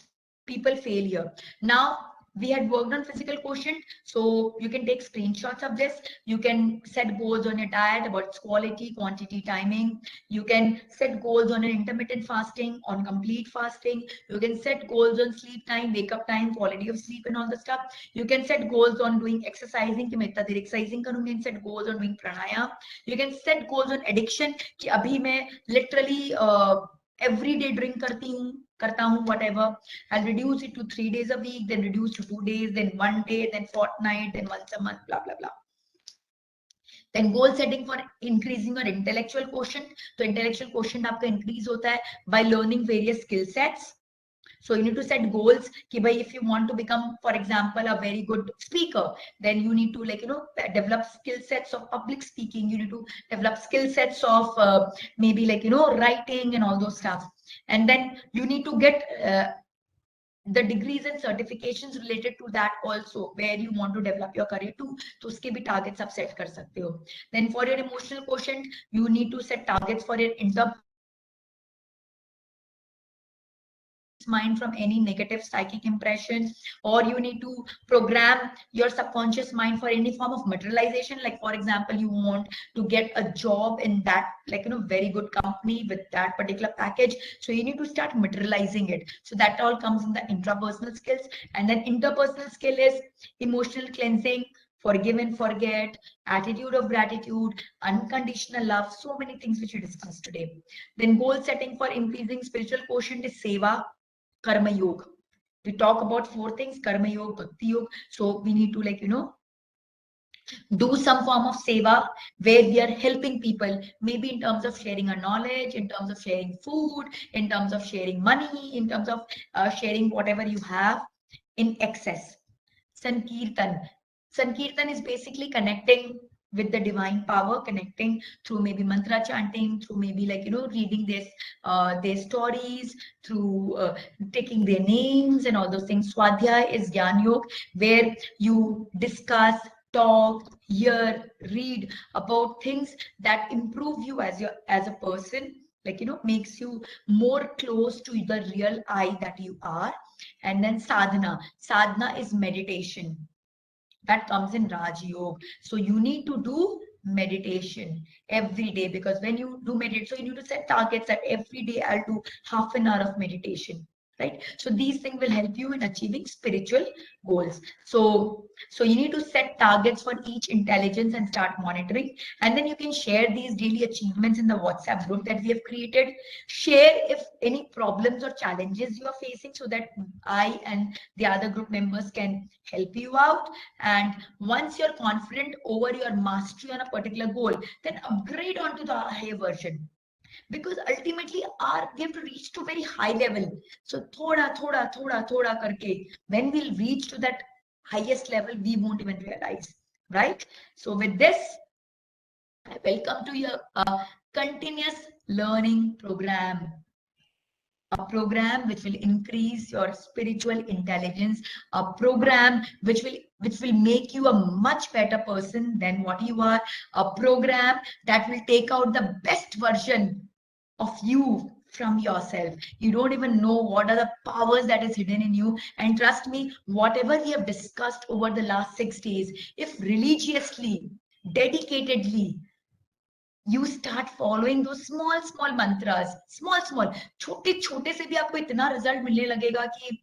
People fail here. Now, we had worked on physical quotient, so you can take screenshots of this. You can set goals on your diet about its quality, quantity, timing. You can set goals on an intermittent fasting, on complete fasting. You can set goals on sleep time, wake up time, quality of sleep, and all the stuff. You can set goals on doing exercising, कि मैं इतना देर exercising करूँगी. You can set goals on doing pranayama. You can set goals on addiction, कि अभी मैं literally every day drink करता हूँ, whatever. I'll reduce it to 3 days a week, then reduce to 2 days, then 1 day, then fortnight, then once a month, blah blah blah. Then goal setting for increasing your intellectual quotient. तो intellectual quotient आपका increase होता है by learning various skill sets. So you need to set goals कि भाई if you want to become, for example, a very good speaker, then you need to develop skill sets of public speaking. You need to develop skill sets of maybe writing and all those stuff. And then you need to get the degrees and certifications related to that also, where you want to develop your career too. तो उसके भी targets आप set कर सकते हो. Then for your emotional quotient, you need to set targets for your mind from any negative psychic impression, or you need to program your subconscious mind for any form of materialization. Like for example, you want to get a job in that very good company with that particular package, so you need to start materializing it. So that all comes in the intrapersonal skills. And then interpersonal skill is emotional cleansing, forgive and forget, attitude of gratitude, unconditional love, so many things which we discussed today. Then goal setting for increasing spiritual quotient is seva, karma yoga. We talk about 4 things: karma yoga, bhakti yoga. So we need to do some form of seva where we are helping people, maybe in terms of sharing our knowledge, in terms of sharing food, in terms of sharing money, in terms of sharing whatever you have in excess. Sankirtan. Sankirtan is basically connecting with the divine power, connecting through maybe mantra chanting, through maybe reading their stories, through taking their names and all those things. Swadhyay is Gyan Yoga, where you discuss, talk, hear, read about things that improve you as a person, makes you more close to the real I that you are. And then sadhana. Sadhana is meditation. That comes in Raj Yoga. So you need to do meditation every day, because when you do meditate, so you need to set targets that every day I'll do half an hour of meditation, right? So these things will help you in achieving spiritual goals. So you need to set targets for each intelligence and start monitoring. And then you can share these daily achievements in the WhatsApp group that we have created. Share if any problems or challenges you are facing, so that I and the other group members can help you out. And once you're confident over your mastery on a particular goal, then upgrade onto the higher version, because ultimately we have to reach to very high level. So thoda karke, when we'll reach to that highest level, we won't even realize, right? So with this, I welcome to your continuous learning program, a program which will increase your spiritual intelligence, a program which will make you a much better person than what you are, a program that will take out the best version of you from yourself. You don't even know what are the powers that is hidden in you. And trust me, whatever we have discussed over the last 6 days, if religiously, dedicatedly, you start following those small mantras, small छोटे छोटे से भी आपको इतना result मिलने लगेगा कि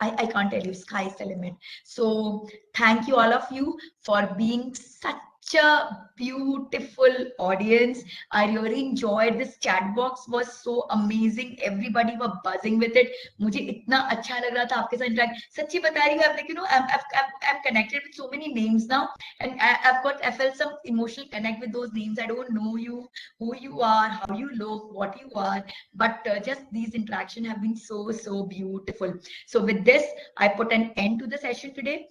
I can't tell you, sky is the limit. So thank you all of you for being such a beautiful audience. I really enjoyed this chat box, was so amazing. Everybody were buzzing with it. मुझे इतना अच्छा लग रहा था आपके साथ interact. सच्ची बता रही हूँ, I'm connected with so many names now, and I felt some emotional connect with those names. I don't know you, who you are, how you look, what you are, but just these interactions have been so beautiful. So with this, I put an end to the session today.